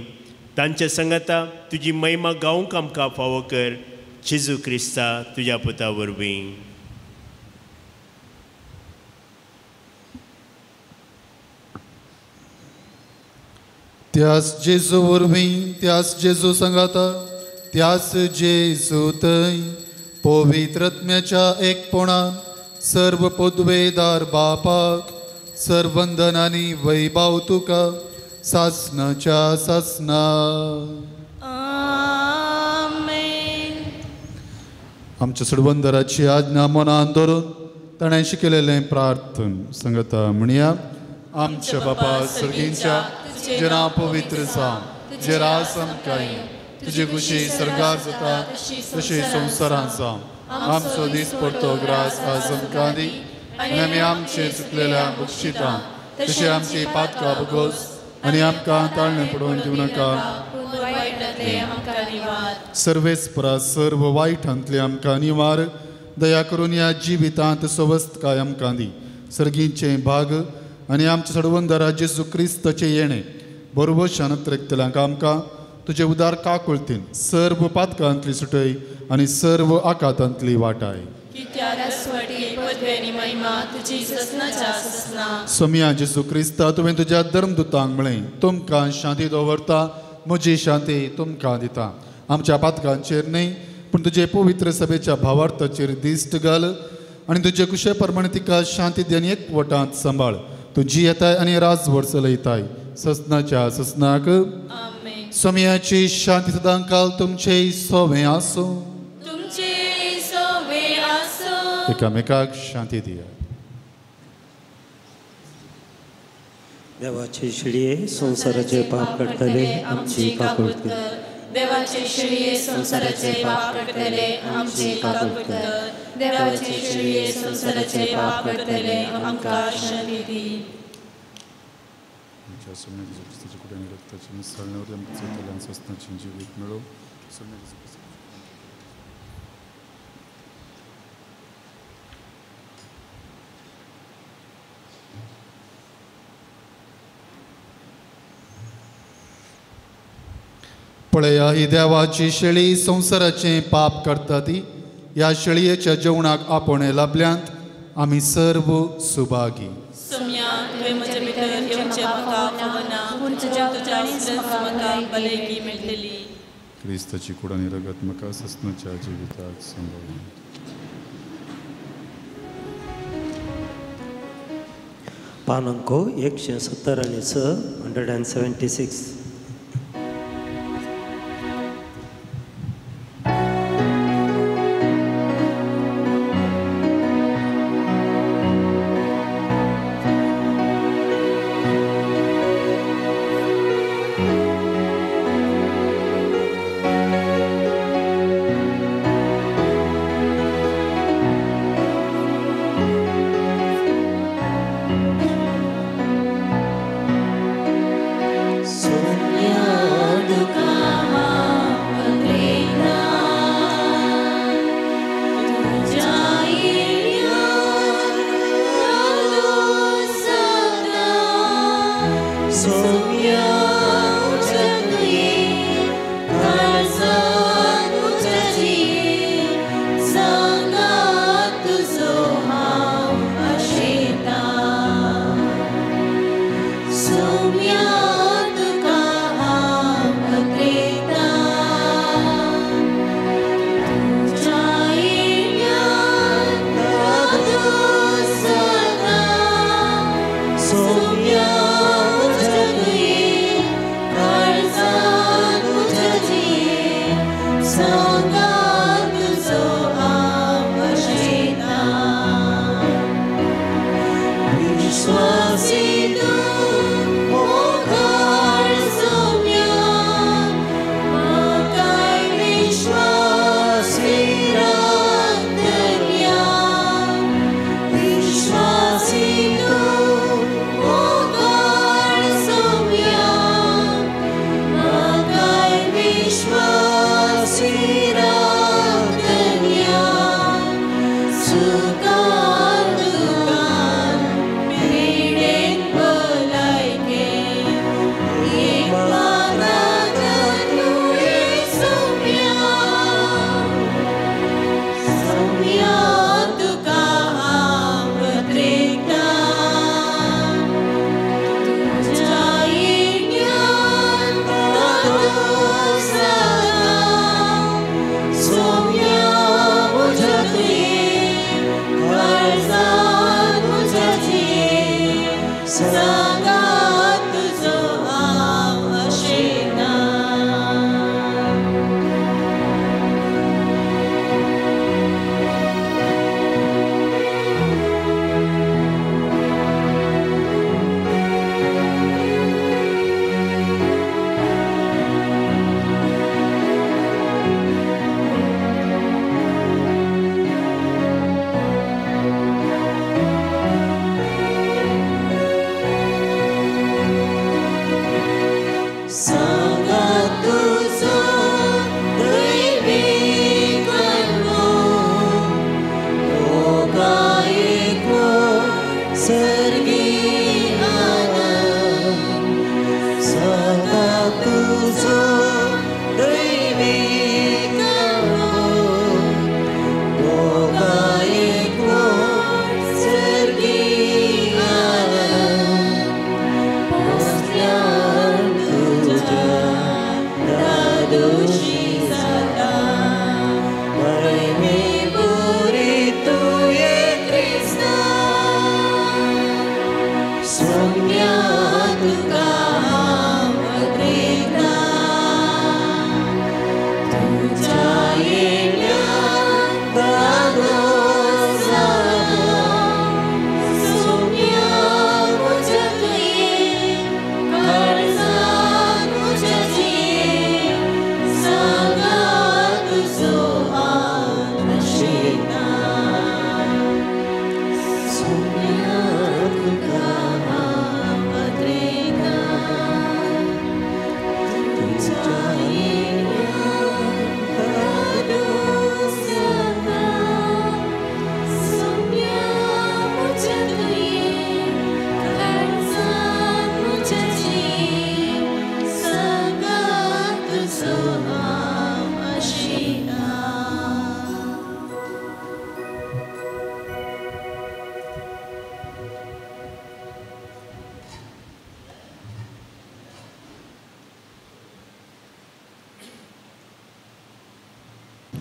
तांच्या संगता तुजी महिमा गावंक आमकां फावो कर. जेजू क्रिस्ता तुज्या पुता वरवीं. त्याच जेजू वरवीं, त्याच जेजू संगाता, त्याच जेजू थंय पवित्र आत्म्याच्या एकपणान सर्व पदवेदार बापाक सर्वंदन आनी वैभव तुका सासनाच्या सासना. आमच्या सुडवंदराची आज्ञा मनान धरून ताणें शिकयलेलें प्रार्थन संगता म्हणया. आमच्या बापा सर्गींच्या तुजें नांव पवित्र जावं, तुजें राज आमकां येवं, तुजी खुशी सर्गार जाता तशी संवसारांत जावं. आमचो दीस पडतो ग्रास आज आमकां दी आनी आमी आमचे चुकलेल्या बक्षिता तशी आमची पातकां बगोस आनी आमकां ताळणें पडोवन दिवं नाका. सर्वेस्परा सर्व वायटांतले आमकां निवार. दया करून ह्या जिवितांत सवस्थकाय आमकां दी. सर्गींचे भाग आनी आमच्या सडवंदरा जेजू क्रिस्ताचे येणे बरोबर शानत रेखतल्यांक आमकां तुजे उदार काकुळतीन सर्व पातकांतली सुटय आनी सर्व आकांतांतली वाटाय. सोम्या जेजू क्रिस्ता तुवें तुज्या धर्मदुतांक म्हळें, तुमकां शांती दवरता, म्हजी शांती तुमकां दिता. आमच्या पातकांचेर न्हय पूण तुजे पवित्र सभेच्या भावार्थाचेर दिश्ट घाल आनी तुजे कुशे प्रमाणे तिका शांती दी आनी एकवटांत सांबाळ. तुजी येताय आनी राजभर चलयताय ससनाच्या ससनाक. सोम्याची शांती सदां काल तुमचे सोवे आसूं. एकामेकाक शांती दिया. देवाचे शिडये संसाराचे पाप काडटले आमची काकूळट कर. देवाचे शिडये संसाराचे पाप काडटले आमची काकूळट कर. देवाचे शिडये संसाराचे पाप काडटले आमकां शांती दी. जीवित मेळो. पळया ही देवाची शेळी संसाराचे पाप करता ती. ह्या शेळयेच्या जेवणाक आपण लाभल्यांत आमी सर्व सुभागी. सोम्या तुवें म्हजे भितर येवचें म्हाका फावना पूण तुज्या म्हाका भलायकी मेळटली. क्रिस्ताची कूड आनी रगत म्हाका ससनाच्या जिविताक सांबाळ. पानांको 170 आनी 176. So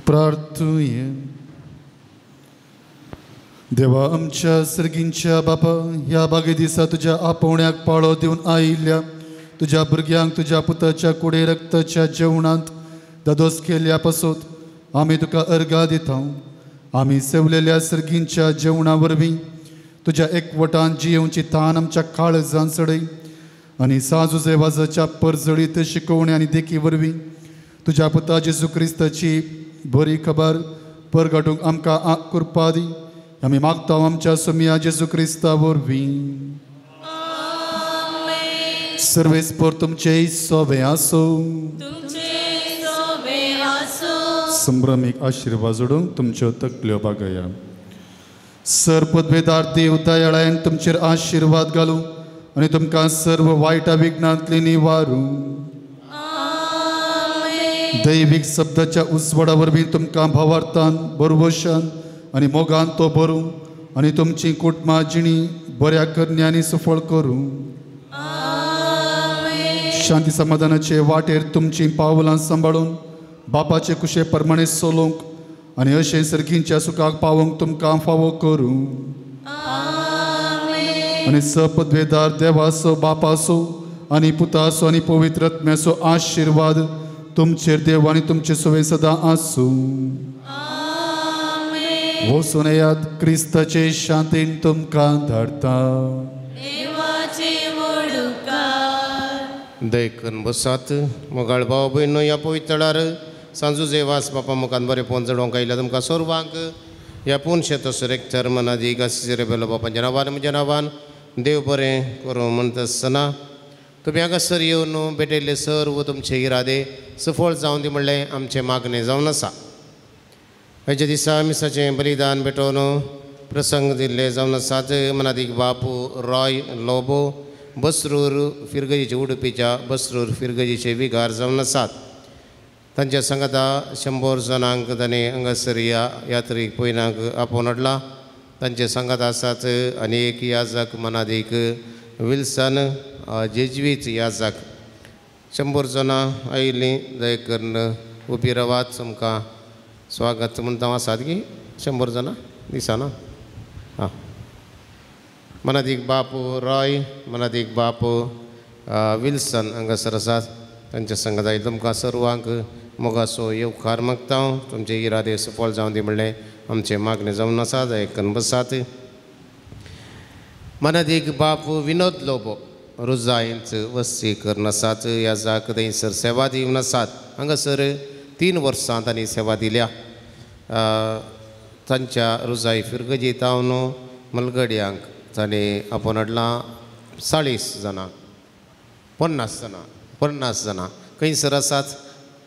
प्रार्थूया. देवा आमच्या सर्गींच्या बापा, ह्या बागे दिसा तुझ्या आपोवण्याक पाळो दिवन आयिल्ल्या तुझ्या भुरग्यांक तुझ्या पुताच्या कुडे रक्ताच्या जेवणांत दादोस केल्ल्या पासून आमी तुका अर्घा दिता. आमी सेवलेल्या सर्गींच्या जेवणा वरवीं तुझ्या एकवटान जियेवची तान आमच्या काळजांत चडय आनी साजुजे वाजाच्या परजळीत शिकोवणी आनी देखी वरवीं तुझ्या पुता जेजू क्रिस्ताची बरी खबर परगटूंक आमकां कृपा दी. आमी मागता आमच्या सुमिया जेजू क्रिस्ता वरवीं. सर्वेस्पर तुमचे सोबे आसो. संभ्रमीक आशिर्वाद जोडूंक तुमच्यो तकल्यो बागया. सर्पद्वेदार देव दयाळायन तुमचेर आशिर्वाद घालूं आनी तुमकां सर्व वायटा विघ्नांतली निवारूं. दैवीक शब्दाच्या उजवाडा वरवीं तुमकां भावार्थान बरवशान आनी मोगान तो भरूं आनी तुमची कुटुंबां जिणी बऱ्या करण्यांनी सफळ करूं. शांती समाधानाचे वाटेर तुमची पावलां सांबाळून बापाचे कुशे प्रमाणे चलोवंक आनी अशें सर्गींच्या सुखाक पावोवंक तुमकां फावो करूं. आनी सपदवेदार देवाचो बापाचो आनी पुताचो आनी पवित्र आत्म्याचो आशिर्वाद तुमचेर देव आनी तुमचे सोवे सदां आसूं. वचून येयात, क्रिस्ताचे शांतीन तुमकां धाडटा. देखून बसात मोगाळ भाव भयणो ह्या पवित्रार सांजू जेवास बापा मुखान बरें पोवन चडोवंक आयल्या तुमकां सर्वांक ह्या पुणशें तसरेक धर्मनादी गासीरे बेलो बापाच्या नांवान म्हज्या नांवान देव बरें करूं म्हणटा आसतना तुमी हांगासर येवन भेटयल्ले सर्व तुमचे इरादे सफळ जावन दी म्हणलें आमचें मागणें जावन आसा. हेच्या दिसा मिसाचें बलिदान भेटोवन प्रसंग दिल्ले जावन आसात. मनादीक बापू रॉय लोबो बसरूर फिरगजीचे उडुपीच्या बसरूर फिरगजीचे विगार जावन आसात. तांच्या सांगाता 100 जाणांक ताणें हांगासर ह्या यात्रेक पयनाक आपोवन हाडला. तांचे सांगात आसात आनी एक याजक मनादीक विल्सन जेजवीत याजक 100 जाणां आयिल्लीं. दय करून उबी रावात, तुमकां स्वागत म्हणटा आसात की 100 जाणां दिसाना. हां, मनादीक बापू रॉय, मनादीक बापू विल्सन हांगासर आसात. तांच्या सांगात आयिल्ले तुमकां सर्वांक मोगाचो येवकार मागता. तुमचे इरादे सफळ जावन दी म्हणलें आमचें मागणें जावन आसा. दयकन बसात. मनादीक बापू विनोद लोबो रुजायंत वस्ती करून आसात. ह्या जाक थंयसर सेवा दिवन आसात. हांगासर 3 वर्सां तांणी सेवा दिल्या. तांच्या रुजाई फिरगजी तावन मलगड्यांक ताणें आपोवन हाडलां 40 जाणां, 50 जाणां खंयसर आसात.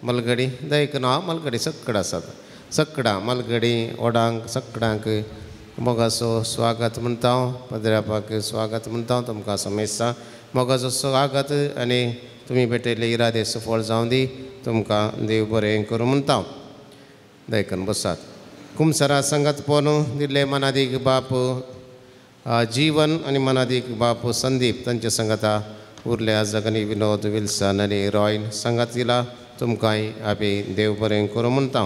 मलगडी दयक ना, मलगडी सक्कड आसात. सक्कडां मलगडी ओडांक सक्कडांक मोगाचो स्वागत म्हणटा. पदरापाक स्वागत म्हणटा. तुमकां समेस्ता मोगाचो स्वागत आनी तुमी भेटयल्ले इरादे सफळ जावन दी. तुमकां देव बरें करूं म्हणटा. दयकन बसात. कुमसरा संगत पोवन दिल्ले मनादीक बाप जीवन आनी मनादीक बाप संदीप तांच्या संगता उरले आजक आनी विनोद विल्सन आनी रॉयन संगत दिला. तुमकांय आमी देव बरें करूं म्हणटा.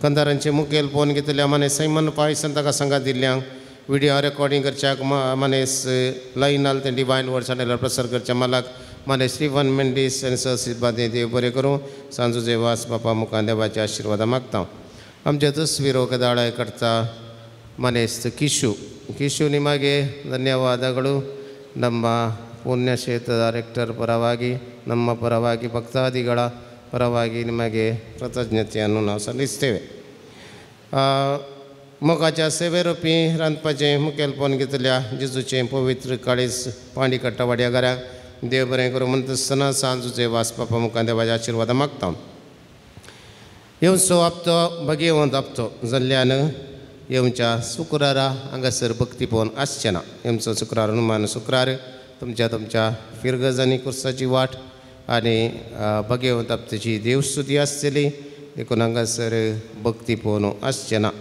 कंदारांचे मुखेल पोवन घेतल्या मनेस सैमन पायसन ताका संगत दिल्ल्यांक व्हिडिओ रेकॉर्डिंग करच्याक मनेस लायनाल ते डिवायन वर्ड्स चॅनलार प्रसार करच्या मालाक मनेस स्टीफन मेंडीस आनी सहसिबादी देव बरें करूं. सांजू जेवास बापा मुखान देवाचे आशिर्वाद मागता. आमचे तस्वीरो कदाळाय करता मनेस ಕಿಶು ನಿಮಗೆ ಧನ್ಯವಾದಗಳು. ನಮ್ಮ ಪುಣ್ಯಕ್ಷೇತ್ರ ಡೈರೆಕ್ಟರ್ ಪರವಾಗಿ ನಮ್ಮ ಪರವಾಗಿ ಭಕ್ತಾದಿಗಳ ಪರವಾಗಿ ನಿಮಗೆ ಕೃತಜ್ಞತೆಯನ್ನು ನಾವು ಸಲ್ಲಿಸ್ತೇವೆ. मोगाच्या सेवेरूपी रांदपाचें मुखेलपण घेतल्या जेजूचें पवित्र काळीज पांडी कट्टा वाड्या घराक देव बरें करूं म्हणटा आसतना सांजूचे वाचपापा मुखार देवाच्या आशिर्वाद मागता. येवचो हप्तो भगेवंत हप्तो जाल्ल्यान येवच्या शुक्रारा हांगासर भक्ती पोवन आसचें ना. येवचो शुक्रार हनुमान शुक्रार तुमच्या फिरगज आनी कुर्साची वाट आनी भगेवंत हप्त्याची देवस्तुती आसतली. देखून हांगासर भक्ती पोवन आसचें ना.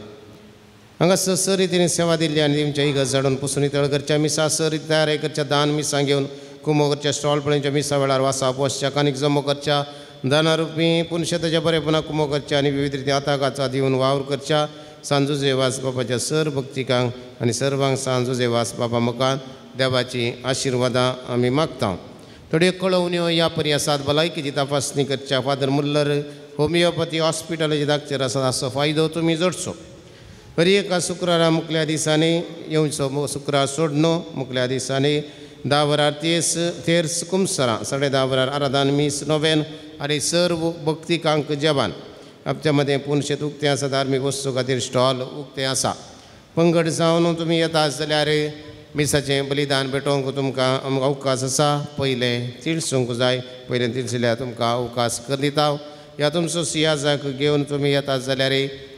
हांगासर स रितीन सेवा दिल्ली आनी तेमच्या इगर्ज झाडून पुसून नितळ करच्या मिसा स रीत तयारी करच्या दान मिसां घेवन कुमो करच्या स्टॉल पळयच्या मिसा वेळार वासा पोसच्या कानीक जमो करच्या दानारुपी पुनशताच्या बरेपणा कुमो करच्या आनी विविध रिती आताकाचा दिवन वावर करच्या सांजुजे वास बापाच्या सर भक्तिकांक आनी सर्वांक सांजुजे वास बाबा मकान देवाची आशिर्वादां आमी मागता. थोड्यो कळवण्यो ह्या परी आसात. भलायकेची तपासणी करच्या. फादर मुल्लर होमिओपॅथी हॉस्पिटलाचे दाखचेर आसात. हाचो फायदो तुमी जोडचो. बरी एका शुक्रारा मुकल्या दिसांनी येवचो. शुक्रार सोडनो मुकल्या दिसांनी 10 वरार तेर्स कुमसरां 10:30 वरार आराधन मीस नोवेन आनी सर्व भक्तिकांक जेवण. हप्त्या मदें पुनशेत उक्तें आसा. धार्मीक वस्तू खातीर स्टॉल उक्तें आसा. पंगड जावन तुमी येतात जाल्यार मिसाचें बलिदान भेटोवंक तुमकां अवकाश आसा. पयलें तिळसूंक जाय. पयलें तिळसल्यार तुमकां अवकाश दिता. ह्या तुमचो सियाजाक घेवन तुमी येतात जाल्यार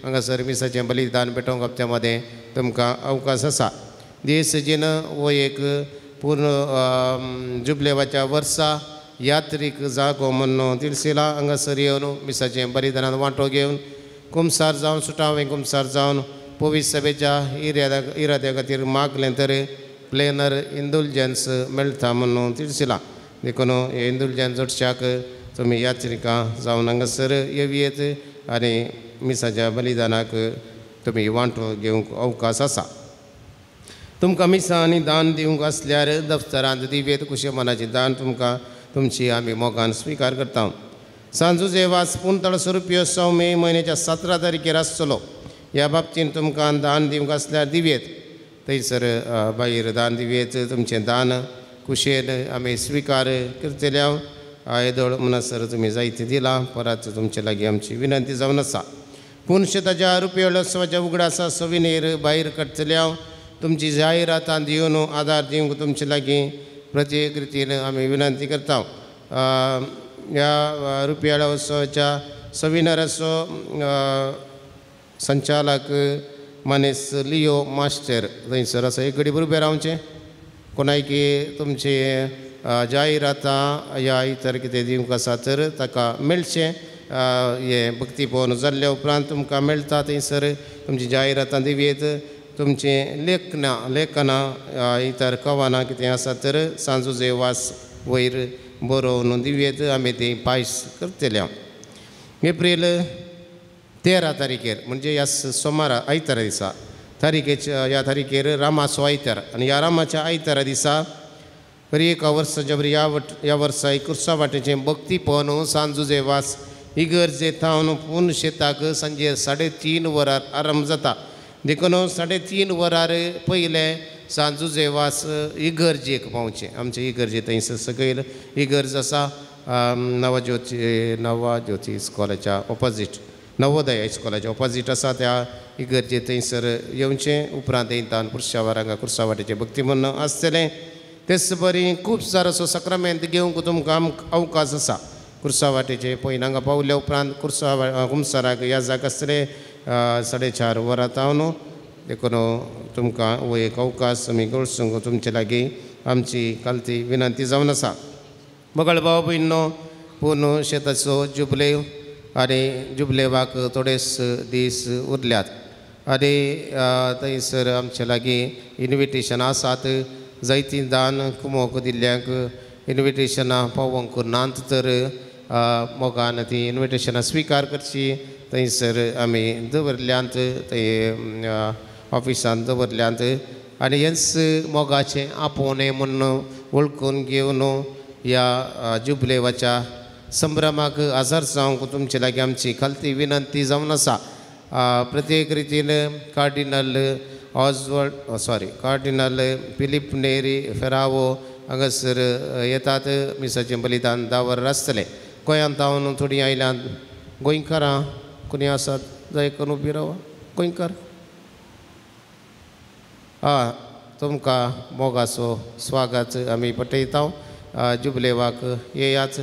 हांगासर मिसाचें बलिदान भेटोवंक हप्त्या मदें तुमकां अवकाश आसा. दीस जीन हो एक पूर्ण जुबलेवाच्या वर्सा यात्रीक जागो म्हणून तिळसिला हांगासर येवन मिसाचें बलिदानांत वांटो घेवन कुमसार जावन सुटावें कुमसार जावन पवित्र सभेच्या इराद्या खातीर मागलें तर प्लेनर इंडुलजन्स मेळटा म्हणून तिळसिला. देखून हे इंडुलजन्स जोडच्याक तुमी यात्रिकां जावन हांगासर येवयेत आनी मिसाच्या बलिदानाक तुमी वांटो घेवंक अवकाश आसा. तुमकां मिसा आनी दान दिवंक आसल्यार दफ्तरांत दिवेत कुशेमनाचें दान तुमकां तुमची आमी मोगान स्विकार करता. सांजुजे वास पुंतळ स्वरुपी मे म्हयन्याच्या 17 तारखेर आसतलो. ह्या बाबतींत तुमकां दान दिवंक आसल्यार दिवेत. थंयसर भायर दान दिवेत. तुमचें दान कुशेन आमी स्विकार करतल्या. येदोळ म्हणसर तुमी जायते दिलां. परत तुमचे लागीं आमची विनंती जावन आसा. पुनशताच्या रुपयोत्सवाच्या उगडासा सविनेर भायर काडटल्या. तुमची जायरातां दिवन आदार दिवंक तुमचे लागीं प्रत्येक रितीन आमी विनंती करता. ह्या रुपयोत्सवाच्या सविनराचो संचालक मनीस लियो मास्टर थंयसर आसा. एक घडी उबें रावचें. कोणायकी तुमचे जायरातां या इतर कितें दिवंक आसा तर ताका मेळचें. हे भक्ती भवन जाल्ल्या उपरांत तुमकां मेळटा. थंयसर तुमची जायरातां दिवेत. तुमचें लेखनां इतर कवानां कितें आसा तर सांजुजे वास वयर बरोवन दिवेत. आमी ती पायस करतल्या. एप्रील 13 तारखेर म्हणजे ह्या सोमारा आयतारा दिसा ह्या तारखेर रामाचो आयतार. आनी ह्या रामाच्या आयतारा दिसा बरी एका वर्साच्या बरी ह्या वर्सा कुर्सा वाटेचें भक्ती भवन सांजुजे वास इगर्जे थावन पुनशेताक सांजे 3:30 वरार आरंभ जाता. देखून 3:30 वरार पयले सांजुजे वास इगर्जेक पावचें. आमचे इगर्जे थंयसर सकयल इगर्ज आसा. नवज्योती इस्कॉलाच्या ऑपोजीट नवोदय हायस्कॉलाच्या ऑपोजीट आसा. त्या इगर्जे थंयसर येवचें. उपरांत येतात पुरशा वरांक कुर्सा वाटेचें भक्ती म्हणून आसतलें. तेच बरी खूब सारसो सक्रामेंत घेवंक तुमकां अवकाश आसा. कुर्सा वाटेचे पयलीं हांगा पावल्या उपरांत कुमसाराक ह्या जाग आसतले 4:30 वरां तावन. देखून तुमकां हो एक अवकाश आमी गळसूंक तुमचे लागीं आमची कालती विनंती जावन आसा. मगळ भाव भयणो पूण शेताचो जुबले आनी जुबलेवाक थोडेच दीस उरल्यात. आनी थंयसर आमचे लागीं इन्विटेशनां आसात. जायतीं दान कुमोक दिल्ल्यांक इन्विटेशनां पावोवंक नात तर मोगान ती इन्विटेशनां स्विकार करची. थंयसर आमी दवरल्यांत थंय ऑफिसांत दवरल्यांत. आनी हेच मोगाचें आपोवणें म्हणून वळखून घेवन ह्या जुबलेवाच्या संभ्रमाक आजार जावंक तुमचे लागीं आमची खालती विनंती जावन आसा. प्रत्येक रितीन कार्डिनल फिलीप नेरी फेरावो हांगासर येतात. मिसाचें बलिदान 10 वरां आसतलें. गोंयांत हांव थोडीं आयल्यात. गोंयकारां कोणी आसात जाय करून उबी रावा. गोंयकार तुमकां मोगाचो स्वागत आमी पटयता. जुबलेवाक येयात.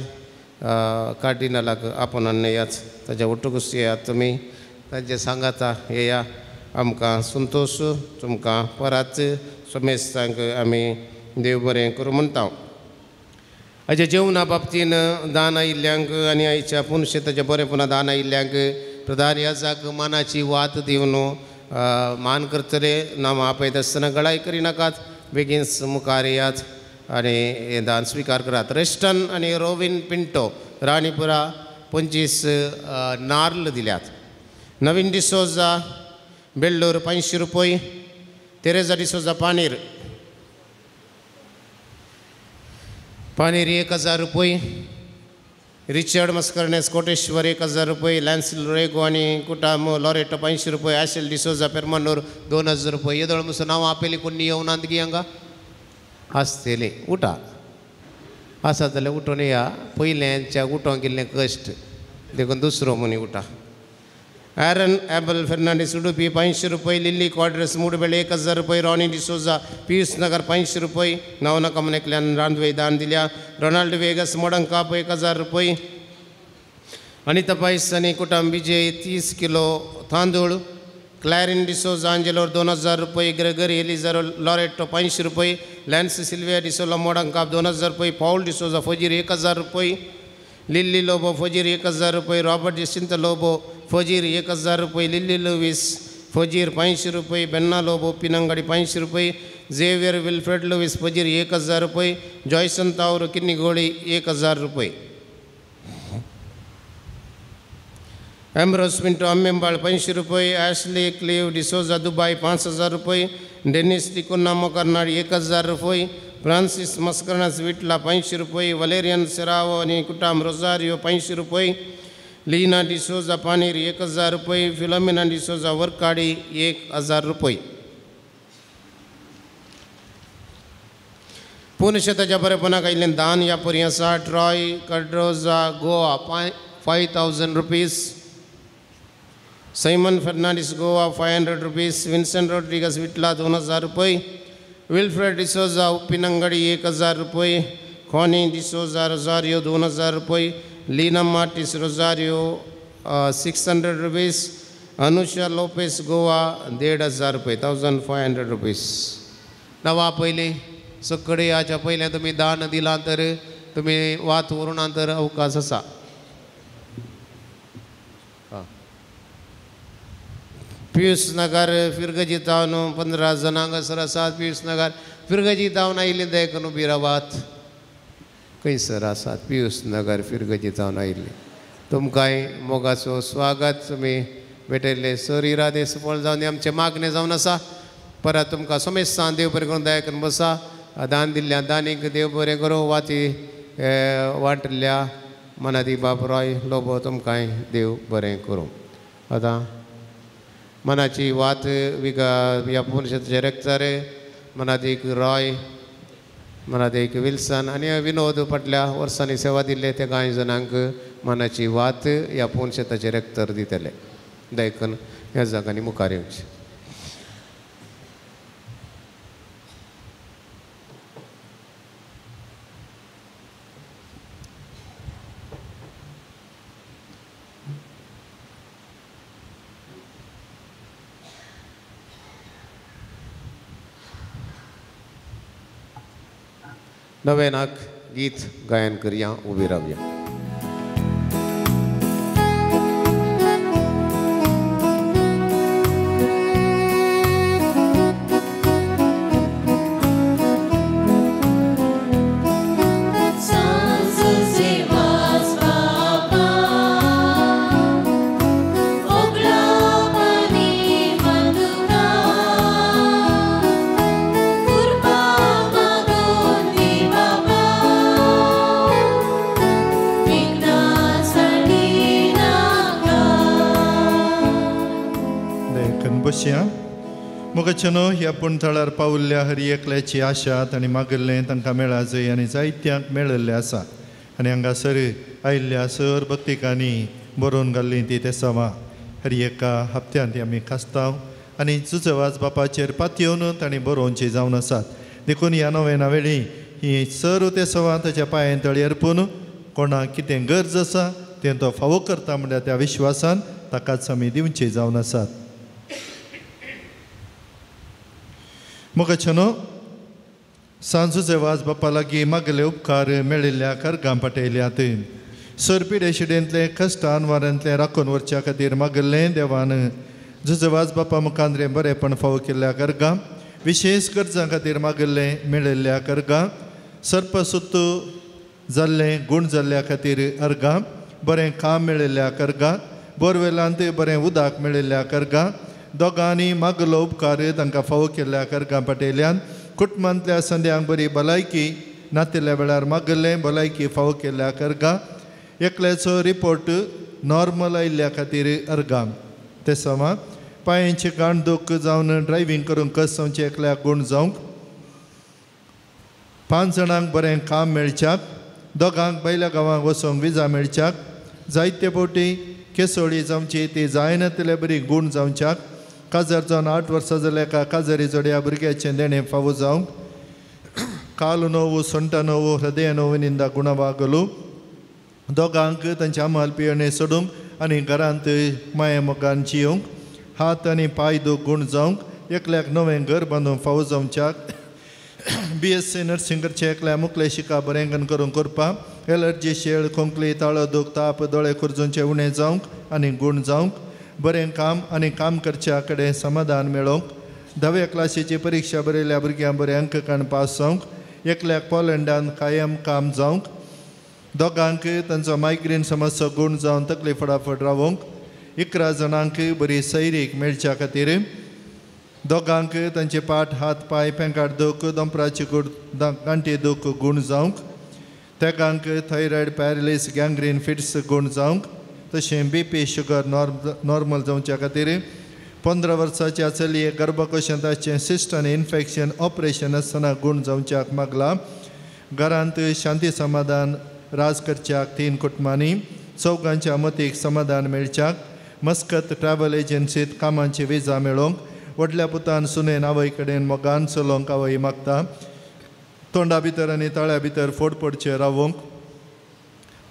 कार्डिनलाक आपोवन येयात. ताच्या वटकुस येयात तुमी. ताचे सांगाता येया. आमकां संतोश. तुमकां परत सोमेस्तांक आमी देव बरें करूं म्हणटा. हाच्या जेवणा बाबतीन दान आयिल्ल्यांक आनी आयच्या पुनशेताच्या बरेपणा दान आयिल्ल्यांक प्रधान याजाक मानाची वात दिवन मान करतले. नांवां आपयता आसतना गळाय करिनाकात. बेगीन मुखार येयात आनी हें दान स्विकार करात. रेस्टन आनी रोविन पिंटो राणीपुरा 25 नारळ दिल्यात. नवीन डिसोजा बेल्लूर 500 रुपये. तेरेजा डिसोजा पानीर 1000 रुपये. रिचर्ड मस्करनेस कोटेश्वर 1000 रुपये. लॅन्सिल रेगो आणि कुटाम लॉरेटो 500 रुपये. ॲशेल डिसोजा पेरमानूर 2000 रुपये. येदळ मुसं नाव आपेली कोणी येऊन अंदगी हंगा आसतेले उठा असा जाल्यार उठून या पयल्यांच्या उठोवंक गेल्लें कश्ट देखून दुसरो मनी उठा. ॲरन ॲबल फेर्नांडीस उडुपी 500 रुपये. लिली क्वाड्रस मूडबेळे 1000 रुपये. रॉनी डिसोजा पियुस नगर 500 रुपये. नवनाका मनekल्यान रांदवे दान दिल्या. रोनाल्ड वेगस मोडंकाप 1000 रुपये. अनिता पायस आणि कुटुंब विजय 30 किलो तांदूळ. क्लॅरिन डिसोजा आंजेलोर 2000 रुपये. ग्रेगरी एलिझारो लॉरेटो 500 रुपये. लॅन्स सिल्विया डिसोला मोडंकाप 2000 रुपये. पौल डिसोजा फजीर 1000 रुपये. लिल्ली लोबो फजीर 1000 रुपये. रॉबर्ट जसिंता लोबो फजीर 1000 रुपये. लिल्ली लुईस फजीर 500 रुपये. बेन्ना लोबो पिनंगडी 500 रुपये. झेवियर विल्फ्रेड लुईस फजीर 1000 रुपये. जॉयसन तावर किन्नीगोळी 1000 रुपये. एम्ब्रोस पिंटो अम्मेंबाळ 500 रुपये. ॲशली क्लीव डिसोजा दुबई 5000 रुपये. डेनिस डिकुन्ना मोकर्नाड 1000 रुपये. फ्रांसिस मस्करनास विटला 500 रुपये. वलेरियन सेरावो आणि कुटाम रोजारियो 500 रुपये. लीना डिसोजा पानीर 1000 रुपये. फिलोमिना डिसोजा वरकाडी 1000 रुपये. पुनशताच्या बरेपणाक आयिल्लें दान या परी आसा. Troy Cardozo Goa 5000 rupees. Simon Fernandes Goa 500 rupees. Vincent Rodrigues विटला 2000 रुपये. विल्फ्रेड डिसोजा उप्पिनंगडी 1000 रुपये. कॉनी डिसोजा रोजारियो 2000 रुपये. लीना मार्टिस रोजारियो 600 रुपीज. अनुषा लोपेस गोवा 1500 रुपये 1500 रुपीज. नवा पयली सकडी याच्या पयले तुम्ही दान दिला तर तुम्ही वात वरून तर अवकाश आसा. पियुस नगर फिरगजी तावन 15 जनांक सर आसात. पियुस नगर फिरगजी तावन आयिल्ली देखून उबी रावात. खंयसर आसात पियुस नगर फिरगजी तावन आयिल्ली. तुमकांय मोगाचो स्वागत. तुमी भेटयल्ले सर इरादे सफळ जावन आमचे मागणे जावन आसा. परत तुमकां समेस्तान देव बरें करून दया करून बसा. दान दिल्ल्या दानीक देव बरें करूं. वाती वांटिल्ल्या मनादी बाबराय लोबो तुमकांय देव बरें करूं. आतां मनाची वात ह्या पुनशताचे रेक्तर मनादीक रॉय मनादीक विल्सन आनी विनोद फाटल्या वर्सांनी सेवा दिल्ले ते कांय जाणांक मनाची वात ह्या पुनशताचे रेक्तर दितले. देखून ह्या जागांनी मुखार येवचे. नवेनाक गीत गायन करया. उबी रावया. मोगाचनो ह्या पुणथळार पावल्ल्या हरी एकल्याची आशात आनी मागल्लें तांकां मेळा जंय आनी जायत्यांक मेळिल्लें आसा. आनी हांगासर आयिल्ल्या सर भक्तिकांनी बरोवन घाल्लीं ती तेसावां हरी एका हप्त्यांत आमी कास्तांव आनी जुजवाज बापाचेर पातयेवन तांणी बरोवची जावन आसात. देखून ह्या नोवेना वेळी ही सर तेसावां ताच्या पांयां तळी अर्पून कोणाक कितें गरज आसा तें तो फावो करता म्हणल्या त्या विश्वासान ताकाच आमी दिवची जावन आसात. मोगाचनो सांजुचे वाज बापा लागीं मागले उपकार मेळिल्ल्या कर्गां पटयल्यात. सर पिडेशिडेंतले कश्टान वारांतले राखून व्हरच्या खातीर मागल्लें देवान जुजवाज बापा मुखांद्रें बरेपण फावो केल्ल्या कर्गां विशेश गरजां खातीर मागल्लें मेळिल्ल्या कर्गां सर्पसुत्तू जाल्लें गूण जाल्ल्या खातीर अर्गां बरें काम मेळिल्ल्या करगा बोरवेलांत बरें उदक मेळिल्ल्या करगा दोगांनी मागलो उपकार तांकां फावो केल्ल्या करगा पटयल्यान कुटुंबांतल्या संद्यांक बरी भलायकी नातिल्ल्या वेळार मागल्लें भलायकी फावो केल्ल्या करगा एकल्याचो रिपोर्ट नॉर्मल आयिल्ल्या खातीर अर्गां ते समा पांयांची गाण दूख जावन ड्रायव्हिंग करूंक कसोवचें एकल्याक गूण जावंक 5 जाणांक बरें काम मेळच्याक दोगांक बैल्या गांवांक वचोंक विजा मेळच्याक जायते फावटी केसोळी जावची ती जायनातले बरी गूण जावच्याक काजार जावन 8 वर्सां जाल्या एका काजारी जोड्या भुरग्याचें देणें फावो जावंक काल नोವು ಸೊಂಟ ನೋವು ಹೃದಯ ನೋವಿನಿಂದ ಗುಣವಾಗಲು दोगांक तांचे आमाल पियेणें सोडूंक आनी घरांत माये मोगान जियोंक हात आनी पांय दूख गूण जावंक एकल्याक नवें घर बांदूंक फावो जावच्याक BSc नर्सिंग करचें एकल्या मुखले शिका बरें करून करपाक एलर्जी शेळ खोंकली ताळो दूख ताप दोळे खुरजूंचे उणें जावंक आनी गूण जावंक बरें काम आनी काम करच्या कडेन समाधान मेळोवंक 10वे क्लासीची परिक्षा बरयल्या भुरग्यांक बरे अंक काडून पास जावंक एकल्याक पोलंडान कायम काम जावंक दोगांक तांचो मायग्रेन समस्या गूण जावन तकली फटाफट रावंक 11 जाणांक बरी सैरीक मेळच्या खातीर दोगांक तांचे पाट हात पांय पेंकाट दूख दोंपराची गांठी दूख गूण जावंक तेगांक थायरॉयड पॅरलीस गँग्रीन फिट्स गूण जावंक तशें BP शुगर नॉर्मल जावच्या खातीर 15 वर्साच्या चलयेक गर्भकोशांताचें सिस्ट आनी इन्फेक्शन ऑपरेशन आसतना गूण जावच्याक मागला घरांत शांती समाधान राज करच्याक 3 कुटुंबांनी चौगांच्या मतीक समाधान मेळच्याक मस्कत ट्रॅव्हल एजन्सीत कामांची विजा मेळोवंक व्हडल्या पुतान सुनेन आवय कडेन मोगान चलोवंक आवय मागता तोंडा भितर आनी ताळ्या भितर फोडपडचे रावंक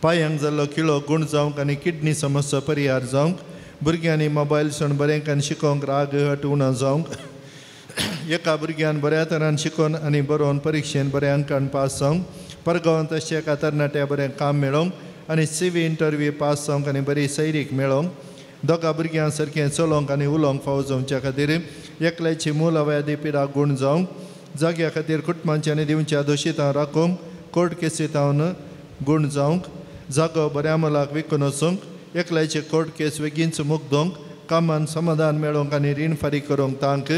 पांयांक जाल्लो किळो गूण जावंक आनी किडनी समस्या परिहार जावंक भुरग्यांनी मोबायल सोडून बरें करून शिकोवंक राग हट उणो जावंक एका भुरग्यान बऱ्या तरान शिकोवन आनी बरोवन परिक्षेन बऱ्या अंकान पास जावंक परगांवांत तशें एका तरणाट्या बरें काम मेळोवंक आनी CV इंटरव्यू पास जावंक आनी बरी सैरीक मेळोवंक दोगा भुरग्यां सारकें चलोवंक आनी उलोवंक फावो जावच्या खातीर एकल्याची मूल अवयादी पिडा गूण जावंक जाग्या खातीर कुटुंबांच्या आनी दिवच्या दोशीतां राखूंक कोर्ट केसीतावन गूण जावंक जागो बऱ्या मोलाक विकून वचूंक एकल्याची कोर्ट केस बेगीनच मुक्दोवंक कामान समाधान मेळोवंक आनी रीण फारीक करूंक तांक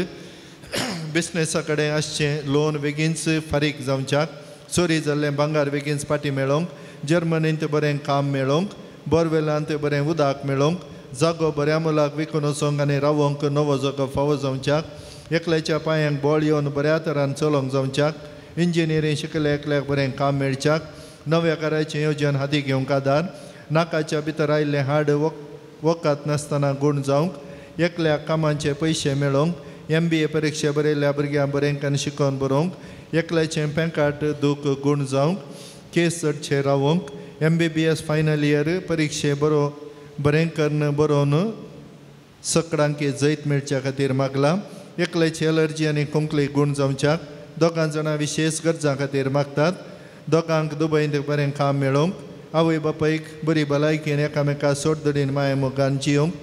बिजनेसा कडेन आसचें लोन बेगीनच फारीक जावच्याक चोरी जाल्लें भांगार बेगीनच फाटीं मेळोवंक जर्मनींत बरें काम मेळोवंक बोरवेलांत बरें उदक मेळोवंक जागो बऱ्या मोलाक विकून वचोंक आनी रावोंक नवो जागो फावो जावच्याक एकल्याच्या पांयांक बळ येवन बऱ्या तरान चलोवंक जावच्याक इंजिनियरींग शिकले एकल्याक बरें काम मेळच्याक नव्या घराचें येवजण हाती घेवंक आदार नाकाच्या भितर आयिल्लें हाड वखद नासतना गूण जावंक एकल्याक कामांचे पयशे मेळोवंक MBA परिक्षा बरयल्ल्या भुरग्यांक बरें करून शिकोवन बरोवंक एकल्याचें पेंकाट दूख गूण जावंक केस चडशे रावोंक MBBS फायनल इयर परिक्षे बरें करून बरोवन सकडांकी जैत मेळच्या खातीर मागला एकल्याची एलर्जी आनी खोंकली गूण जावच्याक दोगां जाणां विशेश गरजां खातीर मागतात दोगांक दुबयंत बरें काम मेळोवंक आवय बापायक बरी भलायकीन एकामेका सोडधडीन माये मोगान जियोवंक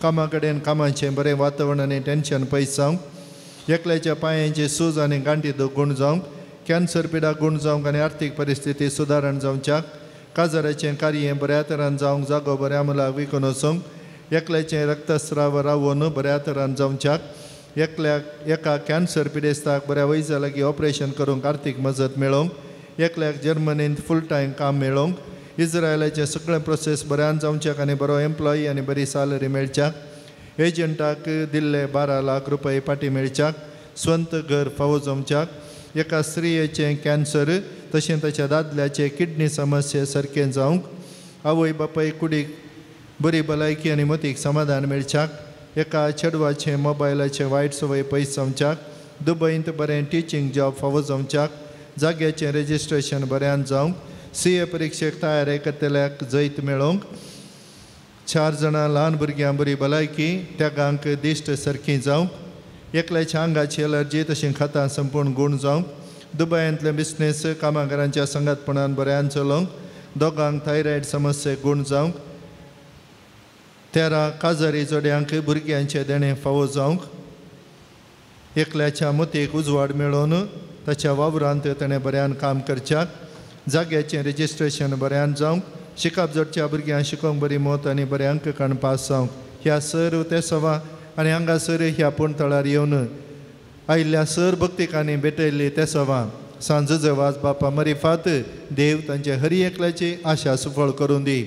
कामा कडेन कामाचें बरें वातावरण आनी टेन्शन पयस जावंक एकल्याच्या पांयांची सूज आनी गांठी दूख गूण जावंक कॅन्सर पिडा गूण जावंक आनी आर्थीक परिस्थिती सुदारण जावच्याक काजाराचें कार्य बऱ्या तरान जावंक जागो बऱ्या मोलाक विकून वचोंक एकल्याचें रक्तस्राव रावून बऱ्या तरान जावच्याक एकल्याक एका कॅन्सर पिडेस्ताक बऱ्या वयजा लागीं ऑपरेशन करूंक आर्थीक मजत मेळोवंक एकल्याक जर्मनींत फूल टायम काम मेळोवंक इस्रायलाचें सगळें प्रोसेस बऱ्यान जावच्याक आनी बरो एम्प्लॉई आनी बरी सॅलरी मेळच्याक एजंटाक दिल्ले 12 लाख रुपये फाटीं मेळच्याक स्वंत घर फावो जावच्याक एका स्त्रियेचें कॅन्सर तशें ताच्या दादल्याचे किडनी समस्ये सारकें जावंक आवय बापाय कुडीक बरी भलायकी आनी मतीक समाधान मेळच्याक एका चेडवाचें मोबायलाचे वायट संवय पयस जावच्याक दुबयंत बरें टिचींग जॉब फावो जावच्याक जाग्याचें रेजिस्ट्रेशन बऱ्यान जावंक CA परिक्षेक तयार करतल्याक जैत मेळोवंक 4 जाणां ल्हान भुरग्यां बरी भलायकी तेगांक दिश्ट सारकीं जावंक एकल्याच्या आंगाची एलर्जी तशें खातां संपूर्ण गूण जावंक दुबयांतले बिजनेस कामागारांच्या संगातपणान बऱ्यान चलोवंक दोगांक थायरॉयड समस्ये गूण जावंक 13 काजारी जोड्यांक भुरग्यांचे देणें फावो जावंक एकल्याच्या मतीक उजवाड मेळोवन ताच्या वावरांत ताणें बऱ्यान काम करच्याक जाग्याचें रेजिस्ट्रेशन बऱ्यान जावंक शिकप जोडच्या भुरग्यांक शिकोवंक बरी मोत आनी बरे अंक काडून पास जावंक ह्या सर्व ते सवा आनी हांगासर ह्या पोंतळार येवन आयिल्ल्या सर भक्तिकांनी भेटयल्ली ते सवा सांजूचे वाज बापा मरी फात देव तांचे हरी एकल्याची आशा सुफळ करून दी.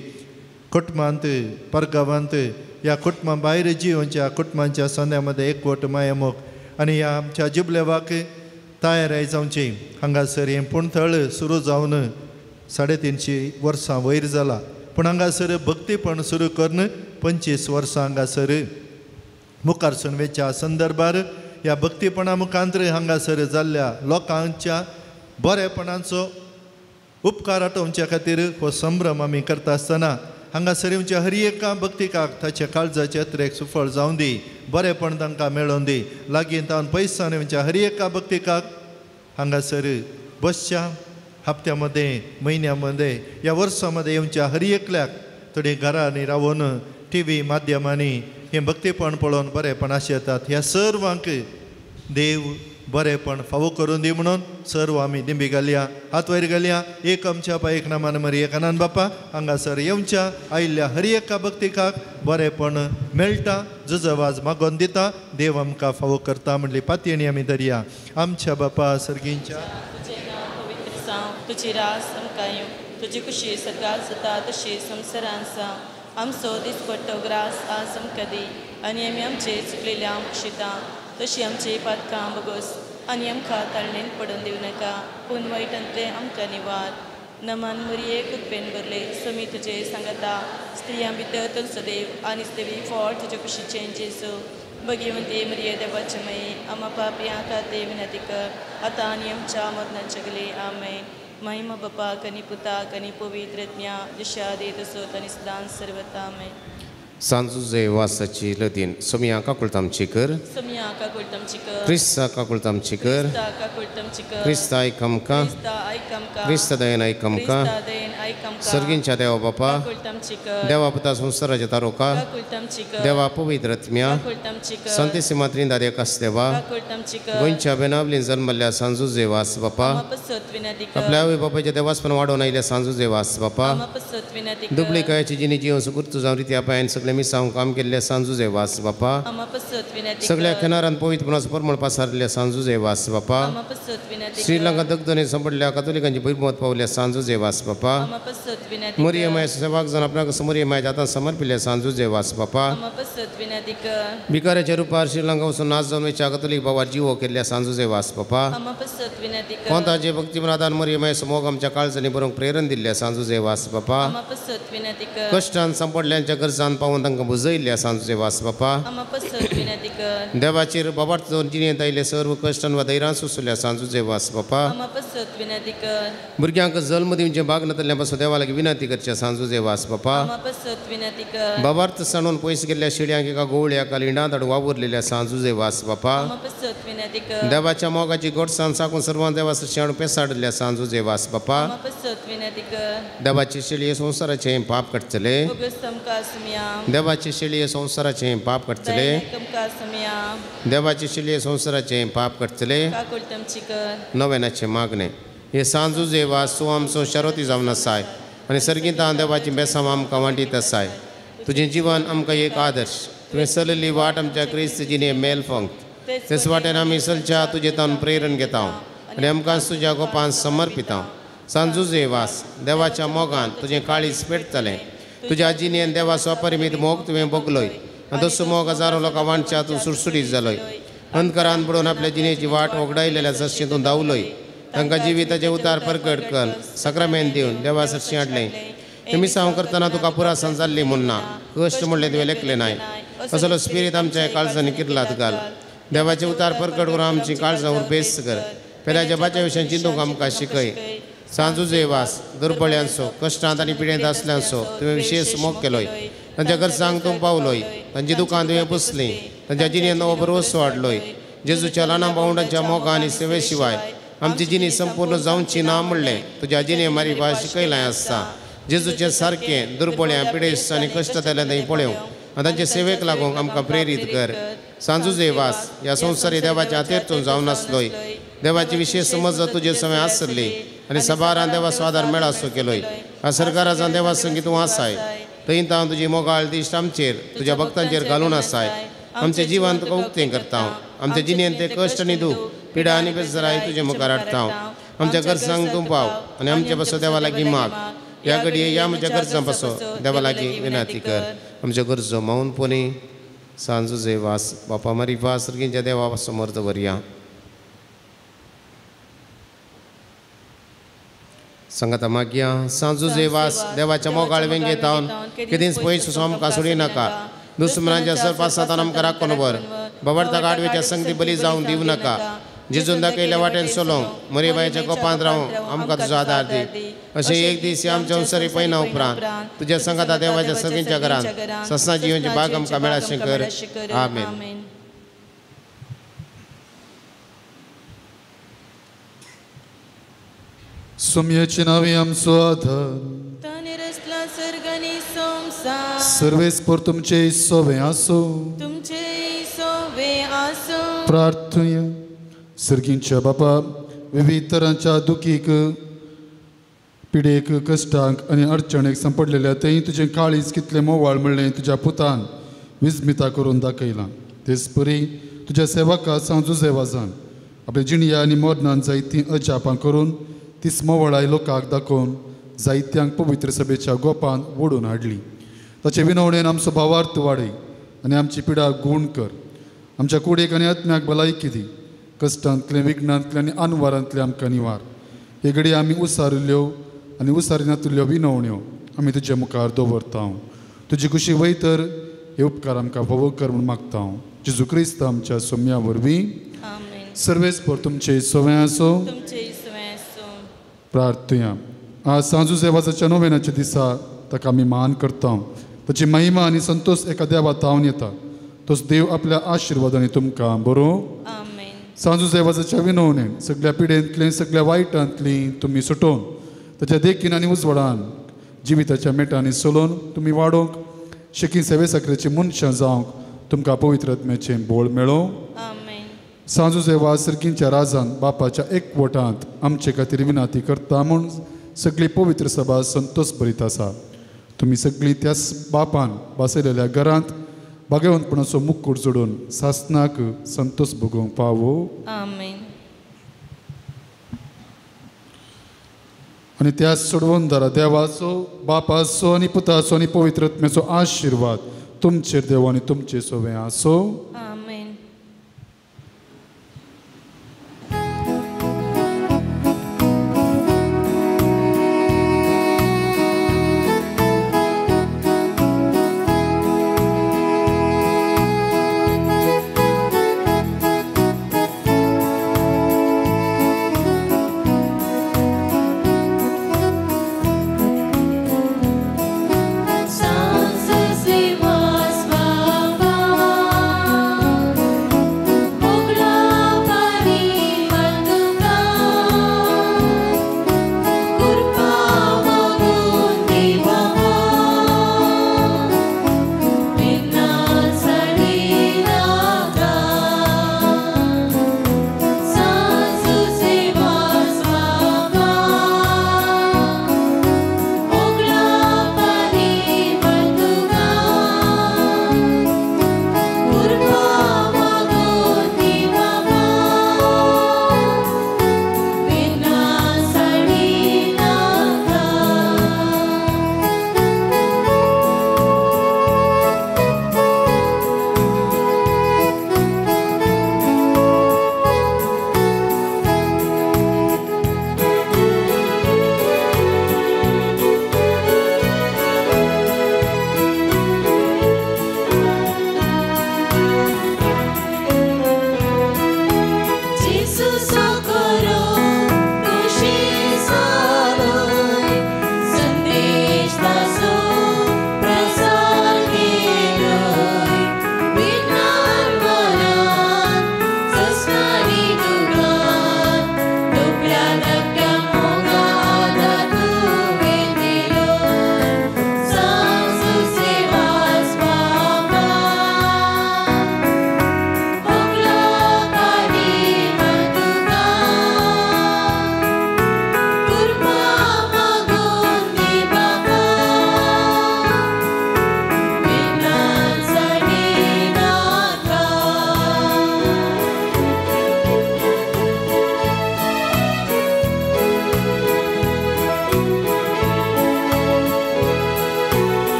कुटुंबांत परगांवांत ह्या कुटुंबा भायर जिवच्या कुटुंबांच्या संद्यामध्ये एकवट मायमोग आनी ह्या आमच्या जुबलेवाक तयाराय जावची. हांगासर हें पुणथळ सुरू जावन 350 वर्सां वयर जाला पूण हांगासर भक्तीपण सुरू करून 25 वर्सां हांगासर मुखार सुनवेच्या संदर्भार ह्या भक्तीपणा मुखांतर हांगासर जाल्ल्या लोकांच्या बरेपणाचो उपकार आटोवच्या खातीर हो संभ्रम आमी करता आसतना हांगासर येवच्या हर एका भक्तिकाक ताच्या काळजाचे यात्रेक सुफळ जावं दी. बरेपण तांकां मेळोवन दी. लागीं तावन पयसान येवच्या हर एका भक्तिकाक हांगासर बसच्या हप्त्यामध्ये म्हयन्यामध्ये ह्या वर्सामध्ये येवच्या हर एकल्याक थोडी घरांनी रावून TV माध्यमांनी हें भक्तीपण पळोवन बरेपण आशेतात. ह्या सर्वांक देव बरेपण फावो करून दी म्हणून सर्व आमी दिंबी घालया, हात वयर घालया. एक आमच्या पायक नामान मरी एकानंद बापा हांगासर येवच्या आयिल्ल्या हर एका भक्तिकाक बरेपण मेळटा जुजवाज मागोवन दिता. देव आमकां फावो करता म्हणली पातयणी आमी धरया. आमच्या बापा सर्गींच्या तुजी रास आमकां येवं, तुजी खुशी सकाळ जाता तशी संवसारांत आसा. आमचो दिसपट्टो ग्रास आज आमकां दी आनी आमी आमचे चुकलेल्या शिता तशी आमची पातकां बगोस आनी आमकां ताळणेन पडून दिवं नाका पूण वायटांतले आमकां निवार. नमान मरये कुतपेन भरले समी तुजे सांगता स्त्रियां भितर तुजो देव आनी देवी फळ तुजे खुशीचे जेजू. भगवंते मरिये देवाचे मये आमा पापयां खातीर विनंती कर आतां आनी आमच्या मरणाच्या गले आमेन. महिमा बापा कनी पुता कनी पवित्र आत्म्या दिशा दे तसोत आनी सदां सर्वता आमेन. सांजुजे वासाची लदीन सोमिया काकुळतामची कर सोमिया काकुळतामची कर क्रिस्ता काकुळतामची कर काकुळतामची कर क्रिस्ता आयकमका क्रिस्ता दयन आयकमका सर्गींच्या देवा बापा देवा पुता संसाराच्या तारोका देवा पवित्र आत्म्या संतेसी त्रिंदा देकास देवा गोंयच्या बेनावलीन जल्मल्ल्या सांजुजे वास बापा आपल्या आवय बापाच्या देवासपण वाडोवन आयिल्ल्या सांजुजे वास बापा दुबळी कायाची जिणी जीवन सुगुर्त जावन रित्या पायन सगळे मिसांव काम केल्ल्या सांजुजे वास बापा सगळ्या किनारान पवित्रपणाचो परमळ पासारल्या सांजुजे वास बापा श्रीलंका दगदने संपडल्या कातोलिकांची भुरमत पावल्या सांजुजे वास बापा मरिये माय सेवाक जावन आपणाक मरिये माय जाता समर्पिल्ल्या सांजुजे वास बापा भिकाऱ्याच्या रुपार श्रीलंका वचून नाच जावन वेच्या कातोलिक भावार जिवो केल्ल्या सांजुजे वास बापा कोंताचे भक्तीमनादान मरिये माय समोग आमच्या काळजांनी बरोवंक प्रेरण दिल्ल्या सांजुजे वास बापा कश्टान संपडल्यांच्या गरजान पावून तांकां बुजयल्ल्या सांजुजे वास बापा देवाचेर बाबाट जावन जिणेंत आयिल्ले सर्व कश्टान वा धैर्यान सुसुल्ल्या सांजुजे वास बापा भुरग्यांक जल्म दिवचे भाग नातल्ल्या पासून देवा लागीं विनंती करच्या सांजुजे वास बापा बाबार्थ सांडून पयस गेल्ल्या शिड्यांक एका गोवळ्या कालिंडांत हाडून वावुरलेल्या सांजुजे वास बापा देवाच्या मोगाची गोडसाण साकून सर्वांक देवा सशी हाडून पेसाडल्या सांजुजे वास बापा देवाची शिळये संवसाराचे पाप कटचले देवाची शिळये संवसाराचे पाप कटचले देवाची शिळये संवसाराचे पाप कटचले नव्यानाचे मागणे हे सांजुजे वास तूं आमचो शारोती जावन आसाय आनी सर्गींतां देवाची बेसांव आमकां वांटीत आसाय. तुजें जिवन आमकां एक आदर्श तुवें चलयल्ली वाट आमच्या क्रिस्त जिणे मेल फंक्त तेच वाटेन आमी चलच्या तुजे तावन प्रेरण घेता आनी आमकां तुज्या गोपान समर्पिता. सांजुजे वास देवाच्या मोगान तुजें काळीज पेटतलें तुज्या जिणेन देवाचो अपरिमीत मोग तुवें भोगलोय आनी तसो मोग हजारो लोकां वांटच्या तूं सुरसुरीत जालोय. अंधकारान बुडोवन आपल्या जिणेची वाट वगडायलेल्या जशें तूं धांवलोय तांकां जिविताचे उतार परगट कर सक्रामेंत दिवन देवा सरशी हाडलें. मिसांव करतना तुका पुरासन जाल्ली म्हूण ना कश्ट म्हणलें तुवें लेखलें नाय असलो स्पिरीट आमच्या काळजांनी किर्लात घाल. देवाचे उतार परगट करून आमची काळजां उर्बेस कर. पेल्या जपाच्या विशयान चिंतूंक आमकां शिकय. सांजुजे वास दुर्बळ्यांचो कश्टांत आनी पिडेंत आसल्यांचो तुवें विशेश मोग केलोय. तांच्या गरजांक तूं पावलोय तांची दुकान तुवें पुसलीं तांच्या जिणेंत नवो भरवंसो हाडलोय. जेजूच्या ल्हान भावंडांच्या मोगा आनी सेवे शिवाय आमची जिणी संपूर्ण जावची ना म्हणलें तुज्या जिणे मारी भास शिकयलां आसता. जेजूचे सारकें दुर्बळ्यां पिडेस्त आनी कश्ट जाल्ल्या थंय पळोवंक आनी तांचे सेवेक लागूंक आमकां प्रेरीत कर. सांजुजे वास ह्या संवसारी देवाच्या हातेरतून जावन आसलोय. देवाची विशेश समज तुजे सवय आसली आनी सबारान देवा स्वादार मेळासो केलोय. सरकाराचा देवा संगीत तूं आसाय थंय हांव तुजी मोगाळ दिश्ट आमचेर तुज्या भक्तांचेर घालून आसाय आमचें जिवन तुका उक्तें करता आमच्या जिणेंत ते कश्ट आनी दूख पिडा आनी बेजाराय तुजे मुखार हाडटा आमच्या गरजांक तूं पाव आनी आमचे पासो देवा लागीं माग ह्या घडये ह्या आमच्या गरजां पासो देवा लागीं विनंती कर आमच्यो गरजो मौनपणी सांजो जेवास बापा मारिफा सर्गींच्या देवा समोर दवरया संगता मागया सांजो जेवास देवाच्या मोगाळ वेंगेत हांव केदींच पयस आमकां सोडी नाका दुस्मनांच्या सरपासांत आमकां राखून वर बबडता गाडवेच्या संगती बली जावंक दिवं नाका जिजून दाखयल्या वाटेन चलोवंक मरीबायच्या कोपांत रावंक आमकां तुजो आदार दी अशें एक दीस आमच्या उंसरी पयना उपरांत तुज्या संगता देवाच्या सर्गींच्या घरांत ससना जिवनची बाग आमकां मेळाशें कर आमेन सोम्याचे नावे आमचो आधार सर्वेस्पर तुमचे सोवे आसो प्रार्थना सर्गींच्या बापा विविध तरांच्या दुखीक पिडेक कश्टांक आनी अडचणेक सांपडलेल्या थंय तुजें काळीज कितलें मोवाळ म्हणलें तुज्या पुतान विस्मिता करून दाखयलां तेच परी तुज्या सेवका सांजू सेवाजान आपल्या जिणया आनी मोरणान जायतीं अजापां करून तीच मोवळाय लोकांक दाखोवन जायत्यांक पवित्र सभेच्या गोपान ओडून हाडली ताचे विनवणेन आमचो भावार्थ वाडय आनी आमची पिडा गूण कर आमच्या कुडीक आनी आत्म्याक भलायकी दी कश्टांतले विघ्नांतले आनी अनवारांतले आमकां निवार हे घडी आमी उसारिल्ल्यो आनी उसारिनातल्यो विनवण्यो आमी तुज्या मुखार दवरता तुजी खुशी वयतर हे उपकार आमकां फावो कर म्हूण मागता जेजू क्रिस्त आमच्या सोम्या वरवीं सर्वेस्पर तुमचे सोवें आसो प्रार्थया आज सांजू सेवाजाच्या नोवेनाच्या दिसा ताका आमी मान करता ताची महिमा आनी संतोष एका देवा तावन येता तोच देव आपल्या आशिर्वादांनी तुमकां बरो सांजू सेवाजाच्या विनवणेन सगळ्या पिडेंतली सगळ्या वायटांतली तुमी सुटोवन ताच्या देखीन आनी उजवाडान जिविताच्या मेटांनी चलोवन तुमी वाडोवंक शेकी सेवे साखरेची मनशां जावंक तुमकां पवित्र आत्म्याचें बोळ मेळो सांजू सेवा सर्गींच्या राजान बापाच्या एकवटांत आमचे खातीर विनंती करता म्हूण सगळी पवित्र सभा संतोष भरीत आसा तुमी सगळीं त्या बापान बसयलेल्या घरांत भाग्यवंतपणाचो मुकूट जोडून सासनाक संतोष भोगोवंक पावो आनी त्या सोडवून देवाचो बापाचो आनी पुताचो आनी पवित्र आत्म्याचो आशिर्वाद तुमचेर देव आनी तुमचे सोवें आसो Sounds as they was, Baba.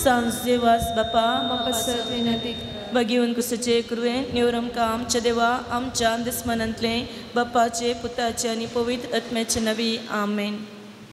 सांजेवास बापा सत विनंती बघिवन कुसचे करुवे निवरमका आमच्या देवा आमच्या दुस्मनांतले बापाचे पुताचे आणि पवित्र आत्म्याचे नवी आमेन.